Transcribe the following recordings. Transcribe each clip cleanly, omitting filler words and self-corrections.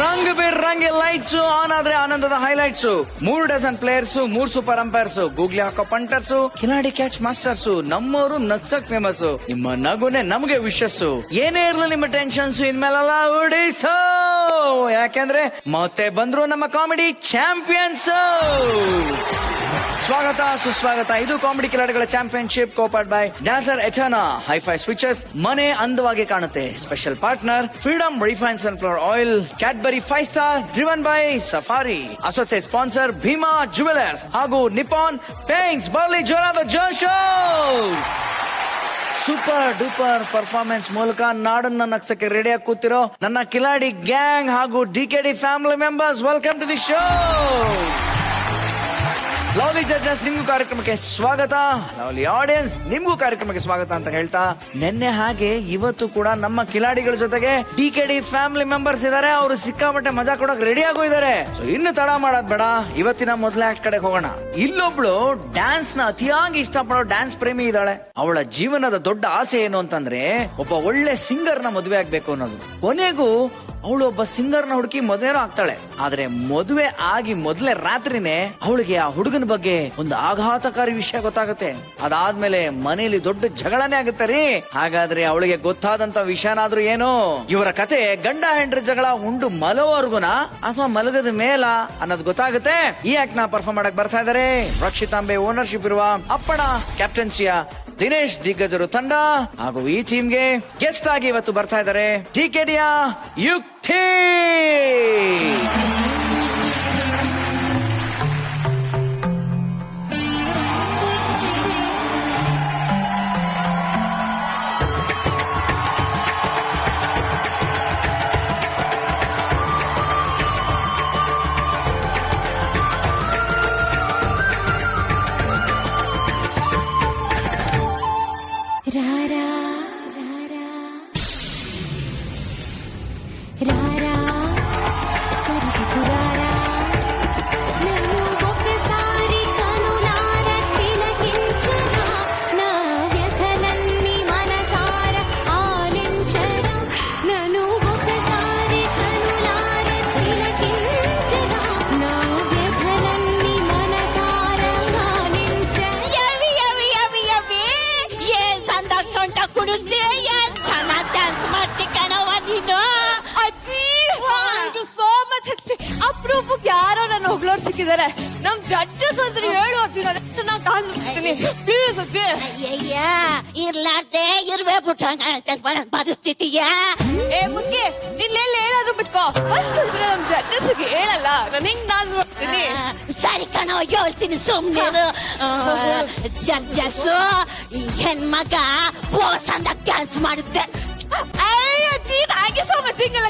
Rang ಬಿರಂಗಿ lights on ಆದ್ರೆ ಆನಂದದ highlights. 3 dozen players, 3 super umpires, googly ಹಾಕೋ ಪಂಟರ್ಸ್, ಕಿಲಾಡಿ ಕ್ಯಾಚ್ ಮಾಸ್ಟರ್ಸ್, ನಮ್ಮವರು ನಗ್ಸಕ್ ಫೇಮಸ್. ನಿಮ್ಮ ನಗುನೆ ನಮಗೆ ವಿಶಸ್. ಏನೇ ಇರ್ಲಿ ನಿಮ್ಮ ಟೆನ್ಷನ್ಸ್ ಇನ್ಮೇಲೆಲ್ಲ ಉಡಿಸೋ, ಯಾಕೆಂದ್ರೆ ಮತ್ತೆ ಬಂದ್ರು ನಮ್ಮ ಕಾಮಿಡಿ ಚಾಂಪಿಯನ್ಸ್. ಸ್ವಾಗತ ಸುಸ್ವಾಗತ. ಇದು ಕಾಮಿಡಿ ಕಿಲಾಡಿಗಳ championship copowered by Dasser Eterna hifi switches. ಮನೆ ಅಂದವಾಗಿ ಕಾಣುತ್ತೆ. Special partner Freedom refine sunflower oil, Cadbury 5 star driven by Safari. Associate sponsor Bhima jewellers ಹಾಗೂ ನಿಪಾನ್ ಪೇಂಟ್ಸ್. ಬರ್ಲಿ ಜೋರಾದ ಜೋಶ್. ಸೂಪರ್ ಡೂಪರ್ ಪರ್ಫಾರ್ಮೆನ್ಸ್ ಮೂಲಕ ನಾಡನ್ನ ನಗ್ಸಕ್ಕೆ ರೆಡಿಯಾಗಿ ಕೂತಿರೋ ನನ್ನ ಕಿಲಾಡಿ ಗ್ಯಾಂಗ್ ಹಾಗೂ DKD family members, welcome to the show. Lovely judges, ನಿಮ್ಗೂ ಕಾರ್ಯಕ್ರಮಕ್ಕೆ ಸ್ವಾಗತ. ಲವ್ಲಿ ಆಡಿಯನ್ಸ್, ನಿಮ್ಗೂ ಕಾರ್ಯಕ್ರಮಕ್ಕೆ ಸ್ವಾಗತ ಅಂತ ಹೇಳ್ತಾ, ನಿನ್ನೆ ಹಾಗೆ ಇವತ್ತು ಕೂಡ ನಮ್ಮ ಕಿಲಾಡಿಗಳ ಜೊತೆಗೆ ಡಿಕೆಡಿ ಫ್ಯಾಮಿಲಿ ಮೆಂಬರ್ಸ್ ಇದಾರೆ. ಅವರು ಸಿಕ್ಕಾಪಟ್ಟೆ ಮಜಾ ಕೊಡಕ್ ರೆಡಿ ಆಗೋ ಇದಾರೆ. ಸೊ ಇನ್ನು ತಡ ಮಾಡೋದ್ ಬೇಡ, ಇವತ್ತಿನ ಮೊದಲೇ ಆಕ್ಟ್ ಕಡೆ ಹೋಗೋಣ. ಇಲ್ಲೊಬ್ಳು ಡ್ಯಾನ್ಸ್ ನ ಅತಿಯಾಗಿ ಇಷ್ಟಪಡೋ ಡ್ಯಾನ್ಸ್ ಪ್ರೇಮಿ ಇದ್ದಾಳೆ. ಅವಳ ಜೀವನದ ದೊಡ್ಡ ಆಸೆ ಏನು ಅಂತಂದ್ರೆ ಒಬ್ಬ ಒಳ್ಳೆ ಸಿಂಗರ್ ನ ಮದುವೆ ಆಗ್ಬೇಕು ಅನ್ನೋದು. ಕೊನೆಗೂ ಅವಳು ಒಬ್ಬ ಸಿಂಗರ್ ನ ಹುಡುಕಿ ಮದುವೆನೂ ಆಗ್ತಾಳೆ. ಆದ್ರೆ ಮದುವೆ ಆಗಿ ಮೊದಲೇ ರಾತ್ರಿನೇ ಅವಳಿಗೆ ಆ ಹುಡುಗನ ಬಗ್ಗೆ ಒಂದು ಆಘಾತಕಾರಿ ವಿಷಯ ಗೊತ್ತಾಗುತ್ತೆ. ಅದಾದ್ಮೇಲೆ ಮನೆಯಲ್ಲಿ ದೊಡ್ಡ ಜಗಳನೇ ಆಗುತ್ತೆ ರೀ. ಹಾಗಾದ್ರೆ ಅವಳಿಗೆ ಗೊತ್ತಾದಂತ ವಿಷಯನಾದ್ರೂ ಏನು? ಇವರ ಕತೆ ಗಂಡ ಹೆಂಡ್ರ ಜಗಳ ಉಂಡು ಮಲೋವರ್ಗುನ ಅಥವಾ ಮಲಗದ ಮೇಲ ಅನ್ನೋದು ಗೊತ್ತಾಗುತ್ತೆ. ಈ ಆಕ್ಟ್ ನ ಪರ್ಫಾರ್ಮ್ ಮಾಡಕ್ ಬರ್ತಾ ಇದಾರೆ ರಕ್ಷಿತಾಂಬೆ ಓನರ್ಶಿಪ್ ಇರುವ ಅಪ್ಪಣ ಕ್ಯಾಪ್ಟನ್ಸಿಯ ದಿನೇಶ್ ದಿಗ್ಗಜರು ತಂಡ. ಹಾಗೂ ಈ ಟೀಮ್ಗೆ ಗೆಸ್ಟ್ ಆಗಿ ಇವತ್ತು ಬರ್ತಾ ಇದ್ದಾರೆ ಡಿಕೆಡಿಯ ಯುಕ್ತಿ. ಅಪ್ರೂಪಕ್ಕೆ ಯಾರೋ ನನ್ನ ಹೊಗಳೋರ್ ಸಿಕ್ಕಿದ್ದಾರೆ. ನಮ್ ಜಡ್ಜಸ್ ಅಂದ್ರೆ ಹೇಳು ಅಜ್ಜಿ, ನಾನು ಕಾಣಿಸ್ತೀನಿ ಪ್ಲೀಸ್ ಅಜ್ಜಿ. ಅಯ್ಯಯ್ಯ, ಇರ್ಲಾರ್ದೆ ಇರ್ವೇ ಬಿಟ್ಟು ಪರಿಸ್ಥಿತಿಯ. ಏ ಮುಖ್ಯ, ನಿನ್ನೆಲ್ಲ ಏನಾದ್ರು ಬಿಟ್ಕೋ. ಫಸ್ಟ್ ನಮ್ ಜಡ್ಜಸ್ಗೆ ಹೇಳಲ್ಲ, ನಾನು ಹಿಂಗ್ ನಾಜ್ ಮಾಡ್ತೀನಿ. ಸರಿ ಕಣೋ, ಹೇಳ್ತೀನಿ ಸುಮ್ನೆ. ಜಡ್ಜಸ್ ಈ ಹೆಣ್ಮಗ ಬೋಸ್ ಅಂತ ಡ್ಯಾನ್ಸ್ ಮಾಡುತ್ತೆ. ಅಜ್ಜಿ ಹಾಗೆ ಸೋಮ ಚಿಂಗಲ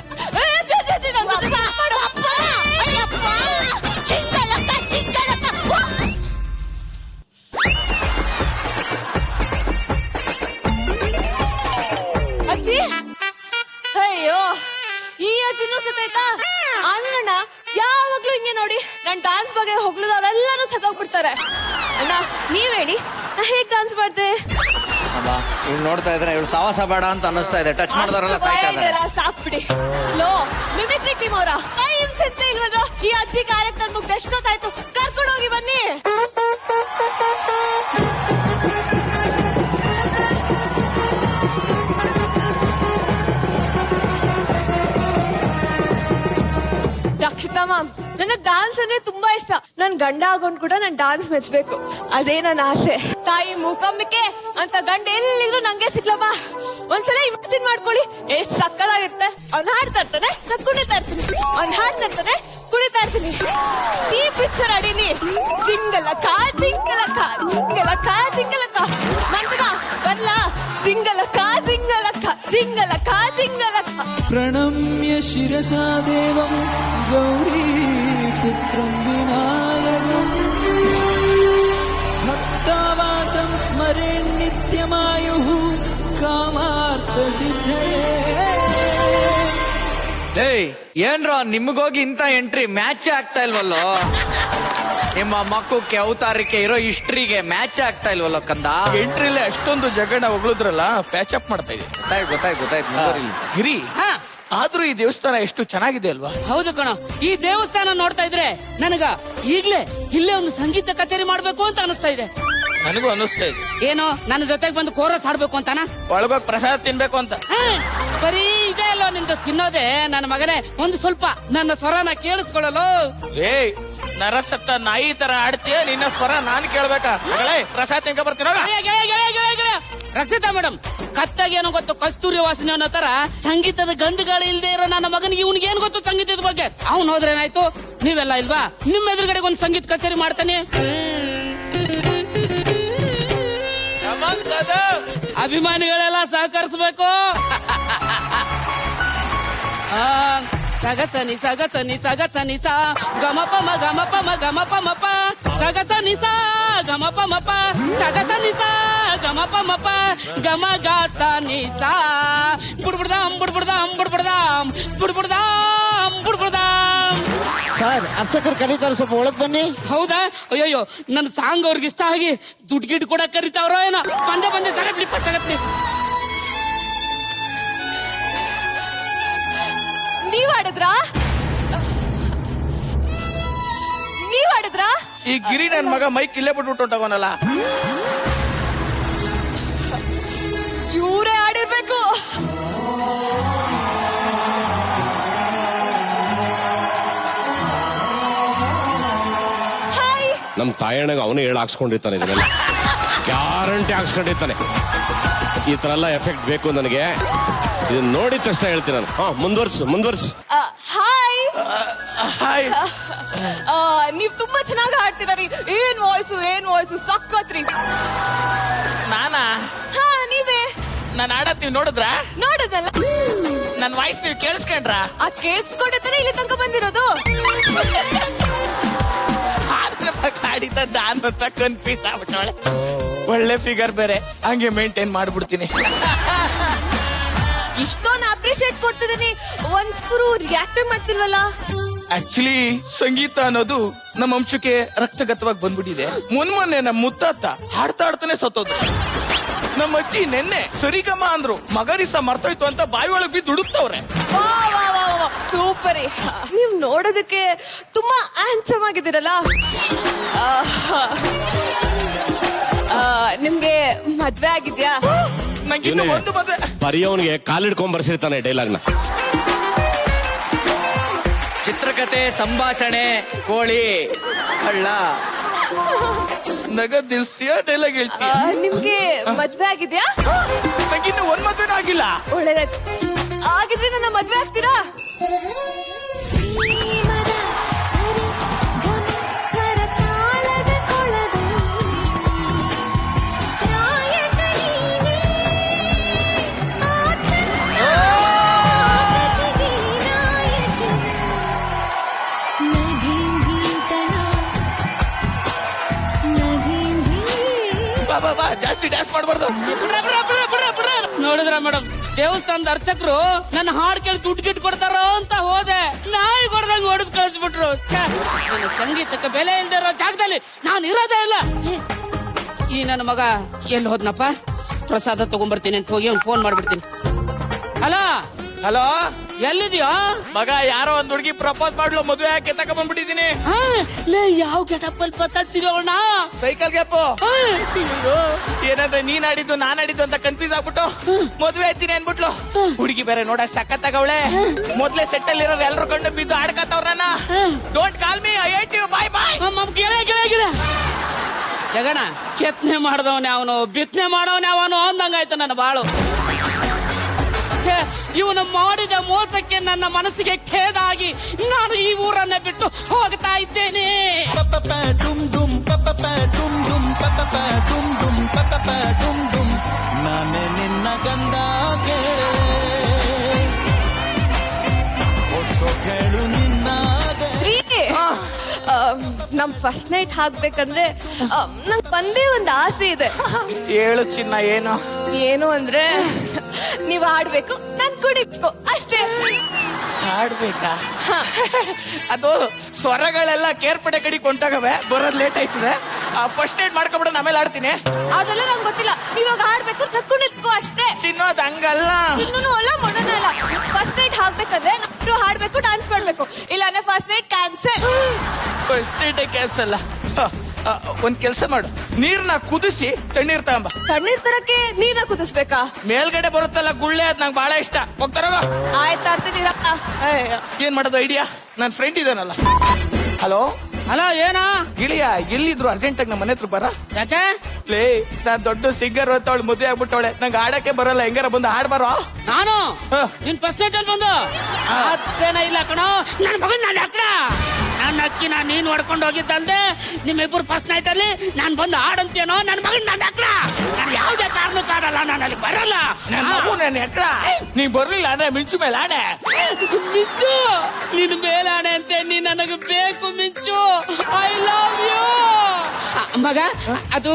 ಅಜ್ಜಿ. ಅಯ್ಯೋ, ಈ ಅಜ್ಜಿನೂ ಸತ್ತಾಯ್ತಾ? ಅಲ್ಲಣ್ಣ, ಯಾವಾಗ್ಲೂ ಹಿಂಗೆ ನೋಡಿ ನನ್ ಡಾನ್ಸ್ ಬಗ್ಗೆ ಹೊಗಳದವರೆಲ್ಲಾರು ಸತ್ತೋಗ್ಬಿಡ್ತಾರೆ. ಅಣ್ಣ ನೀವ್ ಹೇಳಿ, ಹೇಗ್ ಡಾನ್ಸ್ ಮಾಡ್ದೆ? ಇವ್ ನೋಡ್ತಾ ಇದ್ರೆ ಇವ್ರು ಸಾವಾಸ ಬೇಡ ಅಂತ ಅನ್ನಿಸ್ತಾ ಇದೆ. ಟಚ್ ಮಾಡಿದವರೆಲ್ಲ ಸಾಕ್ಬಿಡಿ. ಲೋ ಮಿಮಿಕ್ರಿ ಟೀಮ್ ಅವರ ಕೈ ಹಿಂಸೆ ಇಲ್ವಲ್ಲ? ಈ ಅಜ್ಜಿ ಕ್ಯಾರೆಕ್ಟರ್ ಮುಗ್ದು ಎಷ್ಟೊತ್ತಾಯ್ತು, ಕರ್ಕೊಂಡು ಹೋಗಿ ಬನ್ನಿ. ರಕ್ಷಿತಾ ಮ್ಯಾಮ್, ನನಗ್ ಡಾನ್ಸ್ ಅಂದ್ರೆ ತುಂಬಾ ಇಷ್ಟ. ನನ್ ಗಂಡ ಆಗೋನ್ ಕೂಡ ನನ್ ಡಾನ್ಸ್ ಮೆಚ್ಬೇಕು, ಅದೇ ನನ್ನ ಆಸೆ. ತಾಯಿ ಮೂಕಂಬಿಕೆ ಅಂತ ಗಂಡ ಎಲ್ಲಿದ್ರು ನಂಗೆ ಸಿಗ್ಲಮ್ಮ. ಒಂದ್ಸಲ ಇಮ್ಯಾಜಿನ್ ಮಾಡ್ಕೊಳ್ಳಿ, ಎಷ್ಟ್ ಸಕ್ಕಳಾಗಿರುತ್ತೆ. ಅವ್ನ್ ಹಾಡ್ತಾ ಇರ್ತಾನೆ, ನಾನ್ ಕುಣಿತಾ ಇರ್ತೀನಿ. ಅವ್ನ್ ಹಾಡ್ತಾ ಇರ್ತಾನೆ, ಕುಣಿತಾ ಇರ್ತೀನಿ. ಈ ಪಿಕ್ಚರ್ ಅಡಿಲಿ ಜಿಂಗಲಕ ಜಿಂಗಲಕ ಜಿಂಗಲಕ ಜಿಂಗಲಕ ಮಂತಗ ಬರ್ಲಾ? ಜಿಂಗಲಕ ಜಿಂಗಲಕ ಜಿಂಗಲಕ ಜಿಂಗಲಕ. ಪ್ರಣಮ್ಯ ಶಿರಸಾ ದೇವಂ ಗೌರೀ ಪುತ್ರಂ ವಿನಾಯಕಂ ಭಕ್ತಾವಾಸಂ ಸ್ಮರೇ ನಿತ್ಯಮಾಯುಃ ಕಾಮಾರ್ಥ ಸಿದ್ಧಯೇ. ಏನ್ರೋ ನಿಮ್ಗೋಗಿ ಇಂತ ಎಂಟ್ರಿ ಮ್ಯಾಚ್ ಆಗ್ತಾ ಇಲ್ವಲ್ಲೋ? ನಿಮ್ಮ ಮಕ್ಕಕ್ಕೆ ಅವತಾರಕ್ಕೆ ಇರೋ ಹಿಸ್ಟ್ರಿಗೆ ಮ್ಯಾಚ್ ಆಗ್ತಾ ಇಲ್ವಲ್ಲೋ ಕಂದ? ಎಂಟ್ರಿಲೆ ಅಷ್ಟೊಂದು ಜಗಣ ಹೊಗಳಿದ್ರಲ್ಲ ಪ್ಯಾಚ್ ಅಪ್ ಮಾಡ್ತಾ ಇದೆ. ಗೊತ್ತಾಯ್ತು. ಗಿರಿ, ಆದ್ರೂ ಈ ದೇವಸ್ಥಾನ ಎಷ್ಟು ಚೆನ್ನಾಗಿದೆ ಅಲ್ವಾ? ಹೌದು ಕಣ, ಈ ದೇವಸ್ಥಾನ ನೋಡ್ತಾ ಇದ್ರೆ ನನಗ ಈಗ್ಲೇ ಇಲ್ಲೇ ಒಂದು ಸಂಗೀತ ಕಚೇರಿ ಮಾಡ್ಬೇಕು ಅಂತ ಅನಿಸ್ತಾ ಇದೆ. ನನಗೂ ಅನ್ನಿಸ್ತಾ ಇದೆ. ಏನು, ನನ್ನ ಜೊತೆಗೆ ಬಂದು ಕೋರಸ್ ಹಾಡ್ಬೇಕು ಅಂತಾನ? ಒಳಗೋಗಿ ಪ್ರಸಾದ ತಿನ್ಬೇಕು ಅಂತ. ಬರೀ ಇದೆ ಅಲ್ವಾ ನಿಂದು ತಿನ್ನೋದೆ? ನನ್ನ ಮಗನೇ, ಒಂದು ಸ್ವಲ್ಪ ನನ್ನ ಸ್ವರನ ಕೇಳಿಸ್ಕೊಳ್ಳಲು. ಏಯ್, ನರಸತ್ತ ನಾಯಿ ತರ ಆಡ್ತೀಯ, ನಿನ್ನ ಸ್ವರ ನಾನು ಕೇಳ್ಬೇಕಾ? ಪ್ರಸಾದ ತಿನ್ಕ ಬರ್ತೀನ. ರಕ್ಷಿತಾ ಮೇಡಮ್, ಕತ್ತಾಗಿ ಏನೋ ಗೊತ್ತು, ಕಸ್ತೂರಿ ವಾಸನೆ ಅನ್ನೋ ತರ ಸಂಗೀತದ ಗಂಧುಗಳು ಇಲ್ದೇ ಇರೋ ನನ್ನ ಮಗನಿಗೆ ಇವ್ನಿಗೆ ಏನ್ ಗೊತ್ತು ಸಂಗೀತದ ಬಗ್ಗೆ? ಅವ್ನು ಹೋದ್ರೇನಾಯ್ತು, ನೀವೆಲ್ಲ ಇಲ್ವಾ? ನಿಮ್ಮ ಎದುರುಗಡೆ ಒಂದು ಸಂಗೀತ ಕಚೇರಿ ಮಾಡ್ತಾನೆ. ಅಭಿಮಾನಿಗಳೆಲ್ಲ ಸಹಕರಿಸಬೇಕು. ಸಗಸನಿ ಸಗಸನಿ ಸಗಸನಿ ಸ ಗಮಪ ಮ ಗಮಪ ಮ ಗಮಪ ಮಪ ಸಗಸನಿ ಸ ಗಮಪ ಮಪ ಸಗಸನಿ ಸ ಗಮಪ ಮಪ ಗಮ ಗಾಸನಿ ಸ ಬುಡ್ಬುಡ್ದಾಮ್ ಬುಡ್ಬುಡ್ದಾಮ್ ಬುಡ್ಬುಡ್ದಾಮ್ ಬುಡ್ಬುಡ್ದಾಮ್ ಬುಡ್ಬುಡ್ದಾಮ್. ಸರ್, ಅರ್ಚಕರು ಕರೀತಾರೆ, ಸ್ವಲ್ಪ ಒಳಗ್ ಬನ್ನಿ. ಹೌದಾ? ಅಯ್ಯೋ, ನನ್ನ ಸಾಂಗ್ ಅವ್ರಿಗೆ ಇಷ್ಟ ಆಗಿ ದುಡ್ಡು ಗಿಡ್ ಕೂಡ ಕರೀತಾವ್ರೋ ಏನೋ. ಬಂದೆ ಚಗಪ್ಲಿ. ನೀವ್ ಆಡಿದ್ರಾ? ಈ ಗಿರಿ ನನ್ ಮಗ ಮೈಕ್ ಇಲ್ಲೇ ಬಿಟ್ಬಿಟ್ಟು ಹೊಂಟವನಲ್ಲ. ಇವರೇ ಆಡಿರ್ಬೇಕು. ಹಾಯ್. ನಮ್ ತಾಯಣ್ಣಗ ಅವನು ಹೇಳಿ ಹಾಕ್ಸ್ಕೊಂಡಿರ್ತಾನೆ, ಇದನ್ನೆಲ್ಲ ಗ್ಯಾರಂಟಿ ಹಾಕ್ಸ್ಕೊಂಡಿರ್ತಾನೆ. ಈ ತರ ಎಲ್ಲ ಎಫೆಕ್ಟ್ ಬೇಕು ನನಗೆ. ಇದನ್ನ ನೋಡಿದ ತಕ್ಷಣ ಹೇಳ್ತೀನಿ ನಾನು. ಮುಂದುವರ್ಸು. ಹಾಯ್. ಹಾಯ್. ನೀವ್ ತುಂಬಾ ಚೆನ್ನಾಗಿ ಹಾಡ್ತಿದಾರಿ. ಏನ್ ವಾಯ್ಸು ಸಕ್ಕತ್ರಿ. ನಾನಾ? ಹಾ, ನೀವೇ. ನಾನು ಆಡತ್ ನೀವ್ ನೋಡಿದ್ರಾ? ನೋಡದಲ್ಲ, ನನ್ ವಾಯ್ಸ್ ನೀವ್ ಕೇಳಿಸ್ಕೊಂಡ್ರ? ಆ ಕೇಳಿಸ್ಕೊಂಡೇ ಇಲ್ಲಿ ತನಕ ಬಂದಿರೋದು. ಆಡಿದ ನಾನು ಕನ್ಫ್ಯೂಸ್ ಆಗ್ಬಿಟ್ಟವಳೆ. ಒಳ್ಳೆ ಫಿಗರ್ ಬೇರೆ, ಹಂಗೆ ಮೇಂಟೈನ್ ಮಾಡ್ಬಿಡ್ತೀನಿ. ಇಷ್ಟೊಂದು ಅಪ್ರಿಶಿಯೇಟ್ ಕೊಡ್ತಿದ್ದೀನಿ, ಒಂಚೂರು ರಿಯಾಕ್ಟ್ ಮಾಡ್ತಿಲ್ವಲ್ಲ? ಆಕ್ಚುಲಿ ಸಂಗೀತ ಅನ್ನೋದು ನಮ್ಮ ಅಂಶಕ್ಕೆ ರಕ್ತಗತವಾಗಿ ಬಂದ್ಬಿಟ್ಟಿದೆ. ಮೊನ್ನೆ ನಮ್ಮ ಮುತ್ತಾತ ಹಾಡ್ತಾಡ್ತಾನೆ ಸತ್ತೋದು. ನಮ್ಮ ಅಜ್ಜಿ ನೆನ್ನೆ ಸರಿಗಮ ಅಂದ್ರು, ಮಗರಿಸ ಮರ್ತೋಯ್ತು ಅಂತ ಬಾಯಿ ಒಳಗೆ ಬಿದ್ದು ಹುಡುಕ್ತವ್ರೆ. ಸೂಪರ್. ನೀವ್ ನೋಡೋದಕ್ಕೆ ತುಂಬಾ ಹ್ಯಾಂಡ್ಸಮ್ ಆಗಿದ್ದೀರಲ್ಲ. ನಿಮ್ಗೆ ಮದ್ವೆ ಆಗಿದ್ಯಾ? ನಂಗೆ ಒಂದು ಮದ್ವೆ. ಬರೆಯೋನಿಗೆ ಕಾಲಿಡ್ಕೊಂಡ್ ಬರ್ಸಿರ್ತಾನೆ ಡೈಲಾಗ್ನ. ಚಿತ್ರಕಥೆ, ಸಂಭಾಷಣೆ, ಕೋಳಿ, ಕಳ್ಳ, ನಗದ್ ದಿವ್ಸಿಯ ಡೈಲಾಗ್ ಹೇಳ್ತೀಯ? ನಿಮ್ಗೆ ಮದ್ವೆ ಆಗಿದ್ಯಾ? ನಂಗಿನ್ನು ಒಂದ್ ಮದ್ವೆನೂ ಆಗಿಲ್ಲ. ಒಳ್ಳೇದಾಯ್ತು. ಆಗಿದ್ರೆ ನನ್ನ ಮದ್ವೆ ಆಗ್ತೀರಾ? ಬಾ, ಜಾಸ್ತಿ ಡ್ಯಾನ್ಸ್ ಮಾಡ್ಬಾರ್ದು. ನೋಡಿದ್ರ ಮೇಡಮ್, ದೇವಸ್ಥಾನದ ಅರ್ಚಕರು ನನ್ನ ಹಾಡ್ ಕೇಳಿ ದುಡ್ಡು ಗಿಟ್ಟು ಕೊಡ್ತಾರೋ ಅಂತ ಹೋದೆ, ನಾಯಿ ಕೊಡ್ದಂಗ್ ಹೊಡೆದ್ ಕಳಿಸ್ಬಿಟ್ರು. ನನ್ನ ಸಂಗೀತಕ್ಕೆ ಬೆಲೆ ಇಲ್ದಿರೋ ಜಾಗದಲ್ಲಿ ನಾನು ಇರೋದೇ ಇಲ್ಲ. ಈ ನನ್ನ ಮಗ ಎಲ್ಲಿ ಹೋದ್ನಪ್ಪ? ಪ್ರಸಾದ ತಗೊಂಡ್ಬರ್ತೀನಿ ಅಂತ ಹೋಗಿ ಅವ್ನು ಫೋನ್ ಮಾಡ್ಬಿಡ್ತೀನಿ. ಹಲೋ, ಎಲ್ಲಿದ್ಯಾ ಮಗ? ಯಾರೋ ಒಂದ್ ಹುಡುಗಿ ಪ್ರಪೋಸ್ ಮಾಡ್ಲು, ಮದುವೆ ಹಾಕಿ ತಗೊಂಡ್ಬಂದ್ಬಿಟ್ಟಿದೀನಿ. ಯಾವ ಗೆಟಪ್ಪಲ್ಲಿ ಪತ್ತಾಡ್ಸಿದವಣ್ಣ? Cycle gap. ಏನಾದ್ರೆ ನೀನ್ ಆಡಿದ್ದು ನಾನ್ ಆಡಿದ್ದು ಅಂತ ಕನ್ಫ್ಯೂಸ್ ಆಗ್ಬಿಟ್ಟು ಮದುವೆ ಆಯ್ತೀನಿ ಅನ್ಬಿಟ್ಲು. ಹುಡುಗಿ ಬೇರೆ ನೋಡಕ್ ಸಖತ್ತಾಗವಳೆ. ಮೊದ್ಲೇ ಸೆಟ್ ಅಲ್ಲಿ ಇರೋರು ಎಲ್ರು ಕಂಡು ಬಿದ್ದು ಆಡ್ಕತ್ತವ್ರನ್ನ. Don't call me, I hate you, bye bye. ಜಗಣ, ಕೆತ್ತನೆ ಮಾಡ್ದವನೇ ಅವನು, ಬಿತ್ತನೆ ಮಾಡವನೇ ಅವನು ಅಂದಂಗಾಯ್ತು ನನ್ನ ಬಾಳು. ಇವನು ಮಾಡಿದ ಮೋಸಕ್ಕೆ ನನ್ನ ಮನಸ್ಸಿಗೆ ಖೇದ ಆಗಿ ನಾನು ಈ ಊರನ್ನ ಬಿಟ್ಟು ಹೋಗ್ತಾ ಇದ್ದೇನೆ. ನಾನೇ ನಿನ್ನ ಗಂಡಾಗೆ ಕೇಳು ನಿನ್ನಾಗೆ. ನಮ್ ಫಸ್ಟ್ ನೈಟ್ ಹಾಕ್ಬೇಕಂದ್ರೆ ನಂಗ್ ಒಂದೇ ಒಂದು ಆಸೆ ಇದೆ. ಹೇಳು ಚಿನ್ನ. ಏನು ಏನು ಅಂದ್ರೆ ನೀವ್ ಆಡ್ಬೇಕು ನಾನ್ ಕುಡಿಬೇಕು ಅಷ್ಟೇ. ಹಾಡ್ಬೇಕಾ? ಅದು ಸ್ವರಗಳೆಲ್ಲ ಕೇರ್ಪಡೆ ಕಡೆ ಕೊಂಟಾಗವೆ, ಬರೋದ್ ಲೇಟ್ ಆಯ್ತದೆ. ಫಸ್ಟ್ ಏಡ್ ಮಾಡ್ಕೊಬಿಡ, ಆಮೇಲೆ ಆಡ್ತೀನಿ. ಅದೆಲ್ಲ ನಂಗೆ ಗೊತ್ತಿಲ್ಲ, ನೀವಾಗ ಆಡ್ಬೇಕು ನಾನ್ ಕುಣಿದ್ಕೋ ಅಷ್ಟೇ. ಚಿನ್ನೋದ್ ಹಂಗಲ್ಲ. ಚಿನ್ನೂ ಅಲ್ಲ ಮೊಡನೂ ಅಲ್ಲ. ಫಸ್ಟ್ ನೈಟ್ ಹಾಕ್ಬೇಕಂದ್ರೆ ನಾವು ಹಾಡ್ಬೇಕು ಡಾನ್ಸ್ ಮಾಡ್ಬೇಕು, ಇಲ್ಲಾಂದ್ರೆ first night cancel. First aid cancel. ಒಂದ್ ಕೆಲ್ಸ ಮಾಡು, ನೀರ್ನ ಕುದಿಸಿ ತಣ್ಣೀರ್ ತಗೊಂಬ. ತಣ್ಣೀರ್ ತರಕ್ಕೆ ನೀರ್ನ ಕುದಿಸ್ಬೇಕಾ? ಮೇಲ್ಗಡೆ ಬರುತ್ತಲ್ಲ ಗುಳ್ಳೆ, ಅದ್ ನಂಗೆ ಬಹಳ ಇಷ್ಟ. ಹೋಗ್ತಾರ? ಆಯ್ತು ತರ್ತೀನಿ. ಏನ್ ಮಾಡೋದು ಐಡಿಯಾ? ನನ್ ಫ್ರೆಂಡ್ ಇದಾನಲ್ಲ. ಹಲೋ ಹಲೋ, ಏನಾ ಗಿಳಿಯ, ಎಲ್ಲಿದ್ರು ಅರ್ಜೆಂಟ್ ಆಗಿ ನಮ್ಮ ಮನೆ ಹತ್ರ ಬರ. ಯಾಕೆ? ಲೇ, ನಾನ್ ದೊಡ್ಡ ಸಿಂಗರ್ ಅವಳು ಮದುವೆ ಆಗ್ಬಿಟ್ಟವಳೆ, ನಂಗೆ ಆಡಕ್ಕೆ ಬರಲ್ಲ. ಹೆಂಗಾರ ಬಂದು ಹಾಡ್ ಬರೋ. ನಾನು ಹ. ನಿನ್ ಫಸ್ಟ್ ನೈಟ್ ಅಲ್ಲಿ ಬಂದು ಅದೇನ ಇಲ್ಲ ಕಣೋ, ನನ್ ಮಗನ್ ನಾನು ಹಾಕ್ರ ನನ್ನ ಅಕ್ಕಿನ ನೀನ್ ಹೊಡ್ಕೊಂಡು ಹೋಗಿದ್ದಲ್ದೆ ನಿಮ್ಮಿಬ್ಬರು ಫಸ್ಟ್ ನೈಟ್ ಅಲ್ಲಿ ನಾನ್ ಬಂದು ಆಡಂತೇನೋ. ನನ್ ಮಗನ್ ನಾನು ಹಾಕ್ರ, ನಾನು ಯಾವ್ದೇ ಕಾರಣಕ್ಕೂ ಆಡಲ್ಲ, ನಾನು ಅಲ್ಲಿ ಬರಲ್ಲ. ನನ್ ಮಗು ನನ್ ಎಕ್ರ, ನೀ ಬರ್ಲಿಲ್ಲ ಅಂದ್ರೆ ಮಿಂಚು ಮೇಲೆ ಆಣೆ. ಮಿಂಚು, ನಿನ್ ಮೇಲೆ ಆಣೆ ಅಂತೆ, ನೀ ನನಗೆ ಬೇಕು ಮಿಂಚು. ಐ ಲವ್ ಯು ಮಗ. ಅದು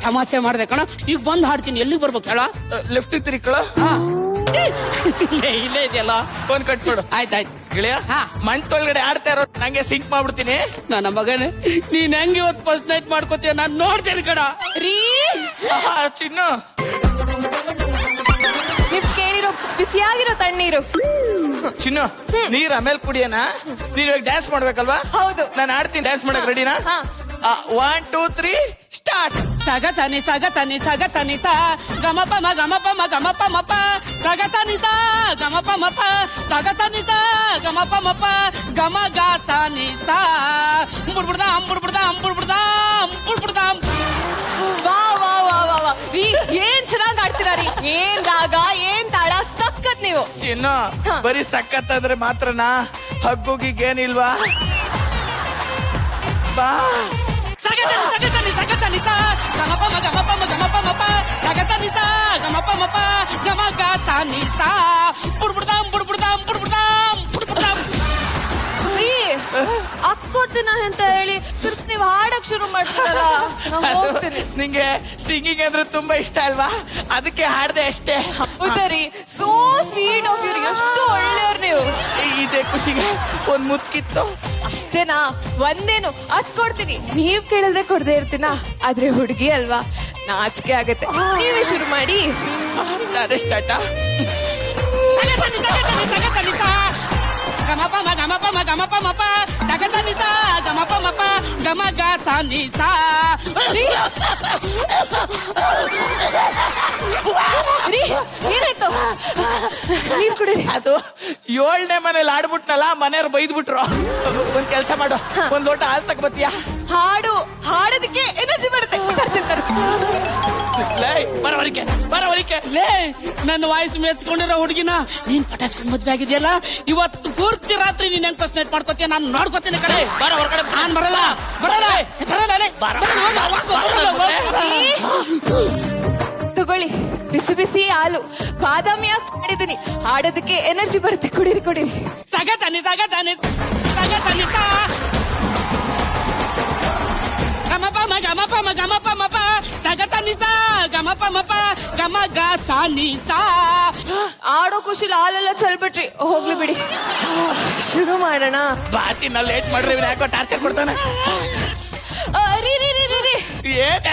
ತಮಾಷೆ ಮಾಡ್ದೆ ಕಣ, ಈಗ ಬಂದು ಹಾಡ್ತೀನಿ. ಎಲ್ಲಿಗೆ ಬರ್ಬೇಕು ಹೇಳ? ಲೆಫ್ಟ್ ತಿರ್ಕಳ. ಇಲ್ಲೇ ಇದೆಯಲ್ಲ, ಫೋನ್ ಕಟ್ ಮಾಡು. ಆಯ್ತಾಯ್ತು ಗಿಳಿಯ, ಹಾ. ಮಂಟೊಳಗಡೆ ಆಡ್ತಾ ಇರೋ ನಂಗೆ ಸಿಂಕ್ ಮಾಡ್ಬಿಡ್ತೀನಿ. ನನ್ನ ಮಗನೇ, ನೀನ್ ಹೆಂಗ್ ಇವತ್ತು ಫಸ್ಟ್ ನೈಟ್ ಮಾಡ್ಕೋತೀಯ ನಾನ್ ನೋಡ್ತೇನೆ ಕಣ. ರೀ, ಚಿನ್ನು, ನೀವ್ ಕೇಳಿರೋ ಬಿಸಿಯಾಗಿರೋ ತಣ್ಣೀರು. ಚಿನ್ನು, ನೀರ್ ಆಮೇಲೆ ಕುಡಿಯೋಣ. ನೀವ್ ಡ್ಯಾನ್ಸ್ ಮಾಡ್ಬೇಕಲ್ವಾ? ಹೌದು. ನಾನು ಆಡ್ತೀನಿ, ಡ್ಯಾನ್ಸ್ ಮಾಡಕ್ ರೆಡಿನಾ? ಹಾ. 1 2 3 ಸ್ಟಾರ್ಟ್. ಸಗ ಸನಿ ಸಗ ಸನಿ ಸಗ ಸನಿ ಸ ಗಮಪ ಮ ಗಮಪ ಮ ಗಮಪ ಮಪ ಸಗ ಸನಿ ಸ ಗಮಪ ಮಪ ಸಗ ಸನಿ ಸ ಗಮಪ ಮಪ ಗಮ ಗ ಸನಿ ಸ ಬುಡ್ಬುಡ್ದ ಅಂಬುಡ್ಬುಡ್ದ ಅಂಬುಡ್ಬುಡ್ದ ಅಂಬುಡ್ಬುಡ್ದ. ವಾ ವಾ ವಾ ವಾ ವಾ. ರೀ, ಏನ್ ಚೆನ್ನಾಗ್ ಆಡ್ತೀರಾ ರೀ. ಏನ್ ರಾಗ, ಏನ್ ತಾಳ, ಸಖತ್ ನೀವು. ಚಿನ್ನು, ಬರೀ ಸಖತ್ ಅಂದ್ರೆ ಮಾತ್ರನಾ? ಹಗ್ಗುಗಿಗೇನಿಲ್ವಾ? ಬಾ. ಸಗ ಸನಿ ಸಗ ಸನಿ ಸ ಗಮಪ ಮ ಗಮಪ ಮ ಗಮಪ ಮಪ ಸಗ ಸನಿ ಸ ಗಮಪ ಮಪ ಗಮ ಗ ಸನಿ ಸ ಬುಡ್ಬುಡ್ದ ಅಂಬುಡ್ಬುಡ್ದ ಅಂಬುಡ್ಬುಡ್ದ ಅಂಬುಡ್ಬುಡ್ದ. ರೀ, ಅಕ್ಕೊಡ್ತೀನ ಅಂತ ಹೇಳಿ ತಿರ್ಗಿ ನೀವ್ ಹಾಡಕ್ ಶುರು ಮಾಡ್ತೀರಲ್ಲ, ನಾನ್ ಹೋಗ್ತೀನಿ. ನಿಂಗೆ ಸಿಂಗಿಂಗ್ ಅಂದ್ರೆ ತುಂಬಾ ಇಷ್ಟ ಅಲ್ವಾ? ಅದಕ್ಕೆ ಹಾಡ್ದೆ ಅಷ್ಟೇ. ಹೌದಾ ರೀ, ಸೋ ಸ್ವೀಟ್ ಆಫ್ ಯು. ಎಷ್ಟು ಒಳ್ಳೆಯವ್ರು ನೀವು. ಇದೇ ಖುಷಿಗೆ ಒಂದ್ ಮುತ್ಕಿತ್ತು. ಅಷ್ಟೇನಾ? ಒಂದೇನು ಅದ್ ಕೊಡ್ತೀನಿ. ನೀವ್ ಕೇಳಿದ್ರೆ ಕೊಡದೆ ಇರ್ತೀನ, ಆದ್ರೆ ಹುಡುಗಿ ಅಲ್ವಾ, ನಾಚಿಕೆ ಆಗತ್ತೆ. ನೀವೇ ಶುರು ಮಾಡಿ. ಅದೇ ಸ್ಟಾರ್ಟ. ಗಮಪ ಮ ಗಮಪ ಮ ಗಮಪ ಮಪ ಸಗ ಸನಿ ಸ ಗಮಪ ಮಪ ಗಮ ಗ ಸನಿ ಸ. ರೀ, ಏನಾಯ್ತು? ನೀರ್ ಕುಡೀರಿ. ಅದು 7ನೇ ಮನೇಲಿ ಆಡ್ಬಿಟ್ನಲ್ಲ, ಮನೆಯವ್ರು ಬೈದ್ಬಿಟ್ರು. ಒಂದ್ ಕೆಲ್ಸ ಮಾಡು, ಒಂದ್ ಲೋಟ ಹಾಲ್ ತಕ ಬತ್ತೀಯಾ? ಹಾಡೋದಕ್ಕೆ ಎನರ್ಜಿ ಬರುತ್ತೆ. ಬರವರಿಕೆ. ಲೇ, ನನ್ನ ವಾಯ್ಸ್ ಮೆಚ್ಕೊಂಡಿರೋ ಹುಡುಗಿನ ನೀನ್ ಪಟಾಚ್ಕೊಂಡ್ ಮದ್ವೆ ಆಗಿದ್ಯಲ್ಲ, ಇವತ್ತು ಪೂರ್ತಿ ರಾತ್ರಿ ನೀನ್ ಹೆಂಗ್ ಫಸ್ಟ್ ನೈಟ್ ಮಾಡ್ಕೋತೀಯ ನಾನು ನೋಡ್ಕೋತೀನಿ ಕಡೆ. ಬರ ಹೊರಗಡೆ. ನಾನ್ ಬರಲ್ಲ ಬರಲ್ಲ ಬರಲ್ಲ ಲೇ. ತಗೊಳ್ಳಿ, ಬಿಸಿ ಬಿಸಿ ಹಾಲು, ಬಾದಾಮಿ ಹಾಕಿ ಮಾಡಿದೀನಿ. ಹಾಡೋದಕ್ಕೆ ಎನರ್ಜಿ ಬರುತ್ತೆ. ಕುಡೀರಿ ಕುಡೀರಿ. ಸಗ ತನಿ ಸಗ ತನಿ ಸಗ ತನಿ ಸ ಗಮಪ ಮ ಗಮಪ ಮ ಗಮಪ ಮಪ ಸಗ ತನಿ ಸ ಗಮಪ ಮಪ ಗಮ ಗ ಸನಿ ಸ. ಆಡೋ ಖುಷಿಲಿ ಹಾಲೆಲ್ಲ ಚೆಲ್ಬಿಟ್ರಿ. ಹೋಗ್ಲಿ ಬಿಡಿ, ಶುರು ಮಾಡೋಣ. ಬಾಚಿ, ನಾ ಲೇಟ್ ಮಾಡ್ರಿ, ಇವ್ನು ಯಾಕೋ ಟಾರ್ಚರ್ ಕೊಡ್ತಾನೆ. ರೀ ರೀ ರೀ ರೀ ರೀ, ಏನ?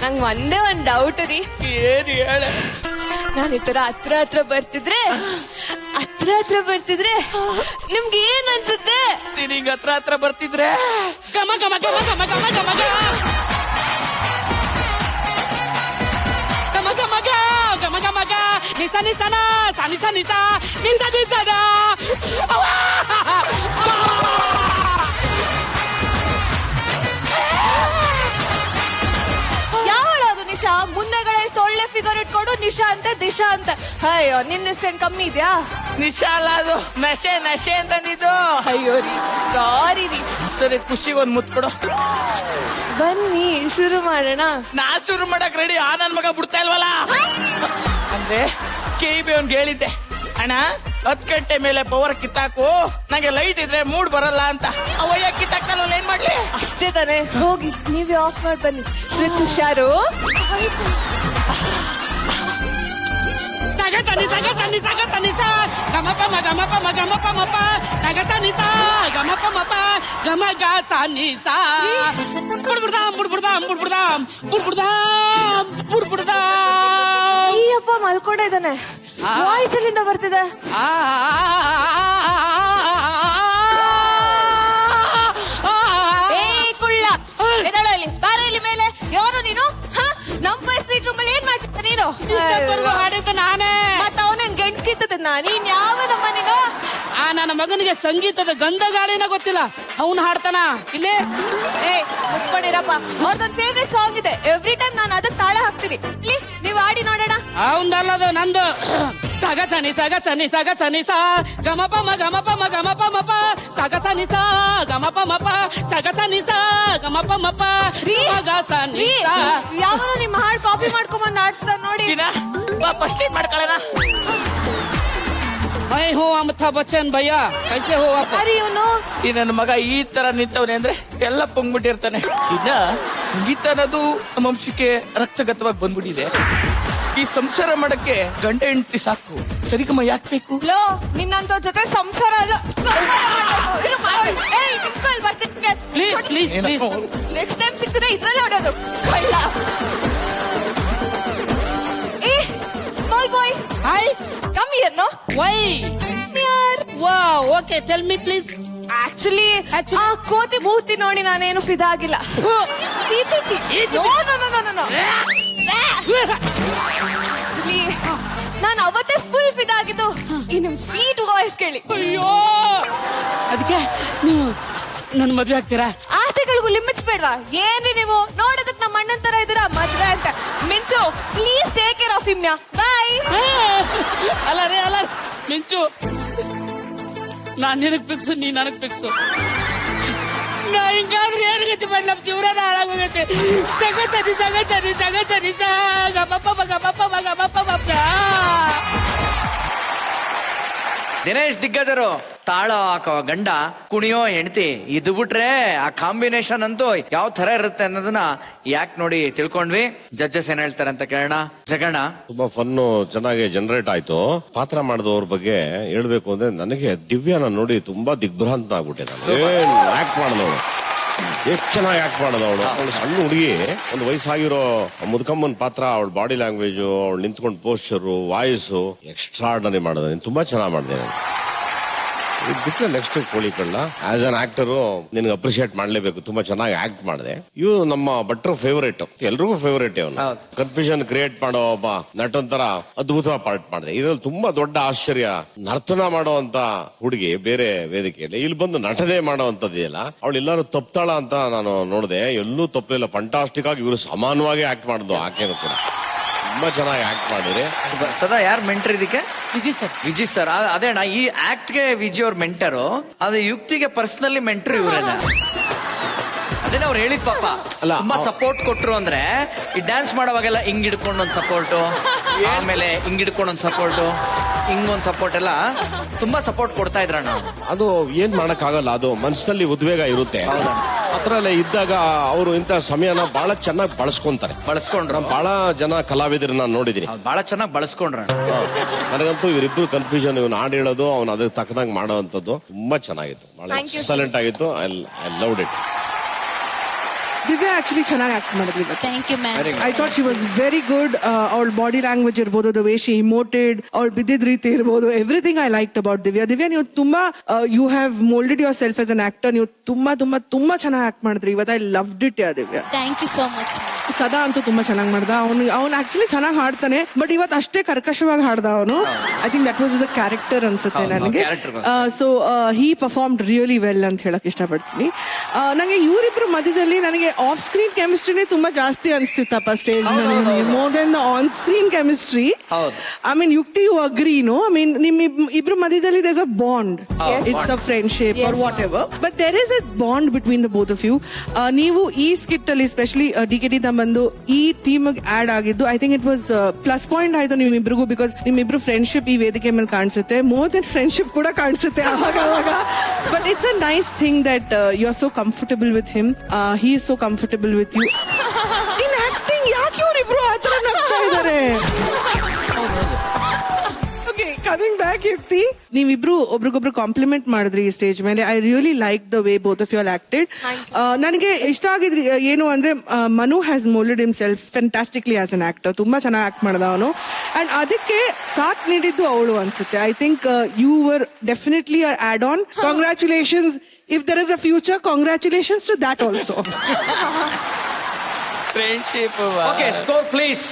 ನಂಗ್ ಒಂದೇ ಒಂದ್ ಡೌಟ್ ರೀ. ಏನ್ ಹೇಳ? ನಾನ್ ಈ ತರ ಹತ್ರ ಬರ್ತಿದ್ರೆ ನಿಮ್ಗೆ ಏನ್ ಅನ್ಸುತ್ತೆ? ನಿನಗ್ ಹತ್ರ ಬರ್ತಿದ್ರೆ ಗಮ ಗಮ ಗಮ ಗಮ ಗಮ ಗಮ ಗಮ ಗಮ ಗಮ ಗಮ ಗಮ ಗ ನಿಸ ನಿಸನ ಸನಿಸ ನಿಸ ನಿಸ ನಿಸನ. ಯಾವಳದು ನಿಶಾ? ಮುಂದೆಗಡೆ ಎಷ್ಟು ಒಳ್ಳೆ ಫಿಗರ್ ಇಟ್ಕೊಂಡು ನಿಶಾ ಅಂತ ದಿಶಾ ಅಂತ. ಅಯ್ಯೋ, ನಿನ್ನ ಹೆಸರೇನ್ ಕಮ್ಮಿ ಇದ್ಯಾ? ನಿಶಾಲ, ಅದು ನಶೆ ಅಂತಂದಿದ್ದು. ಅಯ್ಯೋ ರೀ, ಸಾರಿ ರೀ. ಸರಿ, ಖುಷಿಗೆ ಒಂದ್ ಮುತ್ ಕೊಡು. ಬನ್ನಿ ಶುರು ಮಾಡೋಣ. ನಾ ಶುರು ಮಾಡಕ್ ರೆಡಿ. ನನ್ ಮಗ ಬಿಡ್ತಾ ಇಲ್ವಲ್ಲ ಅಂದ್ರೆ KEB ಅವ್ನ್ಗೆ ಹೇಳಿದ್ದೆ, ಅಣ್ಣ 10 ಗಂಟೆ ಮೇಲೆ ಪವರ್ ಕಿತ್ತಾಕು, ನಂಗೆ ಲೈಟ್ ಇದ್ರೆ ಮೂಡ್ ಬರಲ್ಲ ಅಂತ. ಅವಯ್ಯ ಕಿತ್ತಾಕ್ತಲ್ಲ, ಏನ್ ಮಾಡ್ಲಿ? ಅಷ್ಟೇ ತಾನೆ, ಹೋಗಿ ನೀವೇ ಆಫ್ ಮಾಡಿ ಬನ್ನಿ. ಸ್ವಿಚ್ ಹುಷಾರು. ಸಗ ಸಗಸನಿ ಸಗಸನಿ ಸಗಸನಿ ಸ ಗಮಪ ಮಗಮಪ ಮಗಮಪ ಮಪ ಸಗಸನಿ ಸ ಗಮಪ ಮಪ ಗಮಗ ಸನಿ ಸ ಬುಡ್ಬುಡ್ದಾಮ್ ಬುಡ್ಬುಡ್ದಾಮ್ ಬುಡ್ಬುಡ್ದಾಮ್ ಬುಡ್ಬುಡ್ದಾಮ್ ಬುಡ್ಬುಡ್ದಾಮ್. ಈ ಅಪ್ಪ ಮಲ್ಕೊಂಡೇ ಇದ್ದಾನೆ. ವಾಯ್ಸ್ ಎಲ್ಲಿಂದ ಬರ್ತಿದೆ? ಕುಳ್ಳ ಎದಳಲ್ಲಿ ಬಾರ ಇಲ್ಲಿ ಮೇಲೆ. ಯಾರು ನೀನು? ನಮ್ ಸ್ಟ್ರೀಟ್ ರೂಮ್ ಅಲ್ಲಿ ಏನ್ ಮಾಡ್ತಿದ್ದ ನೀನು? ಹಾಡಿದ್ದು ನಾನೇ. ಮತ್ತ ಅವನೇನ್ ಗೆಣ್ಸ್ಕಿತ್ತದ ನೀನ್ ಯಾವ ನಮ್ಮ ನೀನು? ನನ್ನ ಮಗನಿಗೆ ಸಂಗೀತದ ಗಂಧ ಗಾಳಿನ ಗೊತ್ತಿಲ್ಲ, ಅವನು ಹಾಡ್ತಾನ ಇಲ್ಲಿ. ಮುಚ್ಕೊಂಡಿರಪ್ಪ. ಅವ್ರದೊಂದ್ ಫೇವ್ರೆಟ್ ಸಾಂಗ್ ಇದೆ, ಎವ್ರಿ ಟೈಮ್ ನಾನು ಅದಕ್ಕೆ ತಾಳ ಹಾಕ್ತೀನಿ. ಇಲ್ಲಿ ನೀವು ಆಡಿ ನೋಡೋಣ. ಅವಂದಲ್ಲದು ನಂದು. ಸಗಸನಿ ಸಗಸನಿ ಸಗಸನಿ ಸ ಗಮಪ ಮಗಮಪ ಮಗಮಪ ಮಪ ಸಗಸನಿ ಸ ಗಮಪ ಮಪ ಸಗಸನಿ ಸ ಗಮಪ ಮಪ ಗಸನಿ ಸ. ಯಾವನು ನಿಮ್ಮ ಹಾಡ್ ಕಾಪಿ ಮಾಡ್ಕೊಂಬಂದ್ ಆಡ್ತಾರ ನೋಡಿ. ಫಸ್ಟ್ ಏನ್ ಮಾಡ್ಕೊಳ್ಳೋಣ? मैं हूँ अमिताभ बच्चन भैया, कैसे हो आप? ಅರೆ ಇವನು ಈ ನನ್ನ ಮಗ ಈ ತರ ನಿಂತವನೆ ಅಂದ್ರೆ ಎಲ್ಲ ಪೊಂಗ್ಬಿಟ್ಟಿರ್ತಾನೆ. ಚಿನ್ನ, ಸಂಗೀತ ಅನ್ನೋದು ನಮ್ಮ ವಂಶಕ್ಕೆ ರಕ್ತಗತವಾಗಿ ಬಂದ್ಬಿಟ್ಟಿದೆ. ಈ ಸಂಸಾರ ಮಾಡಕ್ಕೆ ಗಂಡ ಹೆಂಡತಿ ಸಾಕು, ಸರಿಗಮ್ಮ ಯಾಕೆ ಬೇಕು? ಲೋ ನಿನ್ನಂತ ಜೊತೆ ಸಂಸಾರ ಅಲ್ಲ. Please please please. Next time ಸಿಕ್ಕಿದ್ರೆ ಇದ್ರಲ್ಲೇ ಹೊಡೋದು. ಏ small boy, Hi, come here. No why? Here. Wow, okay, tell me please. Actually ಆ ಕೋತಿ ಮೂತಿ ನೋಡಿ ನಾನೇನು ಫಿದಾಗಿಲ್ಲ. ಚೀ ಚೀ ಚೀ. No no no no no. Actually ನಾನು ಅವತ್ತೇ ಫುಲ್ ಫಿದಾಗಿದ್ದು ಈ ನಿಮ್ ಸ್ವೀಟ್ ವಾಯ್ಸ್ ಕೇಳಿ. ಅಯ್ಯೋ, ಅದಕ್ಕೆ ನೀವು ನನ್ನ ಮದ್ವೆ ಆಗ್ತೀರಾ? ಆಸೆಗಳಿಗೂ ಲಿಮಿಟ್ಸ್ ಬೇಡ್ವಾ? ಏನ್ರಿ ನೀವು ನೋಡೋದಕ್ ನಮ್ಮ ಅಣ್ಣನ್ ತರ ಇದೀರಾ? ಮದ್ವೆ ಅಂತ ಮಿಂಚು please take care of him. Bye. ಅಲ್ಲ ರೀ, ಅಲ್ಲ ಮಿಂಚು, ನಾನ್ ನಿನಗ್ ಫಿಕ್ಸು, ನೀ ನನಗ್ ಫಿಕ್ಸು. ನಾ ಹಿಂಗಾದ್ರೆ ಏನ್ ಗತಿ ಮಾಡಿ ನಮ್ ಜೀವನ ಹಾಳಾಗೋಗತ್ತೆ. ಜಗತ್ತನಿ ಜಗತ್ತನಿ ಜಗತ್ತನಿ ಗಮಪ್ಪ ಗಮಪ್ಪ ಗಮಪ್ಪ ಮಪ್ಪ. ದಿನೇಶ್ ದಿಗ್ಗಜರು ತಾಳ ಹಾಕೋ ಗಂಡ, ಕುಣಿಯೋ ಹೆಂಡತಿ, ಇದು ಬಿಟ್ರೆ ಆ ಕಾಂಬಿನೇಷನ್ ಅಂತೂ ಯಾವ ತರ ಇರುತ್ತೆ ಅನ್ನೋದನ್ನ ಯಾಕೆ ನೋಡಿ ತಿಳ್ಕೊಂಡ್ವಿ. ಜಡ್ಜಸ್ ಏನ್ ಹೇಳ್ತಾರೆ ಅಂತ ಕೇಳೋಣ. ಜಗಣ್ಣ, ತುಂಬಾ ಫನ್ನು ಚೆನ್ನಾಗಿ ಜನರೇಟ್ ಆಯ್ತು. ಪಾತ್ರ ಮಾಡಿದವ್ರ ಬಗ್ಗೆ ಹೇಳ್ಬೇಕು ಅಂದ್ರೆ ನನಗೆ ದಿವ್ಯಾನ ನೋಡಿ ತುಂಬಾ ದಿಗ್ಭ್ರಾಂತ ಆಗ್ಬಿಟ್ಟೆ. ನಾನು ಆಕ್ಟ್ ಮಾಡಿದವಳು ಎಷ್ಟ್ ಚೆನ್ನಾಗಿ ಆಕ್ಟ್ ಮಾಡೋದವಳು. ಅವಳು ಸಣ್ಣ ಹುಡುಗಿ, ಒಂದು ವಯಸ್ಸಾಗಿರೋ ಮುದುಕಮ್ಮನ್ ಪಾತ್ರ, ಅವಳ ಬಾಡಿ ಲ್ಯಾಂಗ್ವೇಜ್, ಅವಳು ನಿಂತ್ಕೊಂಡ್ ಪೋಸ್ಚರು, ವಾಯ್ಸು ಎಕ್ಸ್ಟ್ರಾರ್ಡನರಿ ಮಾಡೋದು. ನೀನು ತುಂಬಾ ಚೆನ್ನಾಗಿ ಮಾಡಿದೆ. ಇದು ಬಿಟ್ಟರೆ ನೆಕ್ಸ್ಟ್ ಕೋಳಿ ಕಳ್ಳ ಆಸ್ ಅನ್ ಆಕ್ಟರು ನಿನ್ಗೆ ಅಪ್ರಿಶಿಯೇಟ್ ಮಾಡ್ಲೇಬೇಕು. ತುಂಬಾ ಚೆನ್ನಾಗಿ ಆಕ್ಟ್ ಮಾಡಿದೆ. ಇವು ನಮ್ಮ ಭಟ್ರ ಫೇವರೇಟ್, ಎಲ್ರಿಗೂ ಫೇವರೇಟ್. ಅವನು ಕನ್ಫ್ಯೂಷನ್ ಕ್ರಿಯೇಟ್ ಮಾಡೋ ಒಬ್ಬ ನಟೊಂತರ ಅದ್ಭುತವಾಗಿ ಪಾರ್ಟ್ ಮಾಡಿದೆ. ಇದ್ರಲ್ಲಿ ತುಂಬಾ ದೊಡ್ಡ ಆಶ್ಚರ್ಯ, ನರ್ತನ ಮಾಡುವಂತ ಹುಡುಗಿ ಬೇರೆ ವೇದಿಕೆಯಲ್ಲಿ ಇಲ್ಲಿ ಬಂದು ನಟನೆ ಮಾಡುವಂತದ್ದಿಲ್ಲ. ಅವಳು ಎಲ್ಲರೂ ತಪ್ತಾಳ ಅಂತ ನಾನು ನೋಡಿದೆ, ಎಲ್ಲೂ ತಪ್ಪಲಿಲ್ಲ. ಫಂಟಾಸ್ಟಿಕ್ ಆಗಿ ಇವರು ಸಮಾನವಾಗಿ ಆಕ್ಟ್ ಮಾಡಿದ್ರು. ಆಕೆನೂ ಕೂಡ ತುಂಬಾ ಚೆನ್ನಾಗಿ ಆಕ್ಟ್ ಮಾಡಿದ್ರೆ. ಸದಾ ಯಾರು ಮೆಂಟರ್ ಇದಕ್ಕೆ? ವಿಜಯ್ ಸರ್. ವಿಜಯ್ ಸರ್. ಅದೇನಾ ಈ ಆಕ್ಟ್ ಗೆ ವಿಜಯ್ ಅವ್ರ ಮೆಂಟರು, ಅದು ಯುಕ್ತಿಗೆ ಪರ್ಸನಲಿ ಮೆಂಟರ್ ಇವರೇನ? ಅದೇನ ಅವ್ರು ಹೇಳಿದ್ ಪಾಪ. ತುಂಬಾ ಸಪೋರ್ಟ್ ಕೊಟ್ರು ಅಂದ್ರೆ ಈ ಡ್ಯಾನ್ಸ್ ಮಾಡೋವಾಗೆಲ್ಲ ಹಿಂಗ್ ಹಿಡ್ಕೊಂಡು ಒಂದ್ ಸಪೋರ್ಟು, ಆಮೇಲೆ ಹಿಂಗ್ ಹಿಡ್ಕೊಂಡು ಒಂದ್ ಸಪೋರ್ಟು, ಹಿಂಗೊಂದ್ ಸಪೋರ್ಟ್ ಎಲ್ಲ ತುಂಬಾ ಸಪೋರ್ಟ್ ಕೊಡ್ತಾ ಇದ್ರಣ್ಣ. ಅದು ಏನ್ ಮಾಡಕ್ ಆಗಲ್ಲ, ಅದು ಮನಸ್ಸಿನಲ್ಲಿ ಉದ್ವೇಗ ಇರುತ್ತೆ. ಹತ್ರ ಇದ್ದಾಗ ಅವರು ಇಂತ ಸಮಯನ ಬಹಳ ಚೆನ್ನಾಗಿ ಬಳಸ್ಕೊಂಡ್ರು. ಬಹಳ ಜನ ಕಲಾವಿದರು ನಾನು ನೋಡಿದೀನಿ, ಬಹಳ ಚೆನ್ನಾಗಿ ಬಳಸ್ಕೊಂಡ್ರ. ನನಗಂತೂ ಇವರಿಬ್ರು ಕನ್ಫ್ಯೂಷನ್, ಇವನು ಹಾಡು ಹೇಳೋದು, ಅವ್ನು ಅದಕ್ಕೆ ತಕ್ಕನಾಗಿ ಮಾಡೋವಂಥದ್ದು ತುಂಬಾ ಚೆನ್ನಾಗಿತ್ತು. ಬಹಳ ಎಕ್ಸಲೆಂಟ್ ಆಗಿತ್ತು. I loved it. Divya actually ಚೆನ್ನಾಗಿ ಆಕ್ಟ್ ಮಾಡಿದ್ವಿ. Thank you ma'am. I thought she was very good. ಅವಳ ಬಾಡಿ ಲ್ಯಾಂಗ್ವೇಜ್ ಇರ್ಬೋದು, ದ ವೇ ಶಿ ಇಮೋಟೆಡ್, ಅವಳು ಬಿದ್ದಿದ್ ರೀತಿ ಇರ್ಬೋದು, everything I liked about Divya. Divya, ನೀವು ತುಂಬಾ you have moulded yourself as an actor. ನೀವು ತುಂಬಾ ತುಂಬಾ ತುಂಬಾ ಚೆನ್ನಾಗಿ ಆಕ್ಟ್ ಮಾಡಿದ್ರಿ ಇವತ್ತು. I loved it. Divya, thank you so much. ಸದಾ ಅಂತೂ ತುಂಬಾ ಚೆನ್ನಾಗಿ ಮಾಡ್ದ. ಅವ್ನು ಆಕ್ಚುಲಿ ಚೆನ್ನಾಗಿ ಹಾಡ್ತಾನೆ, ಬಟ್ ಇವತ್ತು ಅಷ್ಟೇ ಕರ್ಕಶವಾಗಿ ಹಾಡ್ದ ಅವನು. I think that was the character ಅನ್ಸುತ್ತೆ ನನಗೆ. So he performed really well ಅಂತ ಹೇಳಕ್ ಇಷ್ಟಪಡ್ತೀನಿ. ನನಗೆ ಇವರಿಬ್ರು ಮಧ್ಯದಲ್ಲಿ ನನಗೆ ಆಫ್ ಸ್ಕ್ರೀನ್ ಕೆಮಿಸ್ಟ್ರಿನೇ ತುಂಬಾ ಜಾಸ್ತಿ ಅನ್ಸ್ತಿತ್ತಪ್ಪ ಸ್ಟೇಜ್ ನಲ್ಲಿ, more than on screen chemistry. I mean Yukti, you agree? No, I mean ನಿಮ್ ಇಬ್ರು ಮಧ್ಯದಲ್ಲಿ there is a bond. It's a friendship or whatever, but there is a bond between the both of you. ನೀವು ಈ skit ಅಲ್ಲಿ specially DKD ಬಂದು ಈ theme add ಆಗಿದ್ದು, I think it was plus point ಆಯ್ತು ನಿಮ್ಮಿಬ್ರಿಗೂ. Because ನಿಮ್ಮಿಬ್ರು friendship ಈ ವೇದಿಕೆ ಮೇಲೆ ಕಾಣಿಸುತ್ತೆ, ಮೋರ್ ದೆನ್ ಫ್ರೆಂಡ್ಶಿಪ್ ಕೂಡ ಕಾಣಿಸುತ್ತೆ ಅವಾಗ. But it's a nice thing that you are so comfortable with him, he is so comfortable with you in acting. ಯಾಕೆ ಇವರಿಬ್ರು ಆತರ ನಗ್ತಾ ಇದ್ದಾರೆ? ಕಮಿಂಗ್ ಬ್ಯಾಕ್ ಇರ್ತಿ, ನೀವಿಬ್ರು ಒಬ್ರಿಗೊಬ್ರು ಕಾಂಪ್ಲಿಮೆಂಟ್ ಮಾಡಿದ್ರಿ ಈ ಸ್ಟೇಜ್ ಮೇಲೆ. I really like the way both of you are acted. ನನಗೆ ಇಷ್ಟ ಆಗಿದ್ರಿ ಏನು ಅಂದ್ರೆ Manu has moulded himself fantastically as an actor. ತುಂಬಾ ಚೆನ್ನಾಗಿ ಆಕ್ಟ್ ಮಾಡಿದ ಅವನು, ಅಂಡ್ ಅದಕ್ಕೆ ಸಾಥ್ ನೀಡಿದ್ದು ಅವಳು ಅನ್ಸುತ್ತೆ. I think you were definitely add on. Congratulations. If there is a future, congratulations to that also. Friendship. Okay, score please.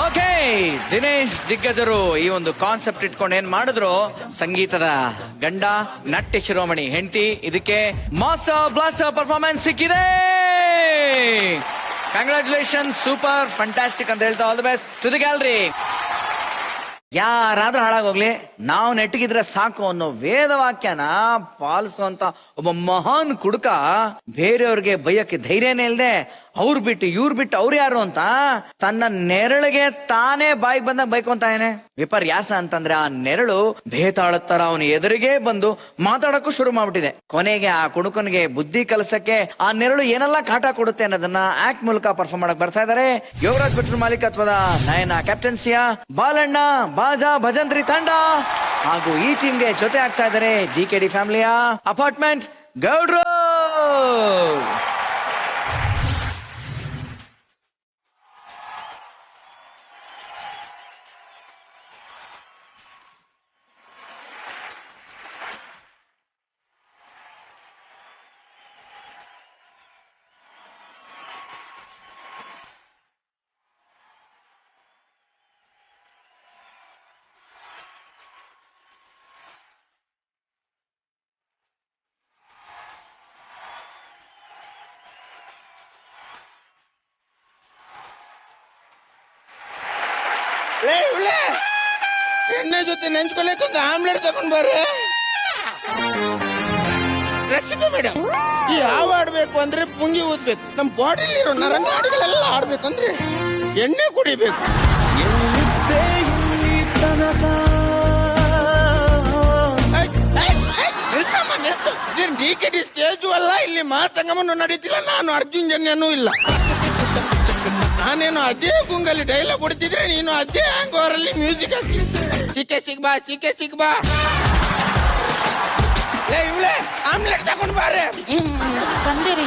Okay, Dinesh ದಿಗ್ಗಜರು ಈ ಒಂದು ಕಾನ್ಸೆಪ್ಟ್ ಇಟ್ಕೊಂಡು ಏನ್ ಮಾಡಿದ್ರು, ಸಂಗೀತದ ಗಂಡ, ನಾಟ್ಯ ಶಿರೋಮಣಿ ಹೆಂಡತಿ, ಇದಕ್ಕೆ ಮಾಸ್ಟರ್ ಬ್ಲಾಸ್ಟರ್ ಪರ್ಫಾರ್ಮೆನ್ಸ್ ಸಿಕ್ಕಿದೆ. ಕಂಗ್ರಾಚುಲೇಷನ್, ಸೂಪರ್, ಫ್ಯಾಂಟಾಸ್ಟಿಕ್ ಅಂತ ಹೇಳ್ತಾ all the best to the gallery. ಯಾರಾದ್ರೂ ಹಾಳಾಗೋಗ್ಲಿ, ನಾವು ನೆಟ್ಟಿಗಿದ್ರೆ ಸಾಕು ಅನ್ನೋ ವೇದವಾಕ್ಯನ ಪಾಲಿಸುವಂತ ಒಬ್ಬ ಮಹಾನ್ ಕುಡುಕ ಬೇರೆಯವ್ರಿಗೆ ಬೈಯಕ್ಕೆ ಧೈರ್ಯನೇ ಇಲ್ಲದೆ ಅವ್ರು ಬಿಟ್ಟು ಇವ್ರು ಬಿಟ್ಟು ಅವ್ರು ಯಾರು ಅಂತ ತನ್ನ ನೆರಳಿಗೆ ತಾನೇ ಬಾಯಿಗೆ ಬಂದಾಗ ಬೈಕೊಂತಾನೆ. ವಿಪರ್ಯಾಸ ಅಂತಂದ್ರೆ ಆ ನೆರಳು ಬೇತಾಳದ ತರ ಅವನ ಎದುರಿಗೆ ಬಂದು ಮಾತಾಡಕ್ಕೂ ಶುರು ಮಾಡ್ಬಿಟ್ಟಿದೆ. ಕೊನೆಗೆ ಆ ಕುಡುಕನಿಗೆ ಬುದ್ಧಿ ಕಲಸಕ್ಕೆ ಆ ನೆರಳು ಏನೆಲ್ಲ ಕಾಟ ಕೊಡುತ್ತೆ ಅನ್ನೋದನ್ನ ಆಕ್ಟ್ ಮೂಲಕ ಪರ್ಫಾರ್ಮ್ ಮಾಡಕ್ ಬರ್ತಾ ಇದಾರೆ ಯೋಗರಾಜ್ ಭಟ್ರ ಮಾಲೀಕತ್ವದ ನಯನ ಕ್ಯಾಪ್ಟನ್ಸಿಯ ಬಾಲಣ್ಣ ಬಾಜಾ ಭಜಂತ್ರಿ ತಂಡ, ಹಾಗೂ ಈ ಟೀಮ್ಗೆ ಜೊತೆ ಆಗ್ತಾ ಇದ್ದಾರೆ DKD ಫ್ಯಾಮಿಲಿಯ ಅಪಾರ್ಟ್ಮೆಂಟ್ ಗೌಡ್ರು. ಎಣ್ಣೆ ಜೊತೆ ನೆಂಚ್ಕೊಳಕ್ಕೆ ಆಮ್ಲೆಟ್ ತಗೊಂಡ್ ಬರ್ರಿ. ರಕ್ಷಿತ ಮೇಡಮ್, ಈ ಹಾವು ಆಡ್ಬೇಕು ಅಂದ್ರೆ ಪುಂಗಿ ಊದ್ಬೇಕು. ನಮ್ ಬಾಡಿಲಿರೋ ನರನಾಡಿಗಳೆಲ್ಲ ಆಡ್ಬೇಕು ಅಂದ್ರೆ ಎಣ್ಣೆ ಕುಡಿಬೇಕು. ಇದೇನು DKD ಸ್ಟೇಜು ಅಲ್ಲ, ಇಲ್ಲಿ ಮಾತಂಗಮನ್ನು ನಡೀತಿಲ್ಲ, ನಾನು ಅರ್ಜುನ್ ಜನ್ಯನೂ ಇಲ್ಲ. ನಾನೇನು ಅದೇ ಗುಂಗಲ್ಲಿ ಡೈಲಾಗ್ ಕೊಡ್ತಿದ್ರೆ ನೀನು ಅದೇ ಹ್ಯಾಂಗೋವರ್ ಅಲ್ಲಿ ಮ್ಯೂಸಿಕ್ ಹಾಕ್ತಿದ್ದೆ. ಸಿಕ್ಕೆ ಸಿಗ್ಬಾ, ಸಿಕ್ಕೆ ಸಿಗ್ಬಾ. ಇವಳೆ ಆಮ್ಲೆಟ್ ತಗೊಂಡ್ ಬಾರೆ. ಬಂದಿರಿ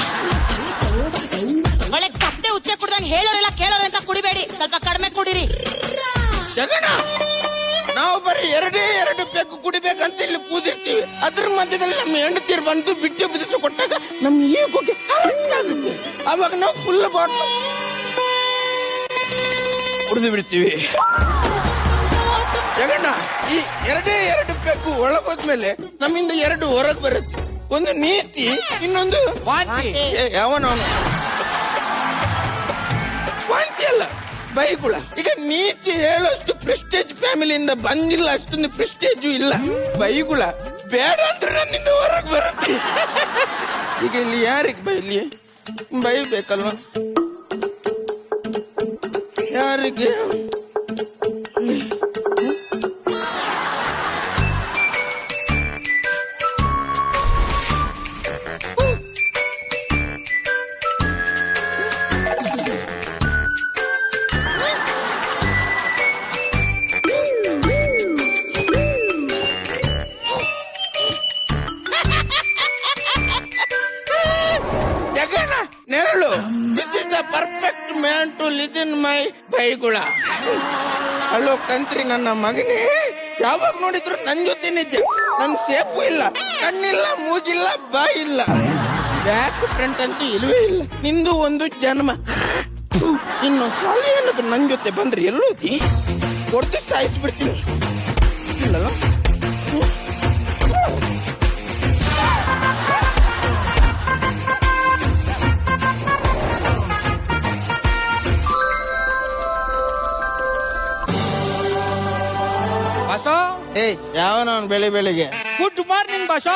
ಒಳ್ಳೆ ಕತ್ತೆ ಉಚ್ಚೆ ಕುಡ್ದಂಗ್ ಹೇಳೋರೆಲ್ಲ ಕೇಳೋರೆ ಅಂತ ಕುಡಿಬೇಡಿ, ಸ್ವಲ್ಪ ಕಡಿಮೆ ಕುಡಿರಿ. ಜಗಣ, ನಾವು ಬರೀ ಎರಡು ಪೆಗ್ಗು ಕುಡಿಬೇಕಂತ ಇಲ್ಲಿ ಕೂದಿರ್ತೀವಿ. ಅದ್ರ ಮಧ್ಯದಲ್ಲಿ ನಮ್ಮ ಹೆಂಡತಿರು ಬಂದು ಬಿಟ್ಟು ಬಿಡಿಸಿ ಕೊಟ್ಟಾಗ ನಮ್ ಈಗೋಗೆ ಹಂಗಾಗುತ್ತೆ. ಅವಾಗ ನಾವು ಫುಲ್ ಬಾಟ್ಲು ಕುಡಿದು ಬಿಡ್ತೀವಿ. ಜಗಣ್ಣ, ಈ ಎರಡು ಪೆಗ್ಗು ಒಳಗೋದ್ಮೇಲೆ ನಮ್ಮಿಂದ 2 ಹೊರಗೆ ಬರುತ್ತೆ. ಒಂದು ನೀತಿ, ಇನ್ನೊಂದು ವಾಂತಿ. ಯಾವನವನು ವಾಂತಿ ಅಲ್ಲ, ಬೈಗುಳ. ಈಗ ನೀತಿ ಹೇಳೋಷ್ಟು ಪ್ರೆಸ್ಟೇಜ್ ಫ್ಯಾಮಿಲಿಯಿಂದ ಬಂದಿಲ್ಲ, ಅಷ್ಟೊಂದು ಪ್ರೆಸ್ಟೇಜು ಇಲ್ಲ. ಬೈಗುಳ ಬೇಡ ಅಂದ್ರೆ ನನ್ನಿಂದ ಹೊರಗೆ ಬರುತ್ತೆ. ಈಗ ಇಲ್ಲಿ ಯಾರಿಗೆ ಬೈಲಿ? ಬೈಬೇಕಲ್ವ? ಯಾರಿಗೆ? ನೆರಳು. This is the perfect man to live in my ಬೈಗುಳ. ಅಲ್ಲೋ ಕಂತ್ರಿ ನನ್ನ ಮಗನೇ, ಯಾವಾಗ ನೋಡಿದ್ರು ನನ್ ಜೊತೆ ನಿದ್ದೆ. ನನ್ ಸೇಫು ಇಲ್ಲ, ಕಣ್ಣಿಲ್ಲ, ಮೂಗಿಲ್ಲ, ಬಾಯಿ ಇಲ್ಲ, ಬ್ಯಾಕ್ ಫ್ರಂಟ್ ಅಂತೂ ಇಲ್ವೇ ಇಲ್ಲ. ನಿಂದು ಒಂದು ಜನ್ಮ. ಇನ್ನೊಂದು ಸಾಲ ಏನಾದ್ರು ನನ್ ಜೊತೆ ಬಂದ್ರೆ ಎಲ್ಲೋದಿ ಕೊಡ್ದು ಸಾಯಿಸ್ಬಿಡ್ತೀನಿ. ಇಲ್ಲಲ್ಲ ಬಾಸೋ. ಯಾವನವನ್ ಬೆಳಿಗ್ಗೆ ಗುಡ್ ಮಾರ್ನಿಂಗ್ ಬಾಸೋ.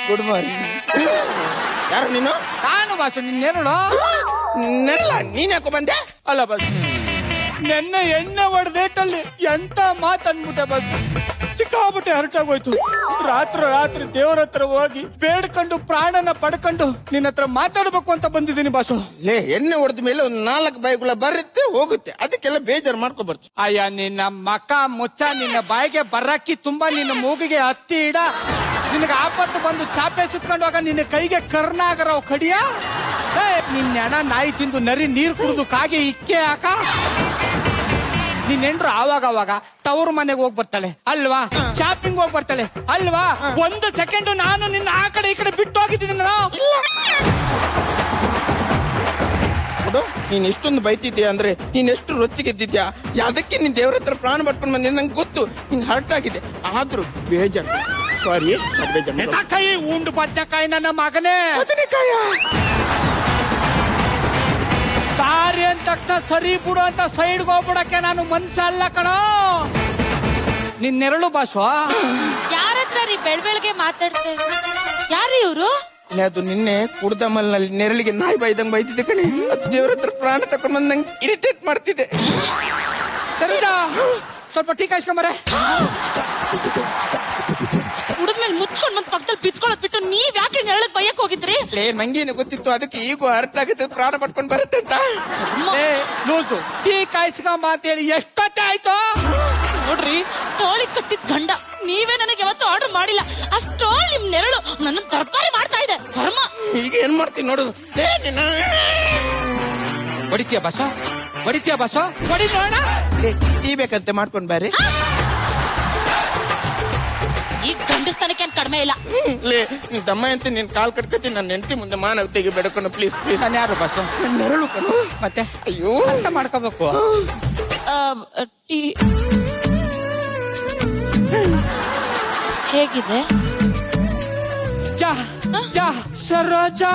Good morning. ಯಾರು ನೀನು? ನಾನು ಬಾಸು, ನಿನ್ನೇನು ನೆಲ್ಲ. ನೀನ್ ಯಾಕೋ ಬಂದೆ? ಅಲ್ಲ ಬಸ್, ನೆನ್ನೆ ಎಣ್ಣೆ ಹೊಡೆದೇಟಲ್ಲಿ ಎಂತ ಮಾತನ್ಬಿಟ್ಟೆ ಬಸ್. ಸಿಕ್ಕಾಬಿಟ್ಟೆ ಹರಟಾಗೋಯ್ತು. ರಾತ್ರಿ ದೇವ್ರ ಹತ್ರ ಹೋಗಿ ಬೇಡ್ಕೊಂಡು ಪ್ರಾಣನ ಪಡ್ಕೊಂಡು ನಿನ್ನ ಹತ್ರ ಮಾತಾಡ್ಬೇಕು ಅಂತ ಬಂದಿದ್ದೀನಿ ಬಾಸು. ಲೇ ಎಣ್ಣೆ ಹೊಡೆದ ಮೇಲೆ ಒಂದು 4 ಬಾಯಿಗಳ ಬರುತ್ತೆ ಹೋಗುತ್ತೆ, ಅದಕ್ಕೆಲ್ಲ ಬೇಜಾರು ಮಾಡ್ಕೊಬಾರ್ದು. ಅಯ್ಯ ನಿನ್ನ ಮಕ ಮುಚ್ಚ, ನಿನ್ನ ಬಾಯಿಗೆ ಬರಕ್ಕಿ ತುಂಬಾ ನಿನ್ನ ಮೂಗಿಗೆ ಹತ್ತಿ ಇಡ. ನಿನಗೆ ಆಪತ್ತು ಬಂದು ಚಾಪೆ ಸುತ್ಕೊಂಡಾಗ ನಿನ್ನ ಕೈಗೆ ಕರ್ನಾಗರ ಕಡಿಯ. ನಿನ್ನ ಹಣ ನಾಯಿ ತಿಂದು ನರಿ ನೀರು ಕುಡಿದು ಕಾಗೆ ಇಕ್ಕೆ ಹಾಕ. ನಿನ್ನೆಂಡ್ರು ಆವಾಗ ತವ್ರ ಮನೆಗೆ ಹೋಗಿ ಬರ್ತಾಳೆ ಅಲ್ವಾ, ಶಾಪಿಂಗ್ ಹೋಗಿ ಬರ್ತಾಳೆ ಅಲ್ವಾ. 1 ಸೆಕೆಂಡ್ ನಾನು ನಿನ್ನ ಆ ಕಡೆ ಈ ಕಡೆ ಬಿಟ್ಟು ಹೋಗಿದ್ದೀನಿ. ನೀನ್ ಎಷ್ಟೊಂದು ಬೈತಿದ್ಯಾ ಅಂದ್ರೆ ನೀನ್ ಎಷ್ಟು ರೊಚ್ಚಿಗೆದ್ದಿದ್ಯಾ, ಅದಕ್ಕೆ ನೀನ್ ದೇವ್ರ ಹತ್ರ ಪ್ರಾಣ ಪಡ್ಕೊಂಡು ಬಂದಿದ್ದ ನಂಗೆ ಗೊತ್ತು. ನಿಂಗೆ ಹರ್ಟ್ ಆಗಿದೆ, ಆದ್ರೂ ಬೇಜಾರು. ಸಾರಿ, ಕೈ ಉಂಡು ಬದನೆಕಾಯಿ ನನ್ನ ಮಗನೇ. ಬದನೆಕಾಯ ಸಾರಿ ಅಂತ ತಕ್ಷಣ ಸರಿ ಬಿಡು ಅಂತ ಸೈಡ್ಗೆ ಹೋಗ್ಬಿಡಕ್ಕೆ ನಾನು ಮನ್ಸಲ್ಲ ಕಣೋ. ನಿನ್ನೆರಳು ಬಾಸು. ಯಾರ ಹತ್ರ ರೀ ಬೆಳಗ್ಗೆ ಮಾತಾಡ್ತಾ ಯಾರು ಇವ್ರು? ಅದು ನಿನ್ನೆ ಕುಡ್ದಮಲ್ನಲ್ಲಿ ನೆರಳಿಗೆ ನಾಯಿ ಬೈದಂಗ್ ಬೈತಿದ್ದೆ ಕಣೆ. ಅದು ದೇವ್ರ ಹತ್ರ ಪ್ರಾಣ ತಕೊಂಡ್ ಬಂದ್ ನಂಗೆ ಇರಿಟೇಟ್ ಮಾಡ್ತಿದೆ. ಸರಿದಾ, ಸ್ವಲ್ಪ ಟೀ ಕಾಯಿಸ್ಕೊಂಬರೆ. ಕುಡಿದ್ಮೇಲೆ ಮುಚ್ಕೊಂಡ್ ಬಂದ್ ಪಕ್ಕದಲ್ಲಿ ಬಿತ್ಕೊಳ್ಳೋದ್ ಬಿಟ್ಟು ನೀವ್ ಯಾಕೆ ನೆರಳಕ್ ಬೈಯಕ್ ಹೋಗಿದ್ರಿ? ನಂಗೇನು ಗೊತ್ತಿತ್ತು, ಅದಕ್ಕೆ ಈಗೂ ಅರ್ಥ ಆಗುತ್ತೆ ಪ್ರಾಣ ಪಡ್ಕೊಂಡ್ ಬರುತ್ತೆ ಅಂತ. ಲೂಸು ಟೀ ಕಾಯಿಸ್ಕೊಂಬ ಅಂತೇಳಿ ಎಷ್ಟೊತ್ತೆ ಆಯ್ತು ನೋಡ್ರಿ, ತೋಳಿ ಕಟ್ಟಿದ್ ಗಂಡ ನೀವೇ ನನಗೆ ಯಾವತ್ತೂ ಆರ್ಡರ್ ಮಾಡಿಲ್ಲ. ಅಷ್ಟೋಳ್ ನಿಮ್ ನೆರಳು ನನ್ನ ತರಕಾರಿ ಮಾಡ್ತಾ ಇದೆ. ಕರ್ಮ. ಈಗ ಏನ್ ಮಾಡ್ತೀನಿ ನೋಡುದು. ಹೊಡಿತೀಯ ಬಾಸ, ಹೊಡಿತೀಯ ಬಾಸ, ಹೊಡಿ ನೋಡ. ಟೀ ಬೇಕಂತೆ ಮಾಡ್ಕೊಂಡ್ ಬಾರಿ. ಈ ಗಂಡಸ್ತನಕ್ಕೆ ಏನ್ ಕಡಿಮೆ ಇಲ್ಲ. ಲೇ ನಿನ್ ತಮ್ಮ ಅಂತ ನೀನ್ ಕಾಲ್ ಕಟ್ಕತ್ತೀನಿ, ನನ್ನ ಹೆಂಡತಿ ಮುಂದೆ ಮಾನವತೆಗೆ ಬೇಡಕೊಂಡು ಪ್ಲೀಸ್ ಪ್ಲೀಸ್. ನಾನು ಯಾರು ಬಾಸು? ನೆರಳು ಕಣು. ಮತ್ತೆ ಅಯ್ಯೋ ಅರ್ಥ ಮಾಡ್ಕೋಬೇಕು. ಟೀ ಹೇಗಿದೆ? ಸರೋಜಾ,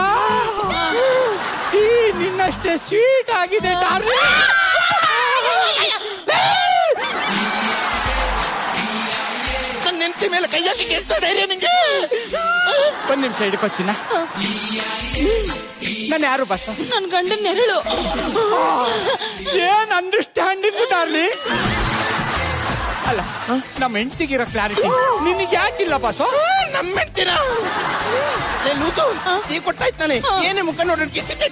ಈ ನಿನ್ನಷ್ಟೇ ಸ್ವೀಟ್ ಆಗಿದೆ ಡಾರ್ಲಿಂಗ್. ನನ್ನ ಹೆಂಡತಿ ಮೇಲೆ ಕೈ ಹಾಕಿ ಎತ್ತ ಧೈರ್ಯ ನಿಂಗೆ? 1 ನಿಮಿಷ ಹಿಡ್ಕೊಚಿನ. ನಾನು ಯಾರು ಬಾಸ? ನನ್ ಗಂಡನ್ ನೆರಳು. ಏನ್ ಅಂಡರ್ಸ್ಟ್ಯಾಂಡಿಂಗ್ ಡಾರ್ಲಿಂಗ್. ಅಲ್ಲ, ನಮ್ಮ ಹೆಂಡತಿಗಿರೋ ಕ್ಲಾರಿಟಿ ನಿನಗೆ ಯಾಕಿಲ್ಲ ಬಾಸು? ನಮ್ಮ ಹೆಂಡ್ತೀರಾ? ಲೂಸು ಟೀ ಕೊಟ್ಟಾಯ್ತು ತಾನೆ, ಏನೇ ಮುಖ ನೋಡ್ರಿ ಕಿಸಿದ್ದೆ.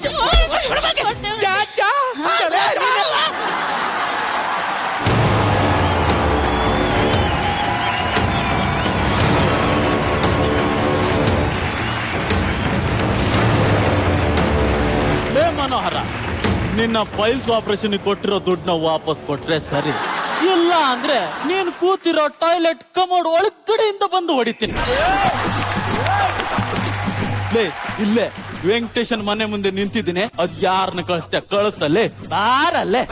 ಮನೋಹರ, ನಿನ್ನ ಪೈಲ್ಸ್ ಆಪರೇಷನ್ ಕೊಟ್ಟಿರೋ ದುಡ್ಡನ್ನ ವಾಪಸ್ ಕೊಟ್ರೆ ಸರಿ, ಇಲ್ಲ ಅಂದ್ರೆ ನೀನು ಕೂತಿರೋ ಟಾಯ್ಲೆಟ್ ಕಮೋಡ್ ಒಳಗಡೆಯಿಂದ ಬಂದು ಹೊಡಿತೀನಿ. ಇಲ್ಲೇ ವೆಂಕಟೇಶನ್ ಮನೆ ಮುಂದೆ ನಿಂತಿದ್ದೀನಿ, ಅದ್ ಯಾರನ್ನ ಕಳಿಸ್ತೆ ಕಳಿಸಲ್ಲೇ ಬಾರಲ್ಲೇ.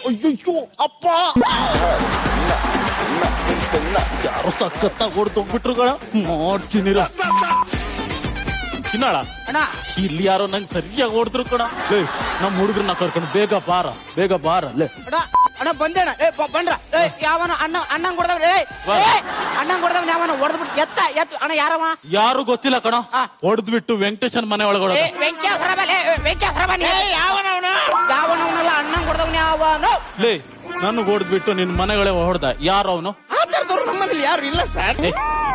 ಅಯ್ಯೋ ಅಪ್ಪ, ಯಾರು ಸಖತ್ತಾಗಿ ಹೊಡ್ದೋಗ್ಬಿಟ್ರುಗಳ ಮಾಡ್ತೀನಿ. ಚಿನ್ನಾಳ ಅಣ್ಣ, ಇಲ್ಲಿ ಯಾರೋ ನಂಗೆ ಸರಿಯಾಗಿ ಹೊಡೆದ್ರು ಕಣ. ನಮ್ ಹುಡುಗರನ್ನ ಕರ್ಕೊಂಡು ಬೇಗ ಬಾರ ಅಲ್ಲೇ. ಅಣ್ಣ ಬಂದೇಣ. ಬಂದ್ರ ಯಾವನ ಅಣ್ಣಂಗ್ ಹೊಡೆದವ್, ಅಣ್ಣಂಗ್ ಹೊಡೆದವ್ ಯಾವನ ಹೊಡೆದ್ಬಿಟ್ಟು ಎತ್ತು ಅಣ್ಣ. ಯಾರವ? ಯಾರು ಗೊತ್ತಿಲ್ಲ ಕಣ. ಹೊಡೆದ್ಬಿಟ್ಟು ವೆಂಕಟೇಶನ್ ಮನೆ ಒಳಗಡೆ ಯಾವನವನಲ್ಲ, ಅಣ್ಣಂಗ್ ಹೊಡೆದವ್ನ ಯಾವನು? ಲೇ, ನನ್ ಹೊಡೆದ್ಬಿಟ್ಟು ನಿನ್ ಮನೆಗಳೇ ಹೊಡೆದ. ಯಾರು ಅವನು? ಆ ತರದವ್ರು ನಮ್ಮಲ್ಲಿ ಯಾರು ಇಲ್ಲ ಸರ್.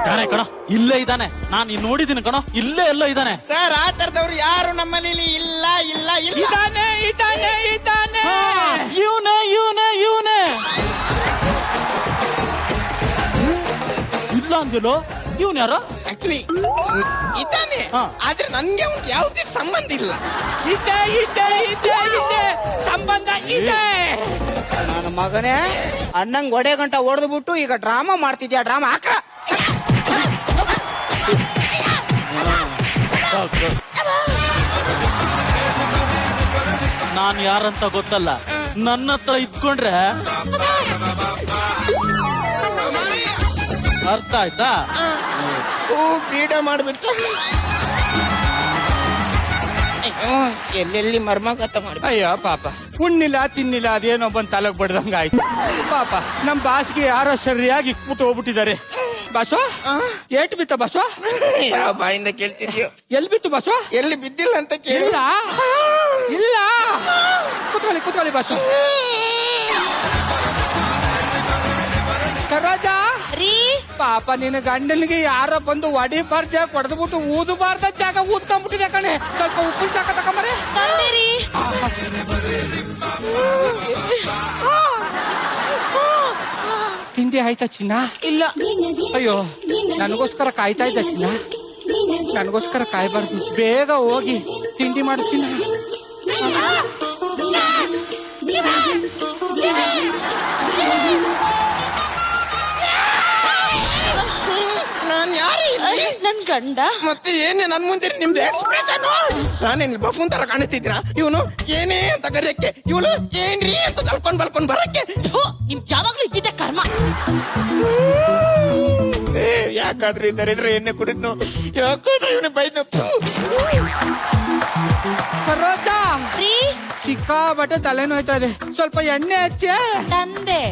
ಇದ್ದಾನೆ ಕಣ, ಇಲ್ಲೇ ಇದ್ದಾನೆ. ನಾನು ನೋಡಿದ್ದೀನಿ ಕಣ, ಇಲ್ಲೇ ಎಲ್ಲ ಇದ್ದಾನೆ ಸರ್. ಆ ತರದವ್ರು ಯಾರು ನಮ್ಮಲ್ಲಿ ಇಲ್ಲ ಇಲ್ಲ ಇಲ್ಲ. ಇದ್ದಾನೆ. ಇವನೇ ಇಲ್ಲ ಅಂದಿಲ್ಲೋ. ಇವನ್ ಯಾರ? ಆಕ್ಚುಲಿ ಇದ್ದಾನೆ, ಆದ್ರೆ ನನ್ಗೆ ಒಂದು ಯಾವುದೇ ಸಂಬಂಧ ಇಲ್ಲ. ಇದೆ ಸಂಬಂಧ ಇದೆ. ನನ್ನ ಮಗನೇ, ಅಣ್ಣಂಗ್ ಒಡೆ ಗಂಟ ಹೊಡೆದ್ಬಿಟ್ಟು ಈಗ ಡ್ರಾಮಾ ಮಾಡ್ತಿದ್ಯಾ? ಡ್ರಾಮಾ ಹಾಕ. ನಾನ್ ಯಾರಂತ ಗೊತ್ತಲ್ಲ, ನನ್ನ ಹತ್ರ ಇದ್ಕೊಂಡ್ರೆ ಅರ್ಥ ಆಯ್ತಾ? ಬೀಡ ಮಾಡ್ಬಿಟ್ಟು ಎಲ್ಲೆಲ್ಲಿ ಮರ್ಮಾಗತ ಮಾಡಿ. ಅಯ್ಯೋ ಪಾಪ, ಹುಣ್ಣಿಲ್ಲ ತಿನ್ನಿಲ್ಲ ಅದೇನೋ ಬಂದ್ ತಲೆಗ್ ಬಡ್ದಂಗ ಆಯ್ತು. ಪಾಪ ನಮ್ ಬಾಸ್ಗೆ ಯಾರೋ ಸರಿಯಾಗಿ ಇಕ್ಬಿಟ್ಟು ಹೋಗ್ಬಿಟ್ಟಿದ್ದಾರೆ. ಬಾಸೋ ಏಟ್ ಬಿತ್ತ ಬಾಸೋ? ಯಾವ ಬಾಯಿಂದ ಕೇಳ್ತಿದ್ಯೋ? ಎಲ್ ಬಿತ್ತು ಬಾಸೋ? ಎಲ್ಲಿ ಬಿದ್ದಿಲ್ಲ ಅಂತ ಕೇಳಿ. ಇಲ್ಲ ಕುತ್ಕೊಳ್ಳಿ ಬಾಸೋ. ಸರೋಜ ರೀ ಪಾಪ ನಿನ್ನ ಗಂಡನಿಗೆ ಯಾರೋ ಬಂದು ಹೊಡಿಬಾರ್ದ ಜಾಗ ಹೊಡೆದ್ಬಿಟ್ಟು ಊದಬಾರ್ದ ಜಾಗ ಊದ್ಕೊಂಡ್ಬಿಟ್ಟಿದೆ ಕಣೆ. ಸ್ವಲ್ಪ ಉಪ್ಪಿನ ಚಾಕ ತಕೊಂಬರೆ. ತಂದಿರಿ. ತಿಂಡಿ ಆಯ್ತಾ ಚಿನ್ನ? ಇಲ್ಲ. ಅಯ್ಯೋ ನನಗೋಸ್ಕರ ಕಾಯ್ತಾ ಇದ್ದ ಚಿನ್ನ. ನನಗೋಸ್ಕರ ಕಾಯ್ಬಾರ್ದು, ಬೇಗ ಹೋಗಿ ತಿಂಡಿ ಮಾಡು ಚಿನ್ನ. ನಾನ್ ಯಾರೇ ನನ್ ಗಂಡ. ಮತ್ತೆ ಏನೇ ನನ್ ಮುಂದೆ ನಿಮ್ದು ಎಕ್ಸ್ಪ್ರೆಷನ್? ನಾನೇನ್ ಬಫೂನ್ ತರ ಕಾಣಿಸ್ತಿದ್ದೀನ? ಇವನು ಏನೇ ಅಂತ ಕರೆಯಕ್ಕೆ, ಇವಳು ಏನ್ರಿ ಅಂತ ಬಲ್ಕೊಂಡ್ ಬರಕ್ಕೆ. ನಿಮ್ ಯಾವಾಗ್ಲೂ ಇದ್ದಿದ್ದೆ ಕರ್ಮ. ಯಾಕಾದ್ರೂ ಇದ್ದಾರೆ ಎಣ್ಣೆ ಕುಡಿದ್ನು, ಯಾಕಾದ್ರೂ ಇವನು ಬೈದ್ನು. ಸರೋಜ ರೀ ಸಿಕ್ಕಾಬಟ್ಟೆ ತಲೆನೋಯ್ತಾ ಇದೆ, ಸ್ವಲ್ಪ ಎಣ್ಣೆ ಹಚ್ಚೆ. ತಂದೆ.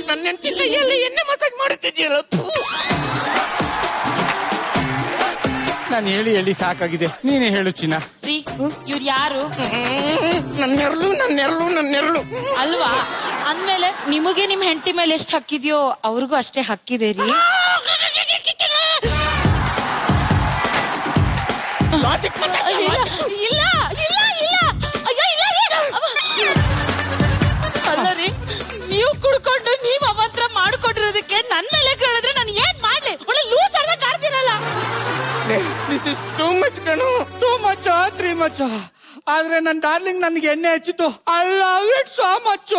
ನನ್ನ ಹೆಂಡತಿ ಕೈಯಲ್ಲಿ ಎಣ್ಣೆ ಮಸಾಜ್ ಮಾಡುತ್ತಿದ್ದೀಯಲ್ಲ. ನಾನು ಹೇಳಿ ಸಾಕಾಗಿದೆ, ನೀನೇ ಹೇಳು ಚಿನ್ನ. ರೀ ಇವ್ರು ಯಾರು? ನನ್ನ ನೆರಳು ಅಲ್ವಾ? ಅಂದ್ಮೇಲೆ ನಿಮಗೆ ನಿಮ್ ಹೆಂಡತಿ ಮೇಲೆ ಎಷ್ಟು ಹಕ್ಕಿದ್ಯೋ ಅವ್ರಿಗೂ ಅಷ್ಟೇ ಹಕ್ಕಿದೆ ರೀ. ಇಲ್ಲ ಅಯ್ಯೋ ಇಲ್ಲ ರೀ. ಅಲ್ಲ ರೀ, ನೀವು ಕುಡ್ಕೊಂಡು ನೀವ್ ಅವಂತ್ರ ಮಾಡ್ಕೊಂಡಿರೋದಕ್ಕೆ ನನ್ ಮೇಲೆ ಕೇಳಿದ್ರೆ ನಾನು ಏನ್ ಮಾಡ್ಲಿ? ಒಳ್ಳೆ ಲೂಸ್ ಆಡ್ದಂಗ್ ಆಡ್ತೀರಲ್ಲ. ದಿಸ್ ಇಸ್ ಟೂ ಮಚ್ ಕಣು. Too much 3 much. ಆದ್ರೆ ನನ್ ಡಾರ್ಲಿಂಗ್ ನನ್ಗೆ ಎಣ್ಣೆ ಹಚ್ಚಿತ್ತು. I love it so much.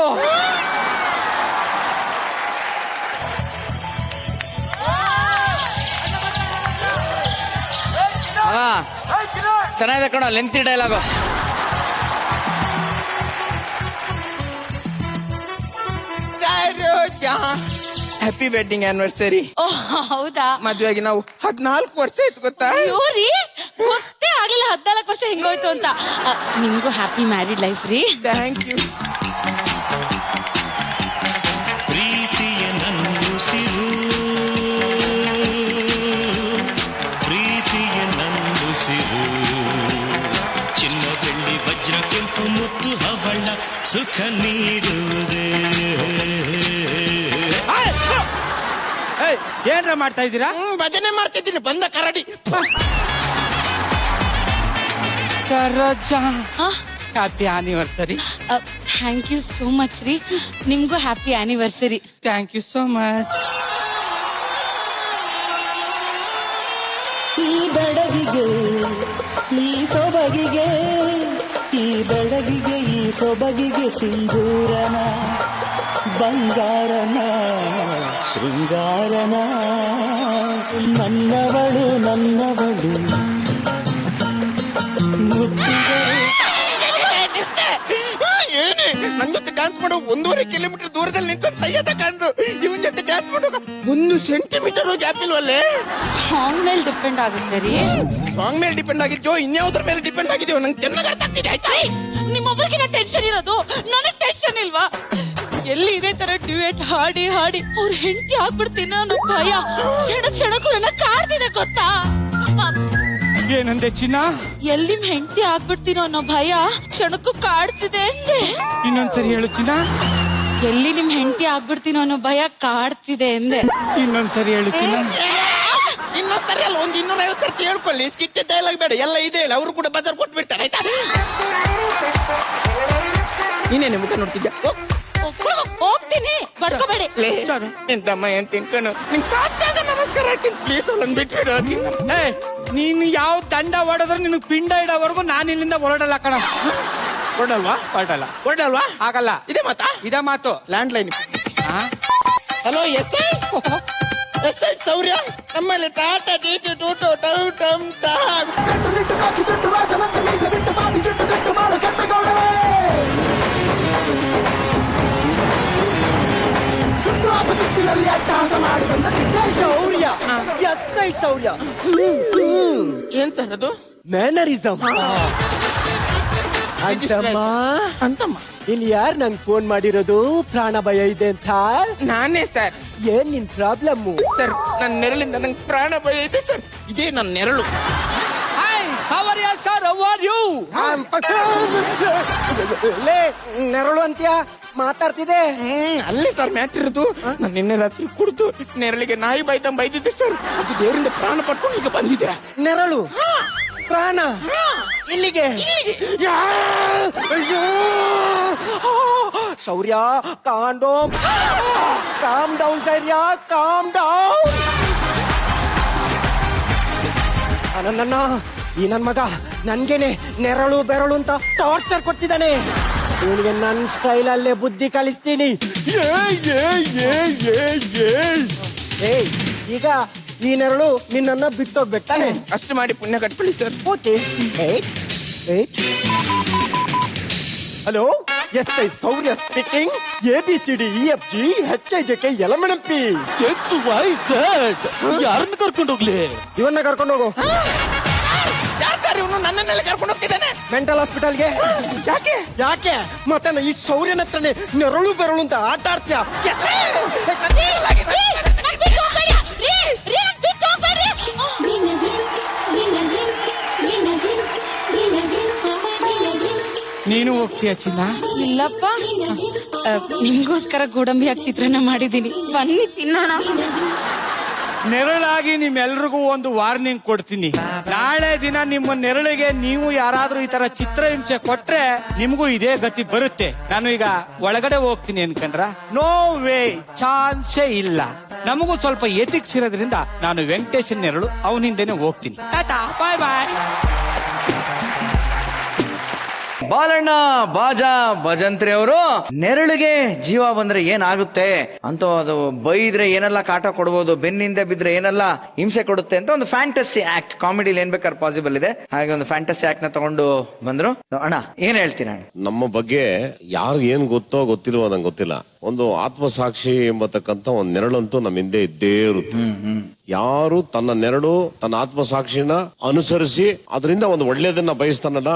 ಚೆನ್ನಾಗಿದೆ ಕಣ, lengthy dialogue. Happy wedding anniversary. ಹೌದಾ? ಮದ್ವೆಗೆ ನಾವು 14 ವರ್ಷ ಆಯ್ತು ಗೊತ್ತಾ? ಅಯ್ಯೋರಿ, ಗೊತ್ತೇ ಆಗಿಲ್ಲ 14 ವರ್ಷ ಹೆಂಗೋಯ್ತು ಅಂತ. ನಿಮ್ಗೂ ಹ್ಯಾಪಿ ಮ್ಯಾರಿಡ್ ಲೈಫ್ ರೀ. Thank you. ಪ್ರೀತಿಯ ನಂದುಸಿರು, ಪ್ರೀತಿಯ ನಂದುಸಿರು, ಚಿನ್ನ ಬೆಳ್ಳಿ ವಜ್ರ ಕೆಂಪು ಮುತ್ತು ಹವಳ ಸುಖ ನೀಡುವುದೇ. ಏನ್ರ ಮಾಡ್ತಾ ಇದ್ದೀರಾ? ಭಜನೆ ಮಾಡ್ತಿದ್ದೀನಿ, ಬಂದ ಕರಡಿ. Saroja happy anniversary. Thank you so much ರೀ. ನಿಮ್ಗೂ happy anniversary. Thank you so much. ಈ ಬೆಡಗಿಗೆ ಈ ಸೊಬಗಿಗೆ, ಈ ಬೆಡಗಿಗೆ ಈ ಸೊಬಗಿಗೆ ಸಿಂಧೂರನ ಬಂಗಾರನ ಶೃಂಗಾರನ, ನನ್ನವಳು ಏನೇ ನನ್ ಜೊತೆ ಡ್ಯಾನ್ಸ್ ಮಾಡೋ 1.5 ಕಿಲೋಮೀಟರ್ ದೂರದಲ್ಲಿ ನಿಂತ ತಯ್ಯದ ಕಂಡು ಇವನ್ ಜೊತೆ ಡ್ಯಾನ್ಸ್ ಮಾಡುವಾಗ 1 ಸೆಂಟಿಮೀಟರ್ ಗ್ಯಾಪ್ ಇಲ್ವಲ್ಲೇ? ಸಾಂಗ್ ಮೇಲೆ ಡಿಪೆಂಡ್ ಆಗುತ್ತೆ ರೀ. ಸಾಂಗ್ ಮೇಲೆ ಡಿಪೆಂಡ್ ಆಗಿದ್ಯೋ ಇನ್ಯಾವುದ್ರ ಮೇಲೆ ಡಿಪೆಂಡ್ ಆಗಿದ್ಯೋ ನಂಗೆ ಚೆನ್ನಾಗಿ ಅರ್ಥ ಆಗ್ತಿದೆ. ಆಯ್ತಾ? ನಿಮ್ಮೊಬ್ಬರಿಗೆ ಟೆನ್ಷನ್ ಇರೋದು, ನನಗ್ ಟೆನ್ಷನ್ ಇಲ್ವಾ? ಎಲ್ಲಿ ಇದೇ ತರ ಡ್ಯೂಯೆಟ್ ಹಾಡಿ ಅವ್ರ ಹೆಂಡತಿ ಆಗ್ಬಿಡ್ತೀನಿ ಅನ್ನೋ ಭಯ ಕ್ಷಣಕ್ಕೂ ನನ್ನ ಕಾಡ್ತಿದೆ ಗೊತ್ತಾ? ಏನಂದೆ ಚಿನ್ನ? ಎಲ್ಲಿ ಹೆಂಡತಿ ಆಗ್ಬಿಡ್ತೀನೋ ಅನ್ನೋ ಭಯ ಕ್ಷಣಕ್ಕೂ ಕಾಡ್ತಿದೆ ಅಂದೆ. ಇನ್ನೊಂದ್ಸರಿ ಹೇಳು ಚಿನ್ನ. ಎಲ್ಲಿ ನಿಮ್ ಹೆಂಡತಿ ಆಗ್ಬಿಡ್ತೀನೋ ಅನ್ನೋ ಭಯ ಕಾಡ್ತಿದೆ ಅಂದೆ. ಇನ್ನೊಂದ್ಸರಿ ಹೇಳು ಚಿನ್ನ. ಇನ್ನೊಂದ್ಸರಿ ಅಲ್ಲ, 250 ಸರ್ತಿ ಹೇಳ್ಕೊಳ್ಳಿ. ಸ್ಕಿಟ್ ಡೈಲಾಗ್ ಬೇಡ, ಎಲ್ಲ ಇದೆ ಇಲ್ಲ. ಅವರು ಕೂಡ ಬಜಾರ್ ಕೊಟ್ಬಿಡ್ತಾರೆ. ಆಯ್ತಾ? ನೀನೇನೆ ಮುಖ ನೋಡ್ತಿದ್ಯಾ? ಹೋಗ್ತೀನಿ, ಬಡ್ಕೋಬೇಡಿ. ಎಂತಮ್ಮ ಏನ್ ತಿನ್ಕೊಂಡು ನಿಂಗೆ ಸಾಷ್ಟಾಗ ನಮಸ್ಕಾರ ಹಾಕ್ತೀನಿ. ಪ್ಲೀಸ್ ಅವ್ಳನ್ನ ಬಿಟ್ಬಿಡು. ನೀನು ಯಾವ ದಂಡ ಹೊಡೆದ್ರು ನಿನಗ್ ಪಿಂಡ ಇಡೋವರೆಗೂ ನಾನು ಇಲ್ಲಿಂದ ಹೊರಡಲ್ಲ ಕಣ. ಹೊರಡಲ್ವಾ? ಆಗಲ್ಲ. ಇದೇ ಮಾತು. Landline. Hello yes I Shaurya. ನಮ್ಮಲ್ಲಿ ಟಾಟಾ ಟೀಟು ಟೂಟು ಟಮ್ ಟಮ್ ಟಾ ಶೌರ್ಯ ಎತ್ತೈ ಶೌರ್ಯ ಏನ್ ಸರ್ ಅದು? ಮ್ಯಾನರಿಸಮ್ ಅಂತಮ್ಮ ಇಲ್ಲಿ ಯಾರು ನಂಗೆ ಫೋನ್ ಮಾಡಿರೋದು? ಪ್ರಾಣ ಭಯ ಇದೆ ಅಂತ. ನಾನೇ ಸರ್. ಏನ್ ನಿನ್ ಪ್ರಾಬ್ಲಮ್? ಸರ್ ನನ್ನ ನೆರಳಿಂದ ನಂಗೆ ಪ್ರಾಣ ಭಯ ಇದೆ ಸರ್. ಇದೇ ನನ್ನ ನೆರಳು. ಸೌರ್ಯ ಸರ್, ಹೌ ಆರ್ ಯು? ನೆರಳು ಅಂತ್ಯಾ ಮಾತಾಡ್ತಿದೆ. ಅಲ್ಲೇ ಸರ್ ಮ್ಯಾಟಿರೋದು. ನಾನು ನಿನ್ನೆ ರಾತ್ರಿ ಕುಡಿದು ನೆರಳಿಗೆ ನಾಯಿ ಬೈದಿದ್ದೆ ಸರ್. ಅದು ದೇವರಿಂದ ಪ್ರಾಣ ಪಡ್ಕೊಂಡು ಈಗ ಬಂದಿದೆ. ನೆರಳು ಪ್ರಾಣ ಇಲ್ಲಿಗೆ. ಶೌರ್ಯ ಕಾಮ್ ಡೌನ್ ಶೌರ್ಯ, ಕಾಮ್ ಡೌನ್. ನನ್ನ ಈ ನನ್ ಮಗ ನನ್ಗೇನೆ ನೆರಳು ಬೆರಳು ಅಂತ ಟಾರ್ಚರ್ ಕೊಡ್ತಿದ್ದಾನೆ. ಇವನಿಗೆ ನನ್ ಸ್ಟೈಲ್ ಅಲ್ಲೇ ಬುದ್ಧಿ ಕಲಿಸ್ತೀನಿ. ಈಗ ಈ ನೆರಳು ನಿನ್ನನ್ನ ಬಿಟ್ಟೋಗ್ಬೇಕು ತಾನೆ? ಅಷ್ಟು ಮಾಡಿ ಪುಣ್ಯ ಕಟ್ಕೊಳ್ಳಿ sir. Okay. Hello, yes I Shaurya speaking. ABCDEFG HIJK LMNP XYZ. ಯಾರನ್ನ ಕರ್ಕೊಂಡು ಹೋಗ್ಲಿ? ಇವನ್ನ ಕರ್ಕೊಂಡು ಹೋಗು. ಸರ್ ಇವನು ನನ್ನೆಲ್ಲ ಕರ್ಕೊಂಡು ಹೋಗ್ತಿದ್ದಾನೆ ಮೆಂಟಲ್ ಹಾಸ್ಪಿಟಲ್ಗೆ. ಯಾಕೆ ಮತ್ತೆ ಈ ಶೌರ್ಯನ ಹತ್ರನೇ ನೆರಳು ಬೆರಳು ಅಂತ ಆಟ ಆಡ್ತೀಯ? ನೀನು ಹೋಗ್ತೀಯ ಚಿನ್ನ? ಇಲ್ಲಪ್ಪ, ನಿಮ್ಗೋಸ್ಕರ ಗೋಡಂಬಿ ಹಾಕಿ ಚಿತ್ರಾನ್ನ ಮಾಡಿದೀನಿ, ಬನ್ನಿ ತಿನ್ನೋಣ. ನೆರಳಾಗಿ ನಿಮ್ಮೆಲ್ರಿಗೂ ಒಂದು ವಾರ್ನಿಂಗ್ ಕೊಡ್ತೀನಿ. ನಾಳೆ ದಿನ ನಿಮ್ಮ ನೆರಳಿಗೆ ನೀವು ಯಾರಾದ್ರೂ ಈ ತರ ಚಿತ್ರಹಿಂಸೆ ಕೊಟ್ರೆ ನಿಮ್ಗೂ ಇದೇ ಗತಿ ಬರುತ್ತೆ. ನಾನು ಈಗ ಒಳಗಡೆ ಹೋಗ್ತೀನಿ ಅನ್ಕಂಡ್ರ? ನೋ ವೇ, ಚಾನ್ಸೇ ಇಲ್ಲ. ನಮಗೂ ಸ್ವಲ್ಪ ಎಥಿಕ್ಸ್ ಇರೋದ್ರಿಂದ ನಾನು ವೆಂಕಟೇಶನ್ ನೆರಳು ಅವನಿಂದನೇ ಹೋಗ್ತೀನಿ. ಟಾಟಾ, ಬಾಯ್ ಬಾಯ್. ಬಾಲಣ್ಣ ಬಾಜಾ ಭಜಂತ್ರಿ ಅವರು ನೆರಳಿಗೆ ಜೀವ ಬಂದ್ರೆ ಏನಾಗುತ್ತೆ ಅಂತ, ಅದು ಬೈದ್ರೆ ಏನೆಲ್ಲ ಕಾಟ ಕೊಡ್ಬೋದು, ಬೆನ್ನಿಂದ ಬಿದ್ರೆ ಏನೆಲ್ಲ ಹಿಂಸೆ ಕೊಡುತ್ತೆ ಅಂತ ಒಂದು ಫ್ಯಾಂಟಸಿ ಆಕ್ಟ್. ಕಾಮಿಡಿಲಿ ಏನ್ ಬೇಕಾದ್ರೆ ಪಾಸಿಬಲ್ ಇದೆ. ಹಾಗೆ ಒಂದು ಫ್ಯಾಂಟಸಿ ಆಕ್ಟ್ ನ ತಗೊಂಡು ಬಂದ್ರು. ಅಣ್ಣ ಏನ್ ಹೇಳ್ತೀರಾ? ನಮ್ಮ ಬಗ್ಗೆ ಯಾರು ಏನ್ ಗೊತ್ತೋ ಗೊತ್ತಿಲ್ವೋ ನಂಗೆ ಗೊತ್ತಿಲ್ಲ. ಒಂದು ಆತ್ಮಸಾಕ್ಷಿ ಎಂಬತಕ್ಕಂತ ಒಂದ್ ನೆರಳಂತೂ ನಮ್ಮ ಹಿಂದೆ ಇದ್ದೇ ಇರುತ್ತೆ. ಯಾರು ತನ್ನ ನೆರಳು ತನ್ನ ಆತ್ಮಸಾಕ್ಷಿನ ಅನುಸರಿಸಿ ಅದರಿಂದ ಒಂದು ಒಳ್ಳೇದನ್ನ ಬಯಸ್ತಾನಲ್ಲ,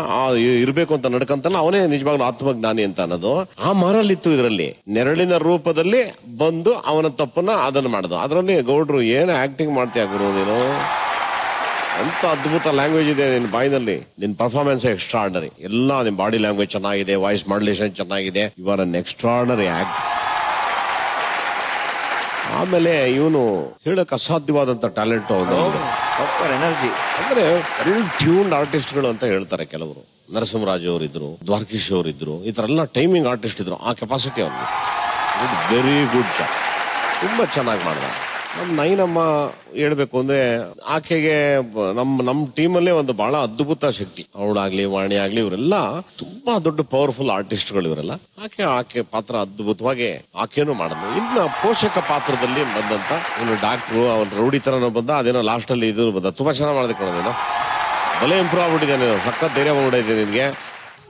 ಇರ್ಬೇಕು ಅಂತ ನಡ್ಕಂತಾನ, ಅವನೇ ನಿಜವಾಗ್ಲೂ ಆತ್ಮಜ್ಞಾನಿ ಅಂತ ಅನ್ನೋದು ಆ ಮರಲ್ಲಿತ್ತು. ಇದರಲ್ಲಿ ನೆರಳಿನ ರೂಪದಲ್ಲಿ ಬಂದು ಅವನ ತಪ್ಪನ್ನ ಅದನ್ನ ಮಾಡುದು. ಅದರಲ್ಲಿ ಗೌಡ್ರು ಏನು ಆಕ್ಟಿಂಗ್ ಮಾಡ್ತೀಯ ಗುರು ನೀನು? ಅಂತ ಅದ್ಭುತ ಲ್ಯಾಂಗ್ವೇಜ್ ಇದೆ ನಿನ್ ಬಾಯಿನಲ್ಲಿ. ನಿನ್ ಪರ್ಫಾರ್ಮೆನ್ಸ್ ಎಕ್ಸ್ಟ್ರಾರ್ಡನರಿ. ಎಲ್ಲ ನಿನ್ ಬಾಡಿ ಲ್ಯಾಂಗ್ವೇಜ್ ಚೆನ್ನಾಗಿದೆ, ವಾಯ್ಸ್ ಮಾಡ್ಯುಲೇಷನ್ ಚೆನ್ನಾಗಿದೆ. You are an extraordinary act. ಆಮೇಲೆ ಇವನು ಹೇಳಕ್ ಅಸಾಧ್ಯವಾದಂತ ಟ್ಯಾಲೆಂಟ್ ಎನರ್ಜಿ. ಅಂದ್ರೆ ವೆಲ್ ಟ್ಯೂನ್ಡ್ ಆರ್ಟಿಸ್ಟ್ಗಳು ಅಂತ ಹೇಳ್ತಾರೆ ಕೆಲವರು. ನರಸಿಂಹರಾಜ್ ಅವರಿದ್ರು, ದ್ವಾರಕೀಶ್ ಅವರಿದ್ರು, ಈ ತರ ಎಲ್ಲ ಟೈಮಿಂಗ್ ಆರ್ಟಿಸ್ಟ್ ಇದ್ರು. ಆ ಕೆಪಾಸಿಟಿ ಅವ್ರಿಗೆ ವೆರಿ ಗುಡ್ ಜಾಬ್. ತುಂಬಾ ಚೆನ್ನಾಗಿ ಮಾಡಿದ. ನಮ್ ನೈನಮ್ಮ ಹೇಳ್ಬೇಕು ಅಂದ್ರೆ ಆಕೆಗೆ ನಮ್ ಟೀಮಲ್ಲೇ ಒಂದು ಬಹಳ ಅದ್ಭುತ ಶಕ್ತಿ. ಅವಳಾಗ್ಲಿ ವಾಣಿ ಆಗ್ಲಿ ಇವರೆಲ್ಲ ತುಂಬಾ ದೊಡ್ಡ ಪವರ್ಫುಲ್ ಆರ್ಟಿಸ್ಟ್ಗಳು ಇವರೆಲ್ಲ. ಆಕೆ ಪಾತ್ರ ಅದ್ಭುತವಾಗಿ ಆಕೆನೂ ಮಾಡಿದ್ಲು. ಇನ್ನ ಪೋಷಕ ಪಾತ್ರದಲ್ಲಿ ಬಂದಂತ ಇವನು ಡಾಕ್ಟ್ರು, ಅವನ್ ರೌಡಿ ತರನೂ ಬಂದ, ಅದೇನೋ ಲಾಸ್ಟ್ ಅಲ್ಲಿ ಇದು ಬಂದ. ತುಂಬಾ ಚೆನ್ನಾಗಿ ಮಾಡಿದೆ ಕೊಡೋದೇನೋ, ಭಲೆ ಇಂಪ್ರೂವ್ ಆಗ್ಬಿಟ್ಟಿದೆ. ಸಖತ್ ಧೈರ್ಯ ಮಾಡ್ಬಿಟ್ಟಿದೆ ನಿನ್ಗೆ.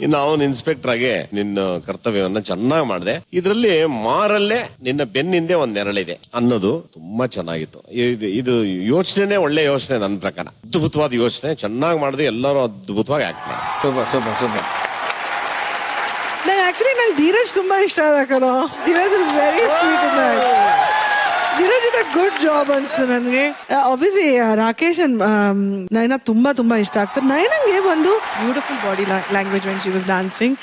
ಇನ್ನು ಅವನ್ ಇನ್ಸ್ಪೆಕ್ಟರ್ ಆಗಿ ನಿನ್ನ ಕರ್ತವ್ಯವನ್ನ ಚೆನ್ನಾಗಿ ಮಾಡಿದೆ. ಇದರಲ್ಲಿ ಮಾರಲ್ಲೇ ನಿನ್ನ ಬೆನ್ನಿಂದೆ ಒಂದ್ ನೆರಳಿದೆ ಅನ್ನೋದು ತುಂಬಾ ಚೆನ್ನಾಗಿತ್ತು. ಇದು ಯೋಚನೆ ಒಳ್ಳೆ ಯೋಚನೆ ನನ್ನ ಪ್ರಕಾರ. ಅದ್ಭುತವಾದ ಯೋಚನೆ, ಚೆನ್ನಾಗಿ ಮಾಡಿದೆ. ಎಲ್ಲರೂ ಅದ್ಭುತವಾಗಿ ಆಕ್ಟ್ ಮಾಡಿ. Super super super. ಆಕ್ಚುಲಿ ನಂಗೆ ಧೀರಜ್ ತುಂಬಾ ಇಷ್ಟ ಆದ ಕಣೋ. Dheeraj is very sweet. Dheeraj is a good job ಅನ್ಸ್ತು ನನಗೆ. ಆಬ್ವಿಯಸ್ಲಿ ರಾಕೇಶ್ ನಯನ ತುಂಬಾ ತುಂಬಾ ಇಷ್ಟ ಆಗ್ತಾರೆ. ನಯನಂಗೆ ಒಂದು beautiful body language when she was dancing.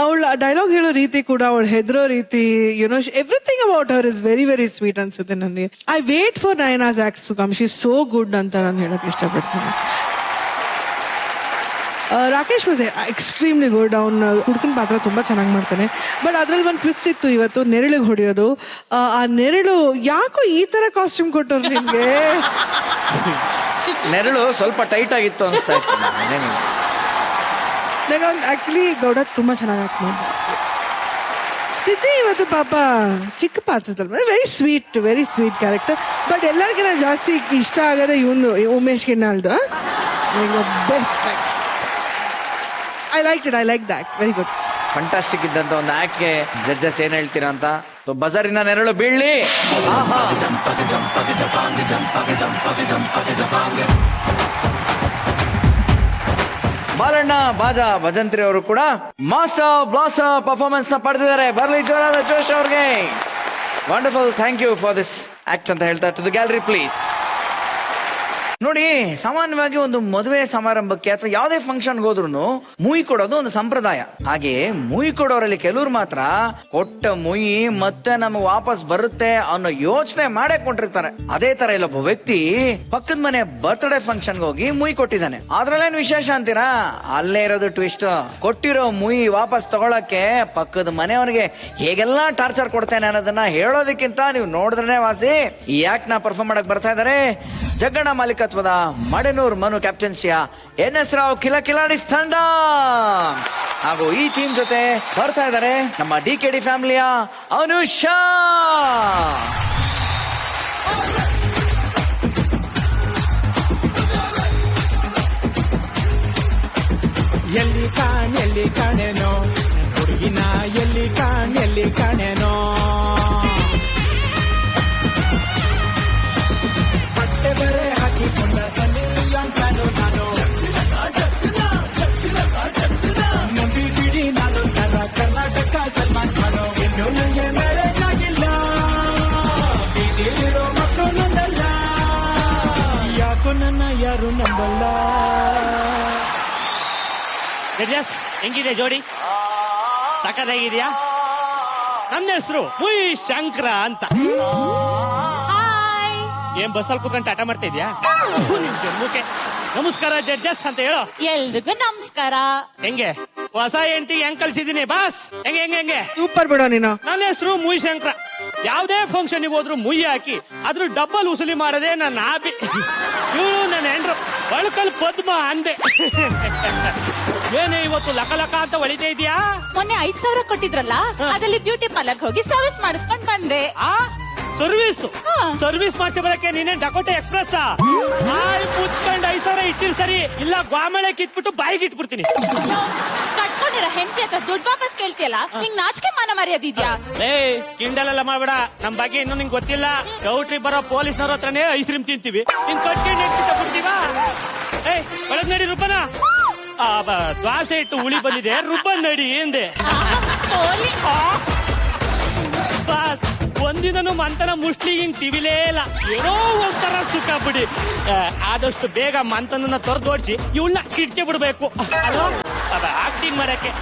ಅವಳ ಡೈಲಾಗ್ ಹೇಳೋ ರೀತಿ ಕೂಡ, ಅವಳು ಹೆದರೋ ರೀತಿ, you know everything about her is very very sweet ಅನ್ಸುತ್ತೆ ನನಗೆ. I wait for Nayana's acts to come. She is so good ಅಂತ ನಾನು ಹೇಳಕ್ ಇಷ್ಟಪಡ್ತೀನಿ. Rakesh was extremely good. ಅವ್ನ ಹುಡುಕನ ಪಾತ್ರ ತುಂಬಾ ಚೆನ್ನಾಗಿ ಮಾಡ್ತಾನೆ. ಬಟ್ ಅದ್ರಲ್ಲಿ ಒಂದು ಟ್ವಿಸ್ಟ್ ಇತ್ತು ಇವತ್ತು, ನೆರಳಿಗೆ ಹೊಡೆಯೋದು. ಆ ನೆರಳು ಯಾಕೋ ಈ ತರ ಕಾಸ್ಟ್ಯೂಮ್ ಕೊಟ್ಟರು ನಿಮ್ಗೆ? ನೆರಳು ಸ್ವಲ್ಪ ಟೈಟ್ ಆಗಿತ್ತು ಅನ್ಸ್ತಾ ಇತ್ತು. ಆಕ್ಚುಲಿ ಗೌಡ ತುಂಬಾ ಚೆನ್ನಾಗಿ ಆಕ್ಟ್ ಮಾಡಿದ್ರು. ಸಿದ್ಧಿ ಇವತ್ತು ಪಾಪ ಚಿಕ್ಕ ಪಾತ್ರದಲ್ಲಿ ವೆರಿ ಸ್ವೀಟ್ ಕ್ಯಾರೆಕ್ಟರ್. ಬಟ್ ಎಲ್ಲರಿಗಿಂತ ಜಾಸ್ತಿ ಇಷ್ಟ ಆಗೋದು ಇವನು ಉಮೇಶ್ ಕಿನ್ನಾಳ್ದು. Best. I like that. Very good. Fantastic ಇದ್ದಂತ ಒಂದು ಆಕ್ಟ್ಗೆ ಜಡ್ಜಸ್ ಏನ್ ಹೇಳ್ತೀರಾ ಅಂತ. ಸೊ ಬಜಾರಿನ ನೆರಳು ಬೀಳ್ಲಿ. ಬಾಲಣ್ಣ ಬಾಜಾ ಭಜಂತ್ರಿ ಅವರು ಕೂಡ ಮಾಸ್ಟರ್ ಬ್ಲಾಸ್ಟರ್ ಪರ್ಫಾರ್ಮೆನ್ಸ್ ನ ಪಡೆದಿದ್ದಾರೆ. ಬರ್ಲಿ ಜೋರಾದ ಜೋಶ್ ಅವ್ರಿಗೆ. Wonderful. Thank you for this act ಅಂತ ಹೇಳ್ತಾ ಟು ದ ಗ್ಯಾಲರಿ ಪ್ಲೀಸ್. ನೋಡಿ, ಸಾಮಾನ್ಯವಾಗಿ ಒಂದು ಮದುವೆ ಸಮಾರಂಭಕ್ಕೆ ಅಥವಾ ಯಾವುದೇ ಫಂಕ್ಷನ್ಗೆ ಹೋದ್ರು ಮುಯಿ ಕೊಡೋದು ಒಂದು ಸಂಪ್ರದಾಯ. ಹಾಗೆ ಮುಯಿ ಕೊಡೋರಲ್ಲಿ ಕೆಲವ್ರು ಮಾತ್ರ ಕೊಟ್ಟ ಮುಯಿ ಮತ್ತೆ ನಮಗೆ ವಾಪಸ್ ಬರುತ್ತೆ ಅನ್ನೋ ಯೋಚನೆ ಮಾಡೇ ಕೊಟ್ಟಿರ್ತಾರೆ. ಅದೇ ತರ ಇಲ್ಲೊಬ್ಬ ವ್ಯಕ್ತಿ ಪಕ್ಕದ ಮನೆ ಬರ್ತ್ಡೇ ಫಂಕ್ಷನ್ಗೆ ಹೋಗಿ ಮುಯಿ ಕೊಟ್ಟಿದ್ದಾನೆ. ಅದ್ರಲ್ಲೇನು ವಿಶೇಷ ಅಂತೀರಾ? ಅಲ್ಲೇ ಇರೋದು ಟ್ವಿಸ್ಟ್. ಕೊಟ್ಟಿರೋ ಮುಯಿ ವಾಪಸ್ ತಗೊಳಕ್ಕೆ ಪಕ್ಕದ ಮನೆಯವನಿಗೆ ಹೇಗೆಲ್ಲಾ ಟಾರ್ಚರ್ ಕೊಡ್ತೇನೆ ಅನ್ನೋದನ್ನ ಹೇಳೋದಕ್ಕಿಂತ ನೀವು ನೋಡಿದ್ರೆ ವಾಸಿ. ಈ ಆಕ್ಟ್ ನ ಪರ್ಫಾರ್ಮ್ ಮಾಡಕ್ ಬರ್ತಾ ಇದಾರೆ ಜಗ್ಗಣ್ಣ ಮಾಲೀಕತ್ವದ ಮಡೆನೂರ್ ಮನು ಕ್ಯಾಪ್ಟನ್ಸಿಯ NS ರಾವ್ ಕಿಲಾಡಿಸ್ ತಂಡ. ಹಾಗೂ ಈ ಟೀಮ್ ಜೊತೆ ಬರ್ತಾ ಇದ್ದಾರೆ ನಮ್ಮ DKD ಫ್ಯಾಮಿಲಿಯ ಅನುಷಾ. ಎಲ್ಲಿ ಕಾಣೆನೋ ಹುಡುಗಿನ, ಎಲ್ಲಿ ಕಾಣೆನೋ ಬಟ್ಟೆ ಬರೆ ಹಾಕಿಕೊಂಡ ಸನ್ನಿಯಂತಾನು ನಾನು ನಂಬಿ ಬಿಡಿ ನಾನು ತರ ಕರ್ನಾಟಕ ಸಲ್ಮಾನ್ ಖಾನು. ಇನ್ನು ನನಗೆ ಮ್ಯಾರೇಜ್ ಆಗಿಲ್ಲ, ಬೀದಿಲಿರೋ ಮಕ್ಕಳು ನಂದಲ್ಲ, ಯಾಕೋ ನನ್ನ ಯಾರು ನಂಬಲ್ಲ. ಹೆಂಗಿದೆ ಜೋಡಿ? ಸಖತ್ತಾಗಿದ್ಯಾ? ನನ್ನ ಹೆಸರು ಮುಯಿ ಶಂಕರ ಅಂತ. ಏನ್ ಬಸ್ಸಲ್ಲಿ ಕೂತ್ಕೊಂಡು ಟಾಟಾ ಮಾಡ್ತಾ ಇದ್ಯಾ? ನಮಸ್ಕಾರ ಜಡ್ಜಸ್ ಅಂತ ಹೇಳೋ. ಎಲ್ರಿಗೂ ನಮಸ್ಕಾರ. ಹೆಂಗೆ ಹೊಸ ಹೆಂಡತಿ ಹೆಂಗ್ ಕಳ್ಸಿದೀನಿ ಬಾಸ್? ಹೆಂಗೆ ಸೂಪರ್ ಬಿಡೋ ನೀನು. ನನ್ನ ಹೆಸರು ಮುಯಿ ಶಂಕರ. ಯಾವ್ದೇ ಫಂಕ್ಷನ್ ಹೋದ್ರು ಮುಯಿ ಹಾಕಿ ಅದ್ರ ಡಬ್ಬಲ್ ಉಸುಲಿ ಮಾಡದೆ ನನ್ನ ಹಾಬಿ. ಇವಳು ನನ್ನ ಹೆಂಡ್ರು ಒಳಕಲ್ ಪದ್ಮ ಅಂದೆ. ಏನೇ ಇವತ್ತು ಲಕ ಅಂತ ಹೊಳಿತಾ ಇದೀಯಾ? ಮೊನ್ನೆ 5,000 ಕೊಟ್ಟಿದ್ರಲ್ಲ, ಅದ್ರಲ್ಲಿ ಬ್ಯೂಟಿ ಪಾರ್ಲರ್ ಹೋಗಿ ಸರ್ವಿಸ್ ಮಾಡಿಸ್ಕೊಂಡ್ ಬಂದೆ. ಸರ್ವಿಸ್ ಮಾಡಿಸಿ ಬರಕ್ಕೆ ನೀನೇನ್ ಡಕೋಟೆ ಎಕ್ಸ್ಪ್ರೆಸ್ ಮುಚ್ಕೊಂಡು 5,000 ಇಟ್ಟಿರ್ ಸರಿ, ಇಲ್ಲ ಗ್ವಾಮಳೆ ಕಿತ್ಬಿಟ್ಟು ಬಾಯಿಗೆ ಇಟ್ಬಿಡ್ತೀನಿ. ಕಟ್ಕೊಂಡಿರೋ ಹೆಂಡತಿ ಹತ್ರ ದುಡ್ಡು ವಾಪಸ್ ಕೇಳ್ತಿಯಲ್ಲ, ನಿಂಗ್ ನಾಚಿಕೆ ಮಾನ ಮರ್ಯಾದಿದ್ಯಾ? ಕಿಂಡಲೆಲ್ಲ ಮಾಡ್ಬೇಡ. ನಮ್ ಬಗ್ಗೆ ಇನ್ನೂ ನಿಂಗೆ ಗೊತ್ತಿಲ್ಲ. ಗೌಟ್ರಿ ಬರೋ ಪೊಲೀಸ್ನವ್ರ ಹತ್ರನೇ ಐಸ್ ಕ್ರೀಮ್ ತಿಂತೀವಿ. ನಿನ್ ಕಟ್ಕೊಂಡು ಹೆಂಡ್ತಿ ಬಿಡ್ತೀವ? ಒಳಗ್ ನಡಿ ರುಬ್ಬನ. ದ್ವಾಸೆ ಇಟ್ಟು ಹುಳಿ ಬಂದಿದೆ, ರುಬ್ಬನ್ ನಡಿ ಎಂದೆ. ಬಾಸ್ ಒಂದಿನೂ ಮಂತನ ಮುಷ್ಟಿ ಹಿಂಗ್ ತಿವಿಲೇ ಇಲ್ಲ. ಏನೋ ಒಂಥರ ಸುಖ ಬಿಡಿ. ಆದಷ್ಟು ಬೇಗ ಮಂತನನ್ನ ತೊರೆದೋಡ್ಸಿ ಇವಳನ್ನ ಕಿಡ್ಕೆ ಬಿಡ್ಬೇಕು ಅಲ್ವಾ ಆಕ್ಟಿಂಗ್ ಮಾಡಕ್ಕೆ.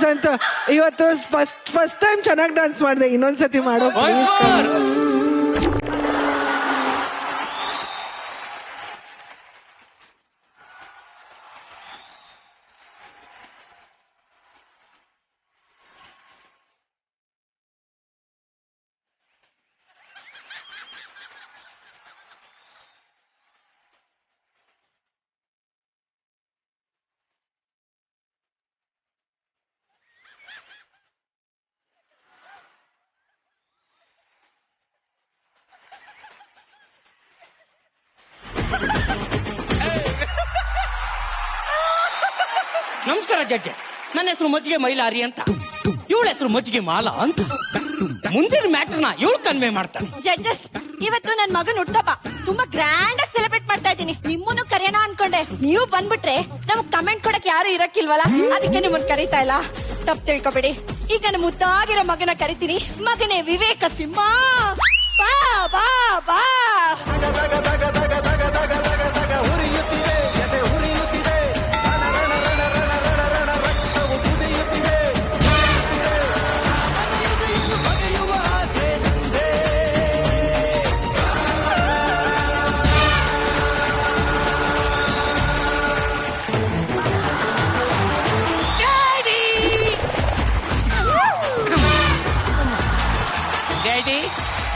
ಸಂತು ಇವತ್ತು ಫಸ್ಟ್ ಟೈಮ್ ಚೆನ್ನಾಗಿ ಡಾನ್ಸ್ ಮಾಡಿದೆ. ಇನ್ನೊಂದ್ಸತಿ ಮಾಡೋ ನಮಸ್ಕಾರ ಜಡ್ಜೆ. ನನ್ನ ಹೆಸರು ಮಜ್ಜಿಗೆ ಮೈಲಾರಿ ಅಂತ, ಇವಳ ಹೆಸರು ಮಜ್ಜಿಗೆ ಮಾಲಾ ಅಂತ. ಮುಂದಿನ ಮ್ಯಾಟರ್ನ ಇವಳು ಕನ್ವೆ ಮಾಡ್ತಾನೆ. ಜಡ್ಜಸ್, ಇವತ್ತು ನನ್ ಮಗನ್ ಹುಟ್ಟುಹಬ್ಬ ತುಂಬಾ ಗ್ರ್ಯಾಂಡ್ ಆಗಿ ಸೆಲೆಬ್ರೇಟ್ ಮಾಡ್ತಾ ಇದ್ದೀನಿ. ನಿಮ್ಮನ್ನು ಕರೆಯೋಣ ಅನ್ಕೊಂಡೆ, ನೀವು ಬಂದ್ಬಿಟ್ರೆ ನಮಗ್ ಕಮೆಂಟ್ ಕೊಡಕ್ ಯಾರು ಇರಕ್ಕಿಲ್ವಲ್ಲ, ಅದಕ್ಕೆ ನಿಮ್ಮನ್ನ ಕರೀತಾ ಇಲ್ಲ. ತಪ್ಪು ತಿಳ್ಕೊಬೇಡಿ. ಈಗ ನನ್ನ ಮುದ್ದಾಗಿರೋ ಮಗನ ಕರಿತೀನಿ. ಮಗನೇ ವಿವೇಕ ಸಿಂಹ, ಬಾ ಬಾ ಬಾ.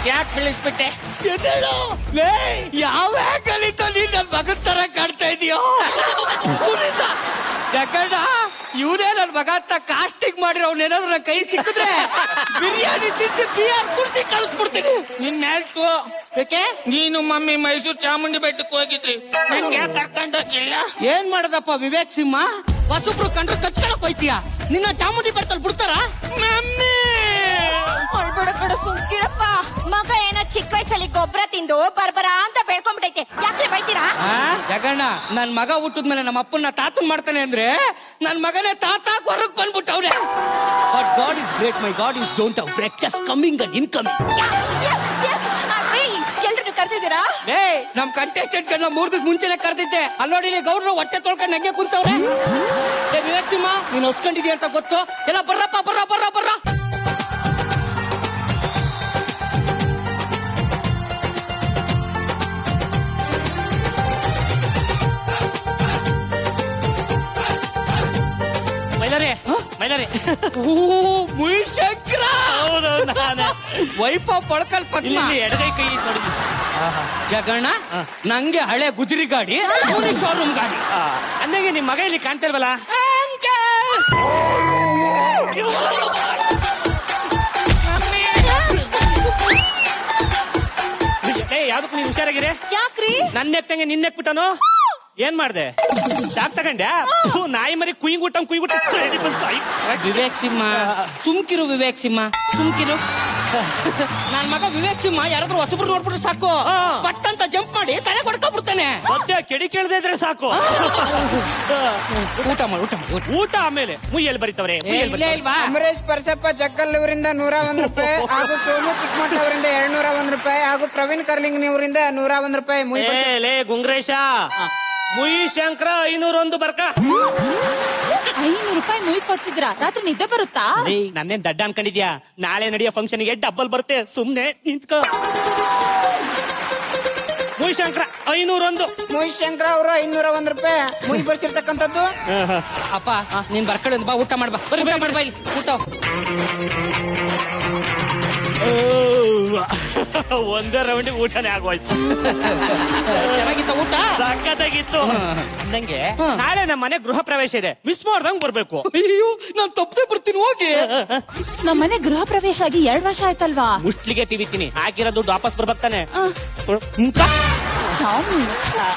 ಯಾಕೆ ಬೀಳಿಸ್ಬಿಟ್ಟೆ? ಯಾವ ಆಂಗಲಿಂದ ನೀನ್ ನನ್ ಮಗನ್ ತರ ಕಾಡ್ತಾ ಇದೀಯೋ? ಜಗಣ್ಣ, ಇವನೇ ನನ್ ಮಗ ಅಂತ ಕಾಸ್ಟಿಂಗ್ ಮಾಡಿರೋ ಅವ್ನೇನಾದ್ರು ನನ್ನ ಕೈ ಸಿಕ್ಕಿದ್ರೆ ಬಿರಿಯಾನಿ ತಿನ್ಸಿ ಬಿಯರ್ ಕುಡ್ಸಿ ಕಳಿಸ್ಬಿಡ್ತೀನಿ. ನಿನ್ ಹೇಳ್ತು ಯಾಕೆ? ನೀನು ಮಮ್ಮಿ ಮೈಸೂರು ಚಾಮುಂಡಿ ಬೆಟ್ಟಕ್ಕೆ ಹೋಗಿದ್ರಿ, ನಿನ್ಗೆ ಕರ್ಕೊಂಡೋಗಿಲ್ಲ. ಏನ್ ಮಾಡದಪ್ಪ ವಿವೇಕ್ ಸಿಂಹ, ಹೊಸಬ್ರು ಕಂಡ್ರೆ ಕಚ್ಕೊಳಕ್ ಹೋಯ್ತೀಯ? ನಿನ್ನ ಚಾಮುಂಡಿ ಬೆಟ್ಟದಲ್ಲಿ ಬಿಡ್ತಾರ? ಮಮ್ಮಿ ಹೊಳ್ಬೇಡ ಕಡ ಸುಮ್ಕಿರಪ್ಪ. ಮಗ ಏನೋ ಚಿಕ್ಕ ವಯಸ್ಸಲ್ಲಿ ಗೊಬ್ಬರ ತಿಂದು ಬರ್ಬರ ಅಂತ ಬೆಳ್ಕೊಂಡ್ಬಿಟ್ಟೈತೆ, ಯಾಕೆ ಬೈತೀರಾ? ಜಗಣ್ಣ, ನನ್ ಮಗ ಹುಟ್ಟಿದ್ಮೇಲೆ ನಮ್ಮ ಅಪ್ಪನ ತಾತನ್ ಮಾಡ್ತಾನೆ ಅಂದ್ರೆ ನನ್ ಮಗನೇ ತಾತ ಹೊರಗ್ ಬಂದ್ಬಿಟ್ಟವ್ರೆ. But god is great, my god is don't have break, just coming and incoming. ಎಲ್ರು ಕರ್ದಿದ್ದೀರಾ? ನಮ್ ಕಂಟೆಸ್ಟೆಂಟ್ ಗಳನ್ನ 3 ದಿವಸ ಮುಂಚೆನೆ ಕರೆದಿದ್ದೆ. ಅಲ್ಲೋಡಿ ಗೌಡ್ರು ಹೊಟ್ಟೆ ತೊಳ್ಕೊಂಡು ನಂಗೆ ಕುಂತವ್ರೆ. ವಿವೇಕ್ ಸಿಂಹ, ನೀನ್ ಹೊಸ್ಕೊಂಡಿದ್ಯಾ ಅಂತ ಗೊತ್ತು. ಎಲ್ಲ ಬರ್ರಪ್ಪ, ಬರ್ರ ಬರ್ರ ಬರ್ರ. ಮೈಲಾರಿ ಮುಯಿಶಂಕರ, ಹೌದು ನಾನೇ. ವೈಫ ಪಡ್ಕಲ್ ಪದ್ಮ, ಎಡಗೈ ಕೈ ನೋಡಿ. ಜಗಣ್ಣ, ನಂಗೆ ಹಳೆ ಗುಜರಿ ಗಾಡಿ, ಶೋರೂಮ್ ಗಾಡಿ. ಅಂದಂಗೆ ನಿಮ್ ಮಗ ಇಲ್ಲಿ ಕಾಣ್ತಾ ಇಲ್ವಲ್ಲ? ಯಾವ್ದಕ್ಕೂ ನೀವು ಹುಷಾರಾಗಿರಿ. ಯಾಕ್ರಿ? ನನ್ನ ಎತ್ತಂಗೆ ನಿನ್ನೆಕ್ಬಿಟ್ಟನು. ಏನ್ ಮಾಡ್ದೆ? ಶಾಕ್ ತಗೊಂಡ್ಯಾ? ನಾಯಿ ಮರಿ ಕುಯ್ಗುಟ್ಟ ವಿವೇಕ್ ಸಿಂಹ, ಸುಮ್ಕಿರು ವಿವೇಕ್ ಸಿಂಹ, ಸುಮ್ಕಿರು. ನನ್ ಮಗ ವಿವೇಕ್ ಸಿಂಹ ಯಾರಾದ್ರೂ ಹೊಸಬ್ರು ನೋಡ್ಬಿಟ್ರೆ ಸಾಕು, ಪಟ್ ಅಂತ ಜಂಪ್ ಮಾಡಿ ತಲೆ ಕೊಡ್ಕೊಂಡ್ಬಿಡ್ತಾನೆ. ಸದ್ಯ ಕೆಡಿ ಕೇಳದೆ ಇದ್ರೆ ಸಾಕು. ಊಟ ಮಾಡಿ, ಊಟ ಮಾಡಿ. ಊಟ ಆಮೇಲೆ ಮುಯ್ಯಲ್ಲಿ ಬರೀತವ್ರೆ. ಅಮರೇಶ್ ಪರಸಪ್ಪ ಜಕ್ಕಲ್ ಅವರಿಂದ 101 ರೂಪಾಯಿ ಹಾಗೂ ಸೋಮು ಚಿಕ್ಕಮಠ ಅವರಿಂದ 201 ರೂಪಾಯಿ ಹಾಗೂ ಪ್ರವೀಣ್ ಕರ್ಲಿಂಗ್ ಅವರಿಂದ 101 ರೂಪಾಯಿ. ಲೇ ಗುಂಗ್ರೇಶ, ಮುಯಿ ಶಂಕರ 501 ಬರ್ಕ. 500 ರೂಪಾಯಿ ಮುಯಿ ಕೊಡ್ತಿದ್ರ, ರಾತ್ರಿ ನಿದ್ದೆ ಬರುತ್ತಾ? ನನ್ನೇನ್ ದಡ್ಡ ಅನ್ಕೊಂಡಿದ್ಯಾ? ನಾಳೆ ನಡೆಯೋ ಫಂಕ್ಷನ್ ಗೆ ಡಬ್ಬಲ್ ಬರುತ್ತೆ, ಸುಮ್ನೆ ನಿಂತ್ಕೋ. ಮುಯಿ ಶಂಕರ 501. ಮುಯಿ ಶಂಕರ ಅವರು 501 ರೂಪಾಯಿ ಮುಯಿ ಬರ್ಸಿರ್ತಕ್ಕಂಥದ್ದು. ಅಪ್ಪ, ನೀನ್ ಬರ್ಕಡೆ ಬಾ, ಊಟ ಮಾಡ್ಬಾ. ಊಟ ಮಾಡ್ಬಾ, ಇಲ್ಲಿ ಊಟ. ಒಂದೇ ರೌಂಡ್ ಊಟನೇ ಆಗೋಯ್ತು. ಚೆನ್ನಾಗಿತ್ತ ಊಟ? ಸಕ್ಕತ್ತಾಗಿತ್ತು. ಅಂದಂಗೆ ನಾಳೆ ನಮ್ಮ ಮನೆ ಗೃಹ ಪ್ರವೇಶ ಇದೆ, ಮಿಸ್ ಮಾಡ್ದಂಗ್ ಬರ್ಬೇಕು. ಅಯ್ಯೋ, ನಾನ್ ತಪ್ಪದೆ ಬರ್ತೀನಿ, ಹೋಗಿ. ನಮ್ಮ ಮನೆ ಗೃಹ ಪ್ರವೇಶ ಆಗಿ 2 ವರ್ಷ ಆಯ್ತಲ್ವಾ? ಮುಷ್ಟಿಗೆ ತಿವಿತೀನಿ, ಹಾಕಿರೋ ದುಡ್ಡು ವಾಪಸ್ ಬರ್ಬೇಕಾನೆ.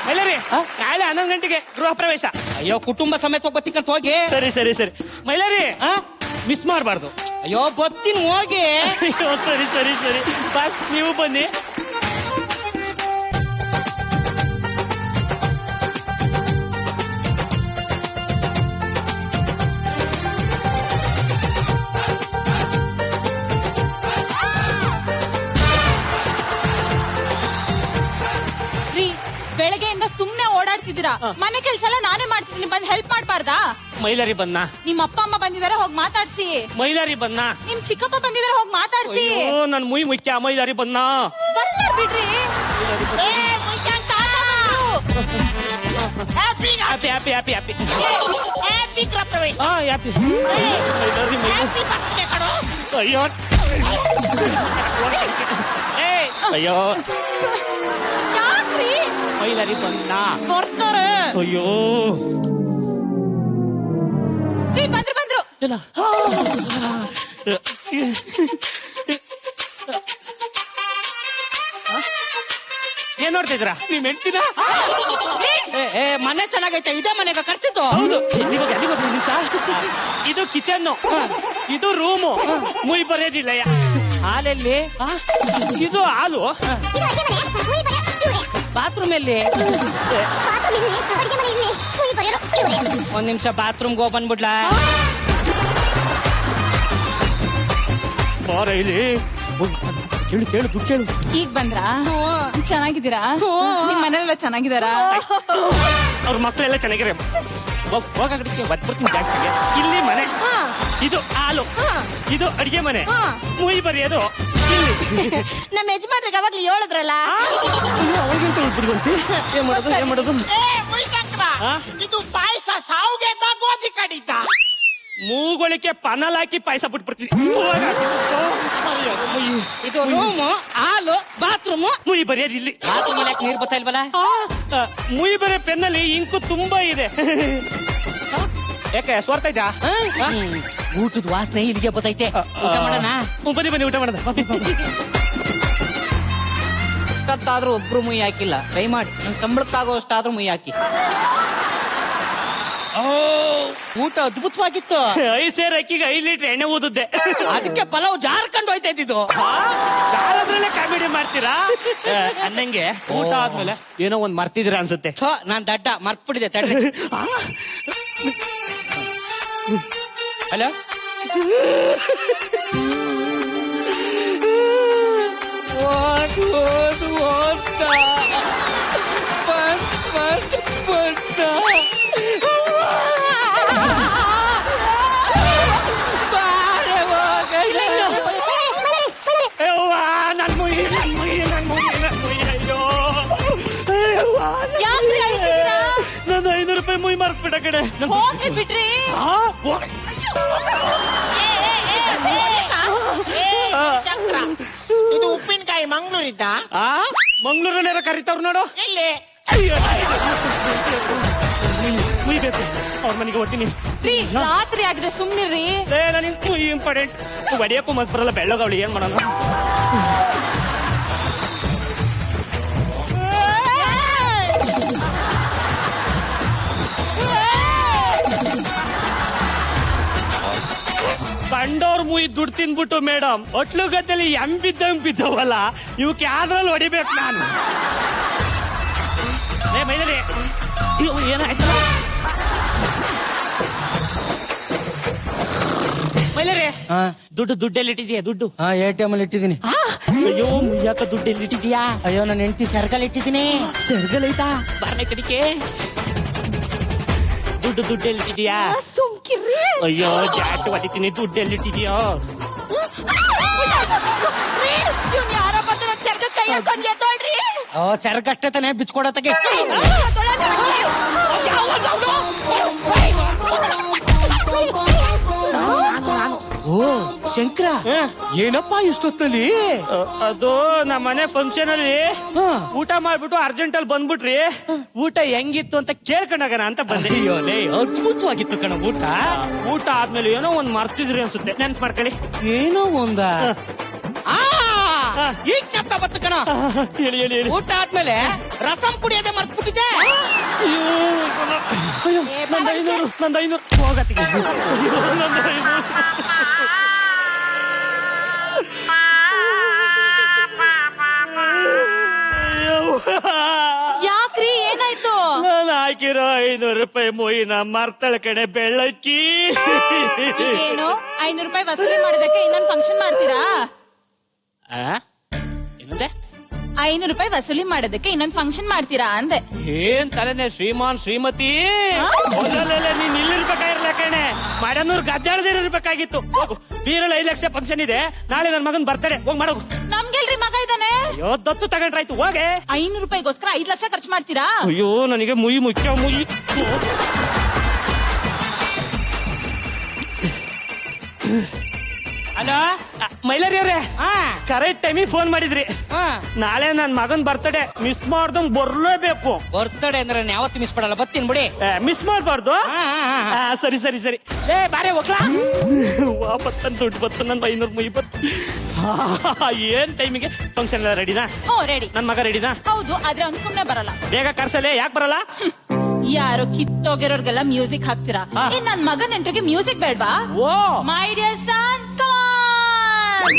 ಮೈಲಾರಿ, ನಾಳೆ 11 ಗಂಟೆಗೆ ಗೃಹ ಪ್ರವೇಶ. ಅಯ್ಯೋ, ಕುಟುಂಬ ಸಮೇತ ಬತ್ತಿಕಂತ ಹೋಗಿ. ಸರಿ ಸರಿ ಸರಿ. ಮೈಲಾರಿ, ಮಿಸ್ ಮಾಡಬಾರ್ದು. ಅಯ್ಯೋ, ಬತ್ತೀನಿ, ಹೋಗಿ. ಸರಿ ಸರಿ ಸರಿ. ಬಸ್ ನೀವು ಬನ್ನಿ. ಬೆಳಗ್ಗೆಯಿಂದ ಸುಮ್ನೆ ಓಡಾಡ್ತಿದ್ದೀರಾ, ಮನೆ ಕೆಲ್ಸ ಎಲ್ಲ ನಾನೇ ಮಾಡ್ತಿದ್ದೀನಿ, ಬಂದ್ ಹೆಲ್ಪ್ ಮಾಡ್ಬಾರ್ದಾ? ಮೈಲಾರಿ ಬನ್ನ. ನಿಮ್ ಅಪ್ಪ ಅಮ್ಮ ಬಂದಿದ್ದಾರೆ, ಹೋಗಿ ಮಾತಾಡ್ಸಿ. ಮೈಲಾರಿ ಬನ್ನ. ನಿಮ್ ಚಿಕ್ಕಪ್ಪ ಬಂದಿದ್ದಾರೆ, ಹೋಗಿ ಮಾತಾಡ್ಸಿ. ನನ್ ಮುಯ್ ಮುಖ್ಯ. ಮೈಲಾರಿ ಬನ್ನ. ಬರ್ತಾರ ಬಿಡ್ರಿ. Happy happy happy happy happy ಗೃಹ ಪ್ರವೇಶ. ಹ್ಯಾಪಿ. ಅಯ್ಯೋ ಅಯ್ಯೋ, ಯಾಕ್ರಿ? ಮೈಲಾರಿ ಬನ್ನ. ಬರ್ತಾರೆ. ಅಯ್ಯೋ, ಬಂದ್ರು ಬಂದ್ರು. ಏನ್ ನೋಡ್ತಿದ್ರ? ನೀವ್ ಹೆಂಡ್ತಿನ? ಮನೆ ಚೆನ್ನಾಗೈತೆ, ಇದೇ ಮನೆಗೆ ಖರ್ಚಿತ್ತು. ಹೌದು. ಇದು ಕಿಚನ್, ಇದು ರೂಮು. ಮುಯ್ ಬರೆಯೋದಿಲ್ಲ. ಹಾಲಲ್ಲಿ ಇದು ಹಾಲು. ಬಾತ್ರೂಮ್ ಎಲ್ಲಿ? ಒಂದ್ ನಿಮಿಷ ಬಾತ್ರೂಮ್ಗೆ ಹೋಗ್ ಬಂದ್ಬಿಡ್ಲಾ? ಇಲ್ಲಿ ಕೇಳು ಕೇಳು ದುಡ್ಡು ಕೇಳು. ಈಗ ಬಂದ್ರಾ? ಚೆನ್ನಾಗಿದ್ದೀರಾ? ನಿಮ್ ಮನೆಯಲ್ಲ ಚೆನ್ನಾಗಿದ್ದಾರಾ? ಅವ್ರ ಮಕ್ಕಳೆಲ್ಲ ಚೆನ್ನಾಗಿರ. ಹೋಗಕ್ಕೆ ಒದ್ಬಿಡ್ತೀನಿ ಜಾಸ್ತಿಗೆ. ಇಲ್ಲಿ ಮನೆ, ಇದು ಹಾಲು, ಇದು ಅಡಿಗೆ ಮನೆ, ಮುಯ್ ಬರೆಯೋದು ಇಲ್ಲಿ. ನಮ್ಮ ಯಜಮಾನ್ರಿಗೆ ಅವಾಗ್ಲಿ ಹೇಳಿದ್ರಲ್ಲ. ಏನ್ ಮಾಡೋದು ಏನ್ ಮಾಡೋದು? ಇದು ಪಾಯಸ ಸಾವುಗೆ ಗೋಧಿ ಕಡಿತ. ಮೂಗೊಳಿಕೆ ಪನಲ್ ಹಾಕಿ ಪಾಯಸ ಬಿಟ್ಬಿಡ್ತೀನಿ. ಇದು ರೂಮು, ಹಾಲು, ಬಾತ್ರೂಮು. ಮುಯಿ ಬರೆಯೋದು ಇಲ್ಲಿ. ಬಾತ್ರೂಮ್ ಯಾಕೆ ನೀರ್ ಬರ್ತಾ ಇಲ್ವಲ್ಲ? ಮುಯಿ ಬರೆ ಪೆನ್ನಲ್ಲಿ ಇಂಕು ತುಂಬಾ ಇದೆ. ಯಾಕೆ ಸೋರ್ತಾ ಇದ್ಯಾ? ಊಟದ ವಾಸನೆ ಇಲ್ಲಿಗೆ ಬರ್ತೈತೆ. ಊಟ ಮಾಡೋಣ? ಬನ್ನಿ ಬನ್ನಿ, ಊಟ ಮಾಡೋಣ. ಕತ್ತಾದ್ರೂ ಒಬ್ರು ಮುಯಿ ಹಾಕಿಲ್ಲ. ಕೈ ಮಾಡಿ ನನ್ ಸಂಬಳಕ್ಕಾಗೋಷ್ಟಾದ್ರೂ ಮುಯಿ ಹಾಕಿ. ಊಟ ಅದ್ಭುತವಾಗಿತ್ತು. 5 ಸೇರ್ ಅಕ್ಕಿಗೆ 5 ಲೀಟರ್ ಎಣ್ಣೆ ಊದಿದ್ದೆ. ಅದಕ್ಕೆ ಪಲಾವ್ ಜಾರ್ಕೊಂಡು ಹೋಯ್ತಾ ಇದ್ದಿದ್ದು. ಜಾರದ್ರಲ್ಲೇ ಕಾಮಿಡಿ ಮಾಡ್ತೀರಾ? ಅನ್ನಂಗೆ ಊಟ ಆದ್ಮೇಲೆ ಏನೋ ಒಂದ್ ಮರ್ತಿದ್ರ ಅನ್ಸುತ್ತೆ. ನಾನ್ ದಡ್ಡ ಮರ್ತ್ಬಿಟ್ಟಿದೆ ತಡ್ರಿ. ಹಲೋ, ನನ್ ಮುಯಿ ಅಯ್ಯೋ, ನಂದು 500 ರೂಪಾಯಿ ಮುಯಿ ಮರ್ತ್ಬಿಟ್ಟ ಕಡೆ. ಹೋಗ್ಲಿ ಬಿಡ್ರಿ. ಇದು ಉಪ್ಪಿನಕಾಯಿ ಮಂಗ್ಳೂರಿದ್ದ? ಮಂಗ್ಳೂರಲ್ಲಾರ ಕರಿತಾವ್ರು ನೋಡು. ಎಲ್ಲಿ? ಮುಯಿ ಬೇಕು, ಅವ್ರ ಮನೆಗೆ ಓದ್ತೀನಿ. ರಾತ್ರಿ ಆಗಿದೆ, ಸುಮ್ನಿರ್ರಿ. ನನಗೆ ಇಂಪಾರ್ಟೆಂಟ್. ಒಡಿಯಕ್ಕೂ ಮಸ್ ಬರಲ್ಲ, ಬೆಳ್ಳಗವಳಿ ಏನ್ ಮಾಡೋಣ? ಕಂಡೋರ್ ಮುಯಿ ದುಡ್ಡು ತಿನ್ಬಿಟ್ಟು ಮೇಡಮ್ ಒಟ್ಲು ಗದ್ದೆಲಿ ಬಿದ್ದಂಗ್ ಬಿದ್ದವಲ್ಲ, ಇವಕ್ಕೆ ಯಾವ್ದ್ರಲ್ಲಿ ಹೊಡಿಬೇಕು ನಾನು? ಮೈದಲ್ಲಿ ಏನಾಯ್ತು? ಮೈಲರಿ ದುಡ್ಡೆಲ್ಲಿ ಇಟ್ಟಿದ್ಯಾ? ದುಡ್ಡು ATM ಅಲ್ಲಿ ಇಟ್ಟಿದ್ದೀನಿ. ಅಯ್ಯೋ ಮುಯ್ಯಾಕ ದುಡ್ಡು ಎಲ್ಲಿ ಇಟ್ಟಿದ್ಯಾ? ಅಯ್ಯೋ ನನ್ನ ಹೆಂಡತಿ ಸರ್ಕಲ್ ಇಟ್ಟಿದ್ದೀನಿ. ಸರ್ಗಲೈತಾ? ಬಾರ್ನೆ ಕಡಿಕೆ. ದುಡ್ಡು ಎಲ್ಲಿಟ್ಟಿದ್ಯಾ? ಸುಮ್ಕಿರ್ರಿ. ಅಯ್ಯೋ ಜಾಸ್ತಿ ಹೊಡಿತೀನಿ. ದುಡ್ಡು ಎಲ್ಲಿಟ್ಟಿದ್ಯಾ? ಇವ್ನು ಯಾರೋ ಬರ್ತಾರ ಚರ್ಗ ಕೈ ಹಾಕೊಂಡ್ ಎದ್ದೋಳ್ರಿ. ಸೆರಗಷ್ಟೇ ತಾನೆ ಬಿಚ್ಕೊಡತ್ತಗೆ. ಓ ಶಂಕರ, ಏನಪ್ಪಾ ಇಷ್ಟೊತ್ತಲ್ಲಿ? ಅದು ನಮ್ಮ ಮನೆ ಫಂಕ್ಷನ್ ಅಲ್ಲಿ ಊಟ ಮಾಡ್ಬಿಟ್ಟು ಅರ್ಜೆಂಟ್ ಅಲ್ಲಿ ಬಂದ್ಬಿಟ್ರಿ. ಊಟ ಹೆಂಗಿತ್ತು ಅಂತ ಕೇಳ್ಕೊಂಡಾಗಣ ಅಂತ ಬಂದೆ. ಅದ್ಭುತವಾಗಿತ್ತು ಕಣ ಊಟ. ಊಟ ಆದ್ಮೇಲೆ ಏನೋ ಒಂದ್ ಮರ್ತಿದ್ರಿ ಅನ್ಸುತ್ತೆ, ನೆನ್ಪ್ ಮಾಡ್ಕೊಳ್ಳಿ. ಏನೋ ಒಂದ ಈಗ ಜ್ಞಾಪಕ ಬತ್ತು ಕಣ. ಹೇಳಿ ಹೇಳಿ ಹೇಳಿ. ಊಟ ಆದ್ಮೇಲೆ ರಸಂ ಕುಡಿಯೋದೇ ಮರ್ತ್ಬಿಟ್ಟಿದ್ದೆ. ನಂದು 500 ಹೋಗತ್ತಿಗೆ. ಯಾಕ್ರಿ, ಏನಾಯ್ತು? ನಾನು ಹಾಕಿರೋ 500 ರೂಪಾಯಿ ಮೊಯ್ನ ಮರ್ತಳ ಕಡೆ ಬೆಳ್ಳಕ್ಕಿ. ಏನು 500 ರೂಪಾಯಿ ವಸೂಲಿ ಮಾಡೋದಕ್ಕೆ ಇನ್ನೊಂದು ಫಂಕ್ಷನ್ ಮಾಡ್ತೀರಾ? ಏನಂದೆ? 500 ರೂಪಾಯಿ ವಸೂಲಿ ಮಾಡೋದಕ್ಕೆ ಇನ್ನೊಂದು ಫಂಕ್ಷನ್ ಮಾಡ್ತೀರಾ ಅಂದೆ. ಏನ್ ತಲೆನೆ ಶ್ರೀಮಾನ್ ಶ್ರೀಮತಿ. ನೀನ್ ಇಲ್ಲಿರ್ಬೇಕಾಗಿರ್ಲ ಕಣೆ, ಮಡನೂರ್ ಗದ್ದಾಡದಿರ್ಬೇಕಾಗಿತ್ತು. ಹೋಗು, ಬೀರಲ್ಲಿ 5 ಲಕ್ಷ ಫಂಕ್ಷನ್ ಇದೆ, ನಾಳೆ ನನ್ ಮಗನ್ ಬರ್ತಡೆ. ಹೋಗ್ ಮಾಡೋಗು. ನಮ್ಗೆಲ್ರಿ ಮಗ ಇದ್ದಾನೆ. ಅಯ್ಯೋ ದತ್ತು ತಗೊಂಡ್ರಾಯ್ತು, ಹೋಗೆ. 500 ರೂಪಾಯಿಗೋಸ್ಕರ 5 ಲಕ್ಷ ಖರ್ಚು ಮಾಡ್ತೀರಾ? ಅಯ್ಯೋ ನನಗೆ ಮುಯಿ ಮುಖ್ಯ. ಮುಯಿ ಹಲೋ ಮೈಲಾರಿ ಅವ್ರೆ, ಕರೆಕ್ಟ್ ಟೈಮಿಗೆ ಫೋನ್ ಮಾಡಿದ್ರಿ. ನಾಳೆ ನನ್ ಮಗನ್ ಬರ್ತಡೆ, ಮಿಸ್ ಮಾಡ್ದಂಗ್ ಬರ್ಲೇಬೇಕು. ಬರ್ತಡೆ ಅಂದ್ರೆ ಯಾವತ್ತು ಮಿಸ್ ಮಾಡಲ್ಲ, ಬರ್ತೀನಿ ಬಿಡಿ. ಮಿಸ್ ಮಾಡ್ಬಾರ್ದು. ಸರಿ ಸರಿ ಸರಿ. ಬಾರೆ ಹೋಗ್ಲಾ? ವಾಪಸ್ ದುಡ್ಡು ಬತ್ತು ನನ್ 500 ಮುಯಿ ಬತ್ತು. ಏನ್ ಟೈಮಿಗೆ ಫಂಕ್ಷನ್ ಎಲ್ಲ ರೆಡಿನಾ? ರೆಡಿ. ನನ್ ಮಗ ರೆಡಿನಾ? ಹೌದು, ಆದ್ರೆ ಅವ್ನು ಸುಮ್ನೆ ಬರಲ್ಲ. ಬೇಗ ಕರ್ಸಲೆ. ಯಾಕೆ ಬರಲ್ಲ? ಯಾರೋ ಕಿತ್ತೋಗಿರೋರ್ಗೆಲ್ಲ ಮ್ಯೂಸಿಕ್ ಹಾಕ್ತೀರಾ, ಇನ್ ನನ್ ಮಗನ್ ಎಂಟ್ರಿಗೆ ಮ್ಯೂಸಿಕ್ ಬೇಡ್ವಾ? Oh my dear son, come on.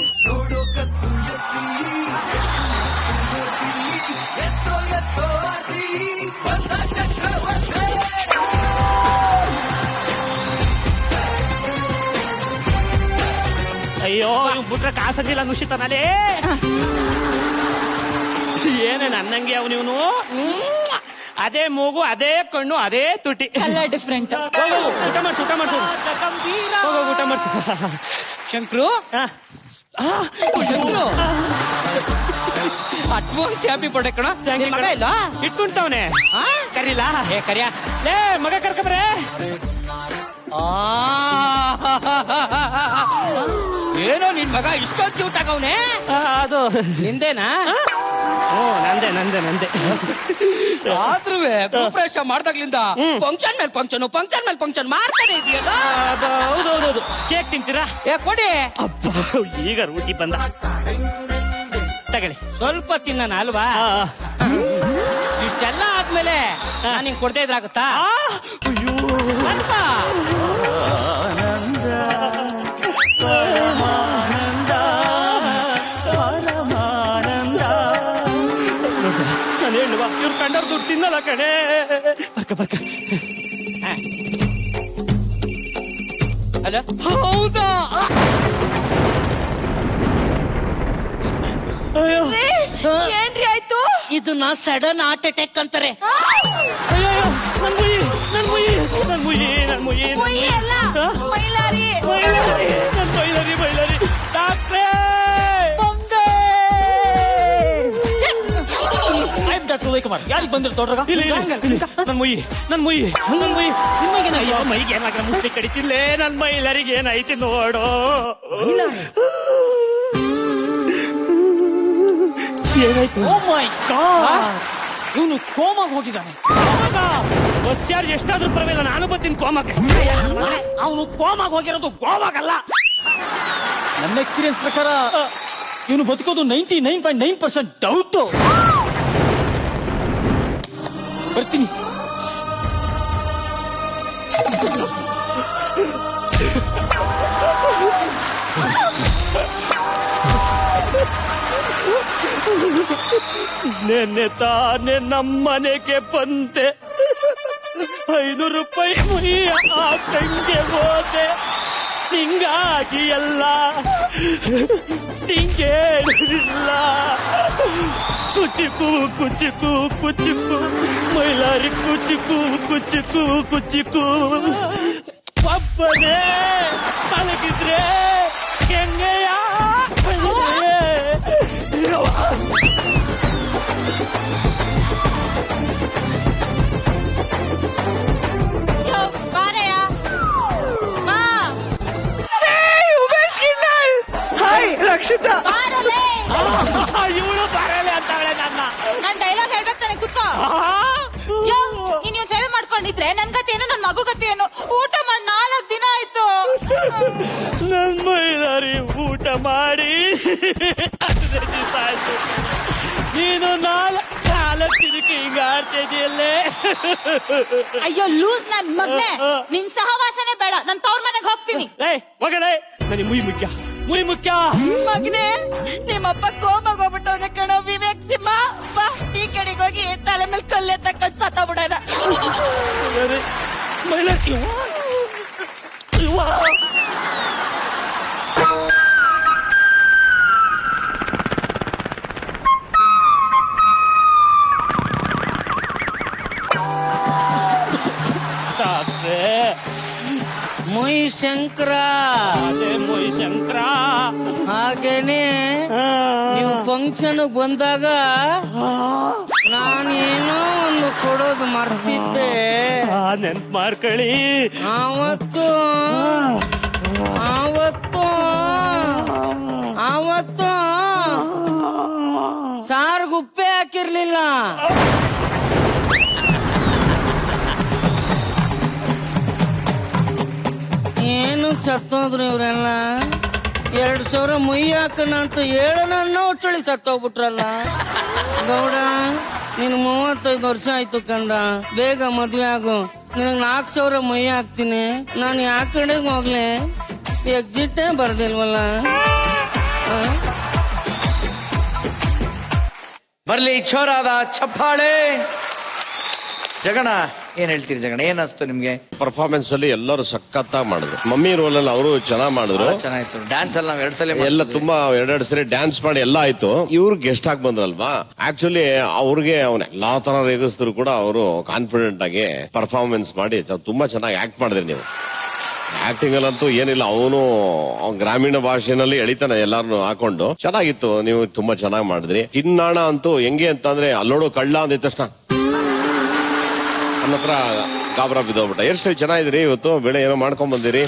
ಅಯ್ಯೋ ಇವ್ ಬಿಟ್ರೆ ಕಾಸಂಗಿಲ್ಲ ನುಷಿತಾನಲೇ. ಏನೇ ನನ್ನಂಗೆ ಅವನಿವನು. ಅದೇ ಮೂಗು, ಅದೇ ಕಣ್ಣು, ಅದೇ ತುಟಿ. ಎಲ್ಲ ಡಿಫ್ರೆಂಟ್. ಊಟ ಮಾಡ್ಸು, ಊಟ ಮಾಡ್ಸು. ಹೋಗೋ ಊಟ ಮಾಡ್ಸು. ಶಂಕ್ರು, ಅಡ್ವಾನ್ಸ್ ಹ್ಯಾಪಿ ಬರ್ಡೇ ಕಣ. ಮಗ ಇಲ್ಲ ಇಟ್ಕೊಂತವನೆ. ಕರೀಲಾ? ಕರಿಯ. ಲೇ ಮಗ ಕರ್ಕಬ್ರೆ. ಏನೋ ನಿನ್ ಮಗ ಇಷ್ಟೊಂದು ಕ್ಯೂಟ್ ಆಗವ್ನೆ. ಅದು ನಿಂದೇನಾ? ನಂದೆ ಆದ್ರೂ ಪ್ರಿಪರೇಷನ್ ಮಾಡ್ದಾಗ್ಲಿಂದ ಫಂಕ್ಷನ್ ಮೇಲೆ ಫಂಕ್ಷನ್ ಮಾಡ್ತಾನೆ ಇದೆಯಲ್ಲ. ಹೌದೌದೌದು. ಕೇಕ್ ತಿಂತೀರಾ? ಕೊಡಿ. ಅಬ್ಬಾ, ಈಗ ರೂಟಿ ಬಂದ. ತಗೊಳ್ಳಿ. ಸ್ವಲ್ಪ ತಿನ್ನ ಅಲ್ವಾ? ಇಷ್ಟೆಲ್ಲ ಆದ್ಮೇಲೆ ನಾನು ಹಿಂಗ್ ಕೊಡ್ತಾ ಇದ್ರಾಗುತ್ತಾ? ಅಯ್ಯೋ, ಅಲ್ಪ. ಆನಂದ ಪರಮಾನಂದ ಪರಮಾನಂದ. ನಾನು ಹೇಳುವ ಇವ್ರು ಕಂಡವ್ರು ದುಡ್ಡು ತಿನ್ನಲ್ಲ ಕಣೆ. ಬರ್ಕ ಹಲೋ. ಹೌದಾ? ಏನ್ರಿ ಆಯ್ತು? ಇದನ್ನ ಸಡನ್ ಹಾರ್ಟ್ ಅಟ್ಯಾಕ್ ಅಂತಾರೆ. ಅಯ್ಯೋ, ನನ್ ಮುಯಿ ಮುಯಿ ಅಲ್ಲ, ಮೈಲಾರಿ. ಬೈಲರಿ ಡಾಕ್ಟ್ರೇ. ಡಾಕ್ಟರ್ ಉದಯಕುಮಾರ್ ಯಾರಿಗೆ ಬಂದಿರ ತೋಡ್ರಾಗ? ನನ್ ಮುಯಿ ಮೈಗೆ ಏನಾಗ ಮುಟ್ಟಿ ಕಡಿತಿಲ್ಲೇ. ನನ್ ಮೈಲರಿಗೆ ಏನೈತಿ ನೋಡೋ. ಏನಾಯ್ತು? ಓ ಮೈ ಗಾಡ್, ಇವನು ಕೋಮಾಗ ಹೋಗಿದ್ದಾನೆ. ಬಸ್ಯಾರು ಎಷ್ಟಾದ್ರೂ ಪರವಾಗಿಲ್ಲ, ನಾನು ಬರ್ತೀನಿ ಕೋಮಕ್ಕೆ. ಅವನು ಕೋಮಾಗ ಹೋಗಿರೋದು ಗೋವಾಗಲ್ಲ. ನನ್ನ ಎಕ್ಸ್ಪೀರಿಯನ್ಸ್ ಪ್ರಕಾರ ಇವನು ಬದುಕೋದು 99.9% ಡೌಟ್. ಬರ್ತೀನಿ. ನೆನ್ನೆ ತಾನೆ ನಮ್ಮನೆಗೆ ಬಂದೆ. 500 ರೂಪಾಯಿ ಮುಯಿ ಆಟಂಗೆ ಹೋದೆ. ಹಿಂಗಾಗಿ ಎಲ್ಲ ಹಿಂಗೇನಿಲ್ಲ. ಕುಚಿಕು ಮೈಲಾರಿ ಕುಚಿಕು ಒಬ್ಬನೇ ಮಲಗಿದ್ರೆ ಹೆಂಗೆಯ ಹಾಯ್ ರಕ್ಷಿತಾ. ಇವಳು ಬರಲಿ ಅಂತವಳೆ. ನಾನ್ ಡೈಲಾಗ್ ಹೇಳ್ಬೇಕು ತಾನೆ, ಕುತ್ಕೋ. ನೀನ್ ಸೇವೆ ಮಾಡ್ಕೊಂಡಿದ್ರೆ ನನ್ ಗತಿ ಏನು, ನನ್ ಮಗು ಗತಿ ಏನು? ಊಟ ಮಾಡಿ 4 ದಿನ ಆಯ್ತು. ನನ್ ಮೈದಾರಿ ಊಟ ಮಾಡಿ 15 ದಿವಸ ಆಯ್ತು. ನೀನು 4 ದಿನಕ್ಕೆ ಹಿಂಗ ಆಡ್ತಾ ಇದೆಯಲ್ಲೇ. ಅಯ್ಯೋ ಲೂಸ್ ನನ್ ಮಗ್ನೆ, ನಿನ್ ಸಹವಾಸನೆ ಬೇಡ. ನನ್ ತವ್ರ ಮನೆಗೆ ಹೋಗ್ತೀನಿ. ಹೋಗಲೇ, ನನಗೆ ಮುಯಿ ಮುಖ್ಯ. ಮಗ್ನೆ, ನಿಮ್ಮಪ್ಪ ಕೋಮಾಗ ಹೋಗ್ಬಿಟ್ಟವ್ನೆ ಕಣೋ. ವಿವೇಕ್ ಸಿಂಹ ಬಾ, ಈ ಕಡೆಗೆ ಹೋಗಿ ತಲೆ ಮೇಲೆ ಕಲ್ಲೆ ತಕ್ಕ ಸತ್ತ ಬಿಡೋಣ. ಮೊಯ್ ಶಂಕರ, ಹಾಗೇನೆ ನೀವು ಫಂಕ್ಷನ್ ಬಂದಾಗ ನಾನೇನೋ ಒಂದು ಕೊಡೋದು ಮರ್ತಿದ್ದೆ. ನೆನ್ಪು ಮಾಡ್ಕೊಳ್ಳಿ. ಆವತ್ತು ಸಾರ್ಗ್ ಉಪ್ಪೆ ಹಾಕಿರ್ಲಿಲ್ಲ. ಏನು ಸತ್ತೋದ್ರು ಇವ್ರೆಲ್ಲ. 2,000 ಮುಯಿ ಹಾಕಣ ಅಂತ ಹೇಳೋಣ ಒಟ್ಟಳಿ ಸತ್ತೋಗ್ಬಿಟ್ರಲ್ಲ. ಗೌಡ, ನೀನು 35 ವರ್ಷ ಆಯ್ತು ಕಂದ, ಬೇಗ ಮದ್ವೆ ಆಗು. ನಿನಗ್ 4,000 ಮುಯಿ ಹಾಕ್ತೀನಿ. ನಾನು ಯಾವ ಕಡೆಗೆ ಹೋಗ್ಲಿ? ಎಕ್ಸಿಟೇ ಬರ್ದಿಲ್ವಲ್ಲ. ಬರ್ಲಿ ಚೋರಾದ ಚಪ್ಪಾಳೆ. ಜಗಣ, ಏನ್ ಹೇಳ್ತೀರಿ ಜಗಣ? ಏನ್ ಅನ್ಸ್ತು ನಿಮ್ಗೆ? ಪರ್ಫಾರ್ಮೆನ್ಸ್ ಅಲ್ಲಿ ಎಲ್ಲರೂ ಸಖತ್ತಾಗಿ ಮಾಡಿದ್ರು. ಮಮ್ಮಿ ರೋಲ್ ಅಲ್ಲಿ ಅವರು ಚೆನ್ನಾಗಿ ಮಾಡಿದ್ರು. ಚೆನ್ನಾಗಿತ್ತು. ಡ್ಯಾನ್ಸ್ ಅಲ್ಲಿ ನಾವು 2 ಸಲ ಎಲ್ಲ ತುಂಬಾ 2 ಸರಿ ಡ್ಯಾನ್ಸ್ ಮಾಡಿ ಎಲ್ಲ ಆಯ್ತು. ಇವ್ರು ಗೆಸ್ಟ್ ಆಗಿ ಬಂದ್ರಲ್ವಾ, ಆಕ್ಚುಲಿ ಅವ್ರಿಗೆ ಅವ್ನ ಎಲ್ಲಾ ತರ ರೇಗಿಸಿದ್ರು ಕೂಡ ಅವರು ಕಾನ್ಫಿಡೆಂಟ್ ಆಗಿ ಪರ್ಫಾರ್ಮೆನ್ಸ್ ಮಾಡಿ ತುಂಬಾ ಚೆನ್ನಾಗಿ ಆಕ್ಟ್ ಮಾಡಿದ್ರಿ ನೀವು. ಆಕ್ಟಿಂಗ್ ಅಲ್ಲಂತೂ ಏನಿಲ್ಲ, ಅವನು ಗ್ರಾಮೀಣ ಭಾಷೆನಲ್ಲಿ ಎಳಿತಾನೆ ಎಲ್ಲಾರನು ಹಾಕೊಂಡು. ಚೆನ್ನಾಗಿತ್ತು, ನೀವು ತುಂಬಾ ಚೆನ್ನಾಗಿ ಮಾಡಿದ್ರಿ. ಕಿನ್ನಾಣ ಅಂತೂ ಹೆಂಗೆ ಅಂತಂದ್ರೆ, ಅಲ್ಲೋಡು ಕಳ್ಳ ಅಂದಿದ ತಕ್ಷಣ ನನ್ನ ಹತ್ರ ಗಾಬರ ಬಿದ್ದೋಗ್ಬಿಟ್ಟ. ಹೇರ್ ಸ್ಟೈಲ್ ಚೆನ್ನಾಗಿದ್ರಿ ಇವತ್ತು, ಬೆಳೆ ಏನೋ ಮಾಡ್ಕೊಂಡ್ ಬಂದಿರಿ,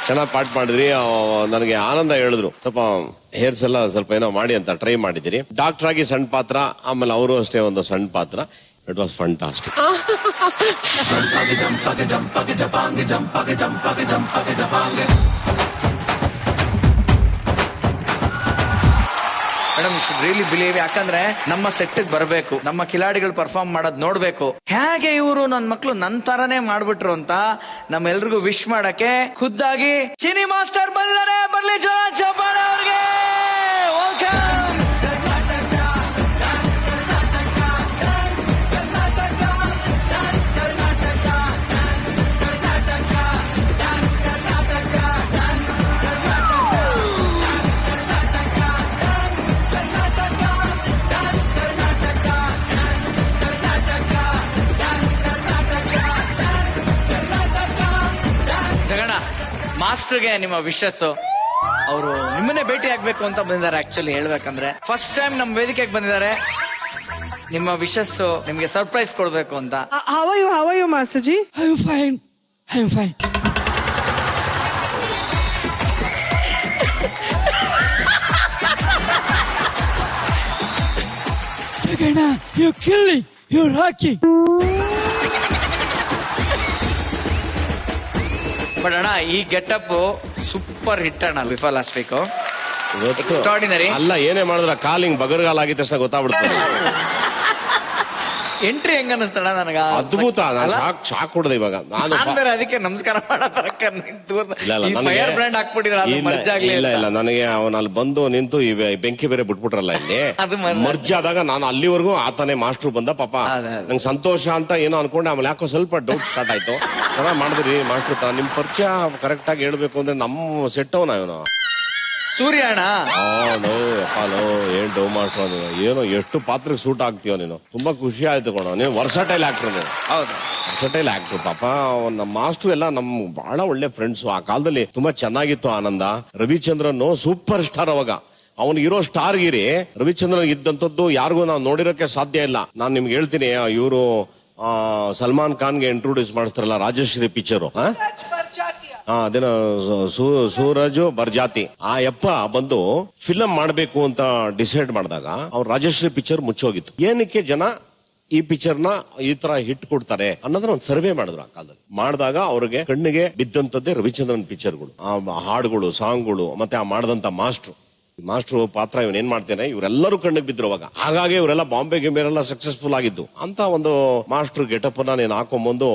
ಚೆನ್ನಾಗಿ ಪಾಠ ಮಾಡಿದ್ರಿ. ನನಗೆ ಆನಂದ ಹೇಳಿದ್ರು, ಸ್ವಲ್ಪ ಹೇರ್ಸ್ ಎಲ್ಲ ಸ್ವಲ್ಪ ಏನೋ ಮಾಡಿ ಅಂತ ಟ್ರೈ ಮಾಡಿದಿರಿ. ಡಾಕ್ಟರ್ ಆಗಿ ಸಣ್ಣ ಪಾತ್ರ, ಆಮೇಲೆ ಅವರು ಅಷ್ಟೇ ಒಂದು ಸಣ್ಣ ಪಾತ್ರ. It was fantastic. Madam you should really believe. ಯಾಕಂದ್ರೆ ನಮ್ಮ ಸೆಟ್ ಬರಬೇಕು, ನಮ್ಮ ಕಿಲಾಡಿಗಳು ಪರ್ಫಾರ್ಮ್ ಮಾಡೋದ್ ನೋಡ್ಬೇಕು. ಹೇಗೆ ಇವರು ನನ್ನ ಮಕ್ಳು ನನ್ ತರನೇ ಮಾಡ್ಬಿಟ್ರು ಅಂತ ನಮ್ಮೆಲ್ರಿಗೂ ವಿಶ್ ಮಾಡಕ್ಕೆ ಖುದ್ದಾಗಿ ಚಿನಿ ಮಾಸ್ಟರ್ ಬಂದಿದ್ದಾರೆ. ಬರ್ಲಿ ಜೋರ ಚಪ್ಪಾಳೆ ಅವ್ರಿಗೆ. ಮಾಸ್ಟರ್ಗೆ ನಿಮ್ಮ ವಿಶಸ್. ಅವರು ನಿಮ್ಮನ್ನೇ ಭೇಟಿ ಆಗ್ಬೇಕು ಅಂತ ಬಂದಿದ್ದಾರೆ. ಆಕ್ಚುಲಿ ಹೇಳ್ಬೇಕಂದ್ರೆ ಫಸ್ಟ್ ಟೈಮ್ ನಮ್ಮ ವೇದಿಕೆಗೆ ಬಂದಿದ್ದಾರೆ. ನಿಮ್ಮ ವಿಶಸ್ ನಿಮ್ಗೆ ಸರ್ಪ್ರೈಸ್ ಕೊಡ್ಬೇಕು ಅಂತ. How are you, Master Ji? I'm fine. Jagana, you're killing. You're rocking. But ಅಣ್ಣ ಈ ಗೆಟಪ್ ಸೂಪರ್ ಹಿಟ್ ಅಣ್ಣ. Before last week extraordinary. ಅಲ್ಲ, ಏನೇ ಮಾಡಿದ್ರ ಕಾಲಿಂಗ್ ಬಗರ್ಗಾಲ್ ಆಗಿದ ತಕ್ಷಣ ಗೊತ್ತಾಗ್ಬಿಡ್ತದೆ. ಎಂಟ್ರಿ ಹೆಂಗ ಅನಿಸ್ತಣ್ಣ ನನಗ? ಅದ್ಭುತ. ಶಾಕ್ ಹೊಡೆದ ಇವಾಗ ನಾನು ಅದಕ್ಕೆ ನಮಸ್ಕಾರ ಫೈರ್ ಬ್ರ್ಯಾಂಡ್ ಹಾಕ್ಬಿಟ್ಟಿದ್ರ. ಇಲ್ಲ ನನಗೆ ಅವನ ಅಲ್ಲಿ ಬಂದು ನಿಂತು ಬೆಂಕಿ ಬೇರೆ ಬಿಟ್ಬಿಟ್ರಲ್ಲ ಇಲ್ಲಿ ಮರ್ಜ್ ಆದಾಗ ನಾನು ಅಲ್ಲಿವರೆಗೂ ಆತನೇ ಮಾಸ್ಟರ್ ಬಂದ ಪಾಪ. ನಂಗೆ ಸಂತೋಷ ಅಂತ ಏನೋ ಅನ್ಕೊಂಡೆ. ಆಮೇಲೆ ಯಾಕೋ ಸ್ವಲ್ಪ ಡೌಟ್ ಸ್ಟಾರ್ಟ್ ಆಯ್ತು. ಚೆನ್ನಾಗ್ ಮಾಡಿದ್ರಿ ಮಾಸ್ಟರ್. ನಿಮ್ ಪರಿಚಯ ಕರೆಕ್ಟ್ ಆಗಿ ಹೇಳ್ಬೇಕು ಅಂದ್ರೆ ನಮ್ಮ ಸೆಟ್ ಅವನ ಇವನು ಸೂರ್ಯ ಅಣ್ಣ. ಏನ್ ಡೋ ಮಾಡ್ಕೊ ನೀನು, ಏನೋ ಎಷ್ಟು ಪಾತ್ರಕ್ಕೆ ಸೂಟ್ ಆಗ್ತೀವ ನೀನು. ತುಂಬಾ ಖುಷಿ ಆಯ್ತು ಕೊಡ. ನೀನು ವರ್ಸಟೈಲ್ ಆಕ್ಟರ್. ನೀನು ವರ್ಸಟೈಲ್ ಆಕ್ಟರ್ ಪಾಪ. ನಮ್ಮ ಮಾಸ್ಟರ್ ಎಲ್ಲ ನಮ್ ಬಹಳ ಒಳ್ಳೆ ಫ್ರೆಂಡ್ಸ್. ಆ ಕಾಲದಲ್ಲಿ ತುಂಬಾ ಚೆನ್ನಾಗಿತ್ತು ಆನಂದ. ರವಿಚಂದ್ರನ್ ಸೂಪರ್ ಸ್ಟಾರ್ ಅವಾಗ. ಅವನಿಗಿರೋ ಸ್ಟಾರ್ ಗಿರಿ ರವಿಚಂದ್ರನ್ ಇದ್ದಂಥದ್ದು ಯಾರಿಗೂ ನಾವು ನೋಡಿರೋಕೆ ಸಾಧ್ಯ ಇಲ್ಲ. ನಾನ್ ನಿಮ್ಗೆ ಹೇಳ್ತೀನಿ, ಇವರು ಸಲ್ಮಾನ್ ಖಾನ್ಗೆ ಇಂಟ್ರೊಡ್ಯೂಸ್ ಮಾಡಿಸ್ತಾರಲ್ಲ ರಾಜಶ್ರೀ ಪಿಕ್ಚರ್, ಅದೇನೋ ಸೂರಜ್ ಬರ್ಜಾತಿ. ಆ ಯಪ್ಪ ಬಂದು ಫಿಲಂ ಮಾಡ್ಬೇಕು ಅಂತ ಡಿಸೈಡ್ ಮಾಡಿದಾಗ ಅವ್ರು ರಾಜಶ್ರೀ ಪಿಕ್ಚರ್ ಮುಚ್ಚೋಗಿತ್ತು. ಏನಕ್ಕೆ ಜನ ಈ ಪಿಕ್ಚರ್ ನ ಈ ತರ ಹಿಟ್ ಕೊಡ್ತಾರೆ ಅನ್ನೋದನ್ನ ಒಂದು ಸರ್ವೆ ಮಾಡಿದ್ರು. ಆ ಕಾಲದಲ್ಲಿ ಮಾಡಿದಾಗ ಅವ್ರಿಗೆ ಕಣ್ಣಿಗೆ ಬಿದ್ದಂತದ್ದೇ ರವಿಚಂದ್ರನ್ ಪಿಕ್ಚರ್ಗಳು, ಆ ಹಾಡುಗಳು, ಸಾಂಗ್ಗಳು, ಮತ್ತೆ ಆ ಮಾಡದಂತ ಮಾಸ್ಟರ್ ಪಾತ್ರ ಇವನ್ ಏನ್ ಮಾಡ್ತೇನೆ ಇವರೆಲ್ಲರೂ ಕಣ್ಣಿಗೆ ಬಿದ್ರು ಅವಾಗ. ಹಾಗಾಗಿ ಇವರೆಲ್ಲ ಬಾಂಬೆ ಗಿಂಬೆಲ್ಲ ಸಕ್ಸಸ್ಫುಲ್ ಆಗಿದ್ದು ಅಂತ ಒಂದು ಮಾಸ್ಟರ್ ಗೆಟಪ್ ನ ನೀನ್ ಹಾಕೊಂಬಂದು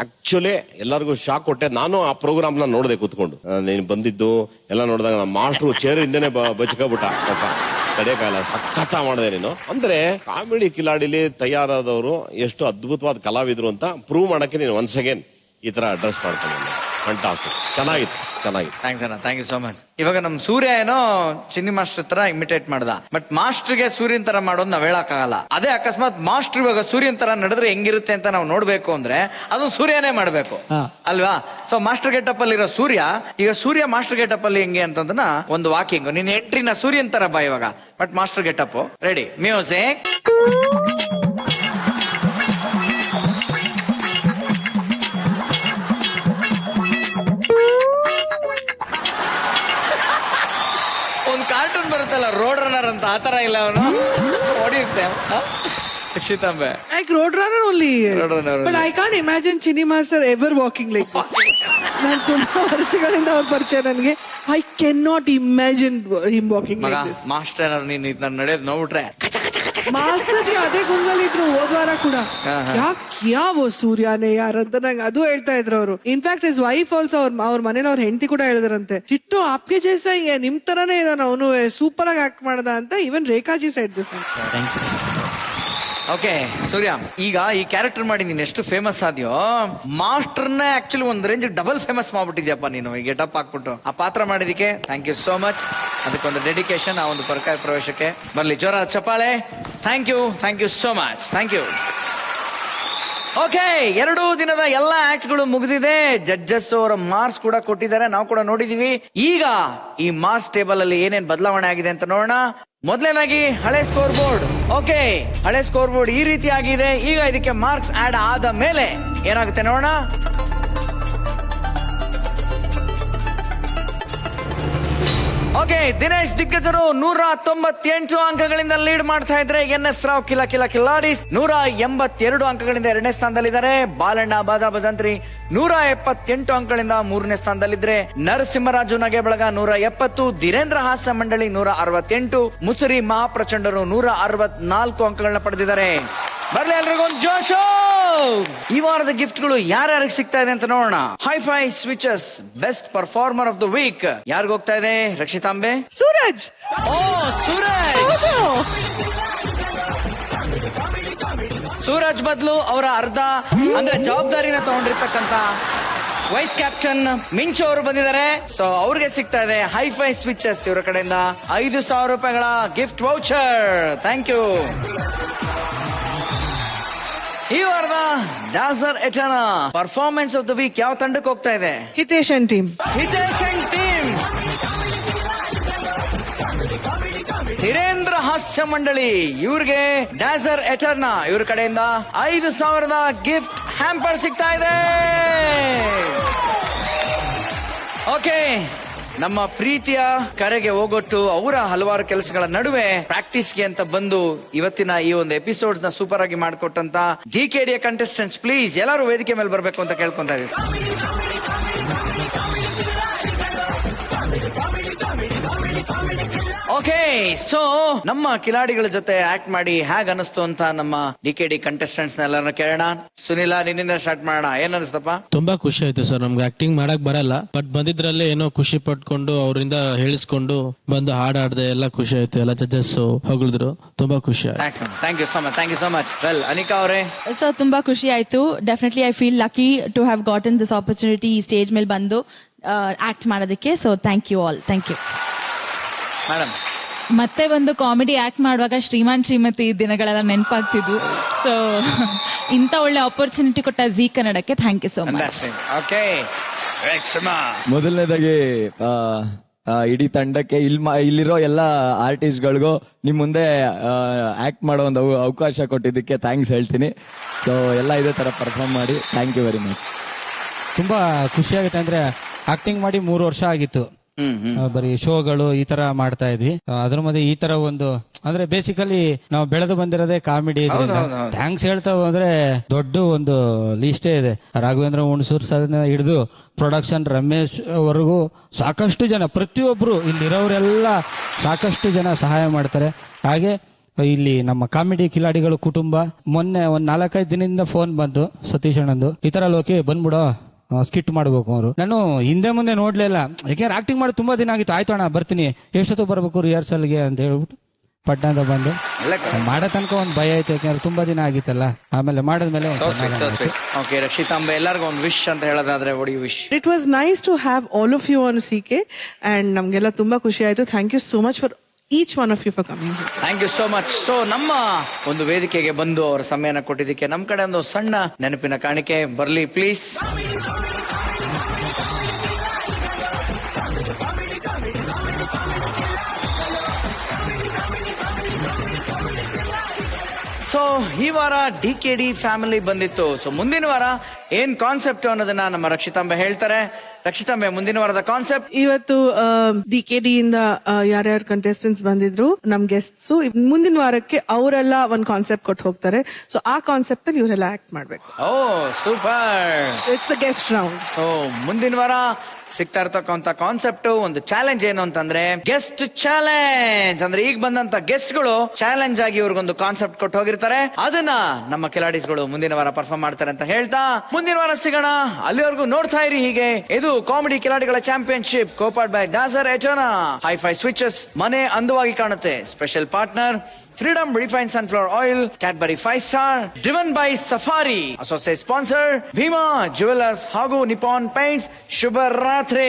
ಆಕ್ಚುಲಿ ಎಲ್ಲರಿಗೂ ಶಾಕ್ ಕೊಟ್ಟೆ. ನಾನು ಆ ಪ್ರೋಗ್ರಾಮ್ ನ ನೋಡಿದೆ ಕೂತ್ಕೊಂಡು. ನೀನ್ ಬಂದಿದ್ದು ಎಲ್ಲ ನೋಡಿದಾಗ ನಮ್ಮ ಮಾಸ್ಟರ್ ಚೇರ್ ಹಿಂದೆನೆ ಬಚ್ಕೊಬಿಟ್ಟ. ತಡೆಕಾಲ ಸಖತ್ತ ಮಾಡಿದೆ ನೀನು. ಅಂದ್ರೆ ಕಾಮಿಡಿ ಕಿಲಾಡಿಲಿ ತಯಾರಾದವರು ಎಷ್ಟು ಅದ್ಭುತವಾದ ಕಲಾವಿದ್ರು ಅಂತ ಪ್ರೂವ್ ಮಾಡಕ್ಕೆ ನೀನು ಒನ್ಸ್ ಅಗೇನ್ ಈ ತರ ಅಡ್ರೆಸ್ ಮಾಡ್ತೇನೆ. ಫಂಟಾಸ್ಟಿಕ್. ಚೆನ್ನಾಗಿತ್ತು. ಥ್ಯಾಂಕ್ಸ್ ಅಣ್ಣ, ಥ್ಯಾಂಕ್ ಯು ಸೋ ಮಚ್. ಇವಾಗ ನಮ್ ಸೂರ್ಯ ಏನೋ ಚಿನ್ನಿ ಮಾಸ್ಟರ್ ತರ ಇಮಿಟೇಟ್ ಮಾಡ್ದ. ಬಟ್ ಮಾಸ್ಟರ್ಗೆ ಸೂರ್ಯನ್ ತರ ಮಾಡೋದು ನಾವ್ ಹೇಳಕ್ಕಾಗಲ್ಲ. ಅದೇ ಅಕಸ್ಮಾತ್ ಮಾಸ್ಟರ್ ಇವಾಗ ಸೂರ್ಯನ್ ತರ ನಡೆದ್ರೆ ಹೆಂಗಿರುತ್ತೆ ಅಂತ ನಾವು ನೋಡ್ಬೇಕು ಅಂದ್ರೆ ಅದು ಸೂರ್ಯನೇ ಮಾಡ್ಬೇಕು ಅಲ್ವಾ? ಸೊ ಮಾಸ್ಟರ್ ಗೆಟಪ್ ಅಲ್ಲಿ ಇರೋ ಸೂರ್ಯ, ಈಗ ಸೂರ್ಯ ಮಾಸ್ಟರ್ ಗೆಟಪ್ ಅಲ್ಲಿ ಹೆಂಗೆ ಅಂತಂದ್ರೆ ಒಂದು ವಾಕಿಂಗ್. ನಿನ್ ಎಂಟ್ರಿನ ಸೂರ್ಯನ್ ತರ ಬಾ ಇವಾಗ, but master getup ready. Music. Cartoon ಬರುತ್ತಲ್ಲ ರೋಡ್ ರನ್ನರ್ ಅಂತ, ಆತರ ಇಲ್ಲ ಅವನು. Akshitambe. Like Roadrunner only. Roadrunner but I can't imagine Chinni Master ever walking like this. ನಾನು ತುಂಬಾ ವರ್ಷಗಳಿಂದ ಅವ್ರ ಪರಿಚಯ ನನಗೆ. I cannot imagine him walking like this. Master ನೀನ್ ಇದನ್ನ ನಡೆಯೋದು ನೋಡ್ಬಿಟ್ರೆ ಮಾಸ್ಟರ್ ಜಿ ಅದೇ ಗುಂಗಲ್ಲಿ ಇದ್ರು ಹೋದ್ವಾರ ಕೂಡ. ಯಾವ ಸೂರ್ಯನೇ ಯಾರಂತ ನಂಗೆ ಅದು ಹೇಳ್ತಾ ಇದ್ರು ಅವರು. ಇನ್ಫ್ಯಾಕ್ಟ್ ಹಿಸ್ ವೈಫ್ ಆಲ್ಸೋ ಅವ್ರ ಮನೇಲಿ ಅವ್ರ ಹೆಂಡತಿ ಕೂಡ ಹೇಳಿದ್ರಂತೆ, ಟಿಟ್ಟು ಆಪ್ಗೆ ಜೈಸ ನಿಮ್ ತರಾನೇ ಇದಾನ ಅವನು, ಸೂಪರ್ ಆಗಿ ಆಕ್ಟ್ ಮಾಡ್ದ ಅಂತ. Even Rekhaji side this. Okay Surya, ಈಗ ಈ ಕ್ಯಾರೆಕ್ಟರ್ ಮಾಡಿ ನೀನ್ ಎಷ್ಟು ಫೇಮಸ್ ಆದ್ಯೋ, ಮಾಸ್ಟರ್ನ ಆಕ್ಚುಲಿ ಒಂದ್ ರೇಂಜ್ ಡಬಲ್ ಫೇಮಸ್ ಮಾಡ್ಬಿಟ್ಟಿದ್ಯಪ್ಪ ನೀನು ಈ ಗೆಟಪ್ ಹಾಕ್ಬಿಟ್ಟು. ಆ ಪಾತ್ರ ಮಾಡಿದಕ್ಕೆ ಥ್ಯಾಂಕ್ ಯು ಸೋ ಮಚ್. ಅದಕ್ಕೊಂದು ಡೆಡಿಕೇಶನ್, ಆ ಒಂದು ಪರಕಾಯ ಪ್ರವೇಶಕ್ಕೆ ಬರ್ಲಿ ಜೋರ ಚಪ್ಪಾಳೆ. Thank you so much. Thank you. Okay, 2 ದಿನದ ಎಲ್ಲ ಆಕ್ಟ್ಗಳು ಮುಗಿದಿದೆ. ಜಡ್ಜಸ್ ಅವರ ಮಾರ್ಕ್ಸ್ ಕೂಡ ಕೊಟ್ಟಿದ್ದಾರೆ, ನಾವು ಕೂಡ ನೋಡಿದೀವಿ. ಈಗ ಈ ಮಾರ್ಕ್ಸ್ ಟೇಬಲ್ ಅಲ್ಲಿ ಏನೇನ್ ಬದಲಾವಣೆ ಆಗಿದೆ ಅಂತ ನೋಡೋಣ. ಮೊದಲನೇದಾಗಿ ಹಳೆ ಸ್ಕೋರ್ ಬೋರ್ಡ್. ಓಕೆ, ಹಳೆ ಸ್ಕೋರ್ ಬೋರ್ಡ್ ಈ ರೀತಿ ಆಗಿದೆ. ಈಗ ಇದಕ್ಕೆ ಮಾರ್ಕ್ಸ್ ಆಡ್ ಆದ ಮೇಲೆ ಏನಾಗುತ್ತೆ ನೋಡೋಣ. ಓಕೆ, ದಿನೇಶ್ ದಿಗ್ಗಜರು 198 ಅಂಕಗಳಿಂದ ಲೀಡ್ ಮಾಡ್ತಾ ಇದ್ರೆ NS ರಾವ್ ಕಿಲ ಕಿಲ ಕಿಲಾಡೀಸ್ 182 ಅಂಕಗಳಿಂದ 2ನೇ ಸ್ಥಾನದಲ್ಲಿದ್ದಾರೆ. ಬಾಲಣ್ಣ ಬಾಜಾ ಭಜಂತ್ರಿ 178 ಅಂಕಗಳಿಂದ 3ನೇ ಸ್ಥಾನದಲ್ಲಿದ್ರೆ, ನರಸಿಂಹರಾಜು ನಗೆ ಬಳಗ 170, ಧೀರೇಂದ್ರ ಹಾಸ್ಯ ಮಂಡಳಿ 168, ಮುಸುರಿ ಮಹಾಪ್ರಚಂಡರು 164 ಅಂಕಗಳನ್ನ ಪಡೆದಿದ್ದಾರೆ. ಬರ್ಲಿ ಎಲ್ರಿಗೂ ಒಂದು ಜೋಶು. ಈ ವಾರದ ಗಿಫ್ಟ್ಗಳು ಯಾರ್ಯಾರಿಗೆ ಸಿಗ್ತಾ ಇದೆ ಅಂತ ನೋಡೋಣ. Hi fi switches best performer of the week ಯಾರಿಗ ಹೋಗ್ತಾ ಇದೆ? ರಕ್ಷಿತಾಂಬೆ. ಸೂರಜ್. ಓ ಸೂರಜ್. ಸೂರಜ್ ಬದಲು ಅವರ ಅರ್ಧ ಅಂದ್ರೆ ಜವಾಬ್ದಾರಿನ ತಗೊಂಡಿರ್ತಕ್ಕಂತ ವೈಸ್ ಕ್ಯಾಪ್ಟನ್ ಮಿಂಚು ಅವರು ಬಂದಿದ್ದಾರೆ. ಸೊ ಅವ್ರಿಗೆ ಸಿಗ್ತಾ ಇದೆ ಹೈಫೈ ಸ್ವಿಚಸ್ ಇವರ ಕಡೆಯಿಂದ 5,000 ರೂಪಾಯಿಗಳ ಗಿಫ್ಟ್ ವೌಚರ್. Thank you. ಈ ವಾರದ ಡಾಸರ್ ಎಟನಾ ಪರ್ಫಾರ್ಮೆನ್ಸ್ ಆಫ್ ದ ವೀಕ್ ಯಾವ ತಂಡಕ್ಕೆ ಹೋಗ್ತಾ ಇದೆ? Hitesh and team. Hitesh and team. Dhirendra ಹಾಸ್ಯ ಮಂಡಳಿ ಇವ್ರಿಗೆ ಡಾಸರ್ ಎಟರ್ನಾ ಇವ್ರ ಕಡೆಯಿಂದ 5,000 ಗಿಫ್ಟ್ ಹ್ಯಾಂಪರ್ ಸಿಗ್ತಾ ಇದೆ. ಓಕೆ, ನಮ್ಮ ಪ್ರೀತಿಯ ಕರೆಗೆ ಹೋಗೊಟ್ಟು ಅವರ ಹಲವಾರು ಕೆಲಸಗಳ ನಡುವೆ ಪ್ರಾಕ್ಟೀಸ್ಗೆ ಅಂತ ಬಂದು ಇವತ್ತಿನ ಈ ಒಂದು ಎಪಿಸೋಡ್ಸ್ ನ ಸೂಪರ್ ಆಗಿ ಮಾಡಿಕೊಟ್ಟಂತ DKD ಕಂಟೆಸ್ಟೆಂಟ್ಸ್ ಪ್ಲೀಸ್ ಎಲ್ಲರೂ ವೇದಿಕೆ ಮೇಲೆ ಬರಬೇಕು ಅಂತ ಕೇಳ್ಕೊಂತ ಇದೀವಿ. ಓಕೆ, ಸೊ ನಮ್ಮ ಕಿಲಾಡಿಗಳ ಜೊತೆ ಆಕ್ಟ್ ಮಾಡಿ ಹೇಗ್ ಅನಿಸ್ತು ಅಂತ ನಮ್ಮ DKD ಕಂಟೆಸ್ಟೆಂಟ್ಸ್ ಎಲ್ಲರನ್ನ ಕೇಳೋಣ. ಸುನಿಲ, ನಿನ್ನಿಂದ ಸ್ಟಾರ್ಟ್ ಮಾಡೋಣ. ಏನ್ ಅನಿಸ್ತಪ್ಪ? ತುಂಬಾ ಖುಷಿ ಆಯ್ತು ಸರ್. ನಮ್ಗೆ ಆಕ್ಟಿಂಗ್ ಮಾಡಕ್ ಬರಲ್ಲ, ಬಟ್ ಬಂದಿದ್ರಲ್ಲೇ ಏನೋ ಖುಷಿ ಪಟ್ಕೊಂಡು ಅವರಿಂದ ಹೇಳಿಸ್ಕೊಂಡು ಬಂದು ಹಾಡಾಡ್ದೆ ಎಲ್ಲ ಖುಷಿ ಆಯ್ತು. ಎಲ್ಲ ಜಡ್ಜಸ್ ಹೊಗಳಿದ್ರು, ತುಂಬಾ ಖುಷಿ ಆಯ್ತು. Thank you so much. Thank you so much. Well, Anika ಅವರೇ. ಸರ್ ತುಂಬಾ ಖುಷಿ ಆಯ್ತು. Definitely I feel lucky to have gotten this opportunity ಈ ಸ್ಟೇಜ್ ಮೇಲೆ ಬಂದು ಆಕ್ಟ್ ಮಾಡೋದಕ್ಕೆ. So thank you all. Thank you madam. ಮತ್ತೆ ಒಂದು ಕಾಮಿಡಿ ಆಕ್ಟ್ ಮಾಡುವಾಗ ಶ್ರೀಮಾನ್ ಶ್ರೀಮತಿ ದಿನಗಳೆಲ್ಲ ನೆನಪಾಗ್ತಿದ್ವು. ಸೊ ಇಂಥ ಒಳ್ಳೆ ಆಪರ್ಚುನಿಟಿ ಕೊಟ್ಟ ಜೀ ಕನ್ನಡಕ್ಕೆ thank you so much. Okay, ಮೊದಲನೇದಾಗಿ ಇಡೀ ತಂಡಕ್ಕೆ ಇಲ್ಲಿರೋ ಎಲ್ಲ ಆರ್ಟಿಸ್ಟ್ಗಳಿಗೂ ನಿಮ್ ಮುಂದೆ ಆಕ್ಟ್ ಮಾಡೋ ಒಂದು ಅವಕಾಶ ಕೊಟ್ಟಿದ್ದಕ್ಕೆ ಥ್ಯಾಂಕ್ಸ್ ಹೇಳ್ತೀನಿ. ಸೊ ಎಲ್ಲ ಇದೇ ತರ ಪರ್ಫಾರ್ಮ್ ಮಾಡಿ. Thank you very much. ತುಂಬಾ ಖುಷಿ ಆಗುತ್ತೆ. ಅಂದ್ರೆ ಆಕ್ಟಿಂಗ್ ಮಾಡಿ 3 ವರ್ಷ ಆಗಿತ್ತು. ಬರೀ ಶೋಗಳು ಈ ತರ ಮಾಡ್ತಾ ಇದ್ವಿ. ಅದ್ರ ಮಧ್ಯೆ ಈ ತರ ಒಂದು ಅಂದ್ರೆ ಬೇಸಿಕಲಿ ನಾವು ಬೆಳೆದು ಬಂದಿರೋದೇ ಕಾಮಿಡಿ. ಥ್ಯಾಂಕ್ಸ್ ಹೇಳ್ತಾ ಹೋದ್ರೆ ದೊಡ್ಡ ಒಂದು ಲೀಸ್ಟೇ ಇದೆ. ರಾಘವೇಂದ್ರ ಹುಣಸೂರ್ ಸರ್ ಹಿಡಿದು ಪ್ರೊಡಕ್ಷನ್ ರಮೇಶ್ ವರೆಗೂ ಸಾಕಷ್ಟು ಜನ, ಪ್ರತಿಯೊಬ್ರು ಇಲ್ಲಿರೋರೆಲ್ಲ ಸಾಕಷ್ಟು ಜನ ಸಹಾಯ ಮಾಡ್ತಾರೆ. ಹಾಗೆ ಇಲ್ಲಿ ನಮ್ಮ ಕಾಮಿಡಿ ಕಿಲಾಡಿಗಳು ಕುಟುಂಬ ಮೊನ್ನೆ ಒಂದ್ 4-5 ದಿನದಿಂದ ಫೋನ್ ಬಂತು ಸತೀಶ್ ಅಣ್ಣಂದು, ಈ ತರ ಲೋಕಿ ಬಂದ್ಬಿಡೋ ಸ್ಕಿಟ್ ಮಾಡ್ಬೇಕು. ಅವರು ನಾನು ಹಿಂದೆ ಮುಂದೆ ನೋಡ್ಲಿಲ್ಲ, ಯಾಕೆಂದ್ರೆ ಆಕ್ಟಿಂಗ್ ಮಾಡಿ ತುಂಬಾ ದಿನ ಆಗಿತ್ತು. ಆಯ್ತು ಅಣ್ಣ ಬರ್ತೀನಿ, ಎಷ್ಟೊತ್ತು ಬರ್ಬೇಕು ರಿಹರ್ಸಲ್ಗೆ ಅಂತ ಹೇಳ್ಬಿಟ್ಟು ಪಟ್ಟ ಅಂತ ಬಂದು ಮಾಡೋ ತನಕ ಒಂದು ಭಯ ಆಯ್ತು, ಯಾಕಂದ್ರೆ ತುಂಬಾ ದಿನ ಆಗಿತ್ತಲ್ಲ. ಆಮೇಲೆ ಮಾಡಿದ್ಮೇಲೆ ಓಕೆ, ರಕ್ಷಿತಾಂಬೆ, ಎಲ್ಲರಿಗೂ ಒಂದು ವಿಶ್ ಅಂತ ಹೇಳೋದಾದ್ರೆ what do you wish? It was nice to have all of you on CK and ನಮ್ಗೆಲ್ಲ ತುಂಬಾ ಖುಷಿ ಆಯ್ತು. Thank you so much for each one of you for coming here. Thank you so much. So ನಮ್ಮ ಒಂದು ವೇದಿಕೆಗೆ ಬಂದು ಅವರ ಸಮಯನ ಕೊಟ್ಟಿದ್ದಕ್ಕೆ ನಮ್ಮ ಕಡೆ ಒಂದು ಸಣ್ಣ ನೆನಪಿನ ಕಾಣಿಕೆ ಬರ್ಲಿ ಪ್ಲೀಸ್. ಸೊ ಈ ವಾರ DKD ಫ್ಯಾಮಿಲಿ ಬಂದಿತ್ತು. ಸೊ ಮುಂದಿನ ವಾರ ಏನ್ ಕಾನ್ಸೆಪ್ಟ್ ಅನ್ನೋದನ್ನ ನಮ್ಮ ರಕ್ಷಿತಾಂಬೆ ಹೇಳ್ತಾರೆ. ರಕ್ಷಿತಾಂಬೆ, ಮುಂದಿನ ವಾರದ ಕಾನ್ಸೆಪ್ಟ್. ಇವತ್ತು DKD ಇಂದ ಯಾರ್ಯಾರು ಕಂಟೆಸ್ಟೆಂಟ್ಸ್ ಬಂದಿದ್ರು ನಮ್ ಗೆಸ್ಟ್ಸ್, ಮುಂದಿನ ವಾರಕ್ಕೆ ಅವರೆಲ್ಲ ಒಂದ್ ಕಾನ್ಸೆಪ್ಟ್ ಕೊಟ್ಟು ಹೋಗ್ತಾರೆ. ಸೊ ಆ ಕಾನ್ಸೆಪ್ಟ್ ಅಲ್ಲಿ ಇವರೆಲ್ಲ ಆಕ್ಟ್ ಮಾಡ್ಬೇಕು. Oh super. It's the guest round. So ಮುಂದಿನ ವಾರ ಸಿಗ್ತಾ ಇರ್ತಕ್ಕಂತ ಕಾನ್ಸೆಪ್ಟ್ ಒಂದು ಚಾಲೆಂಜ್ ಏನು ಅಂತಂದ್ರೆ ಗೆಸ್ಟ್ ಚಾಲೆಂಜ್. ಅಂದ್ರೆ ಈಗ ಬಂದಂತ ಗೆಸ್ಟ್ ಗಳು ಚಾಲೆಂಜ್ ಆಗಿ ಇವ್ರಿಗೊಂದು ಕಾನ್ಸೆಪ್ಟ್ ಕೊಟ್ಟು ಹೋಗಿರ್ತಾರೆ. ಅದನ್ನ ನಮ್ಮ ಕಿಲಾಡಿಸ್ಗಳು ಮುಂದಿನ ವಾರ ಪರ್ಫಾರ್ಮ್ ಮಾಡ್ತಾರೆ ಅಂತ ಹೇಳ್ತಾ ಮುಂದಿನ ವಾರ ಸಿಗೋಣ. ಅಲ್ಲಿವರೆಗೂ ನೋಡ್ತಾ ಇರಿ ಹೀಗೆ. ಇದು ಕಾಮಿಡಿ ಕಿಲಾಡಿಗಳ ಚಾಂಪಿಯನ್ಶಿಪ್ ಕೋಪಾರ್ಡ್ ಬೈ ಡಾಸರ್ ಎಟೋನಾ. ಹೈಫೈ ಸ್ವಿಚಸ್ ಮನೆ ಅಂದವಾಗಿ ಕಾಣುತ್ತೆ. Special partner freedom refined sunflower oil, Cadbury 5 star, driven by Safari. Associate sponsor Bhima jewellers ಹಾಗೂ ನಿಪಾನ್ ಪೇಂಟ್ಸ್. ಶುಭ ರಾತ್ರಿ.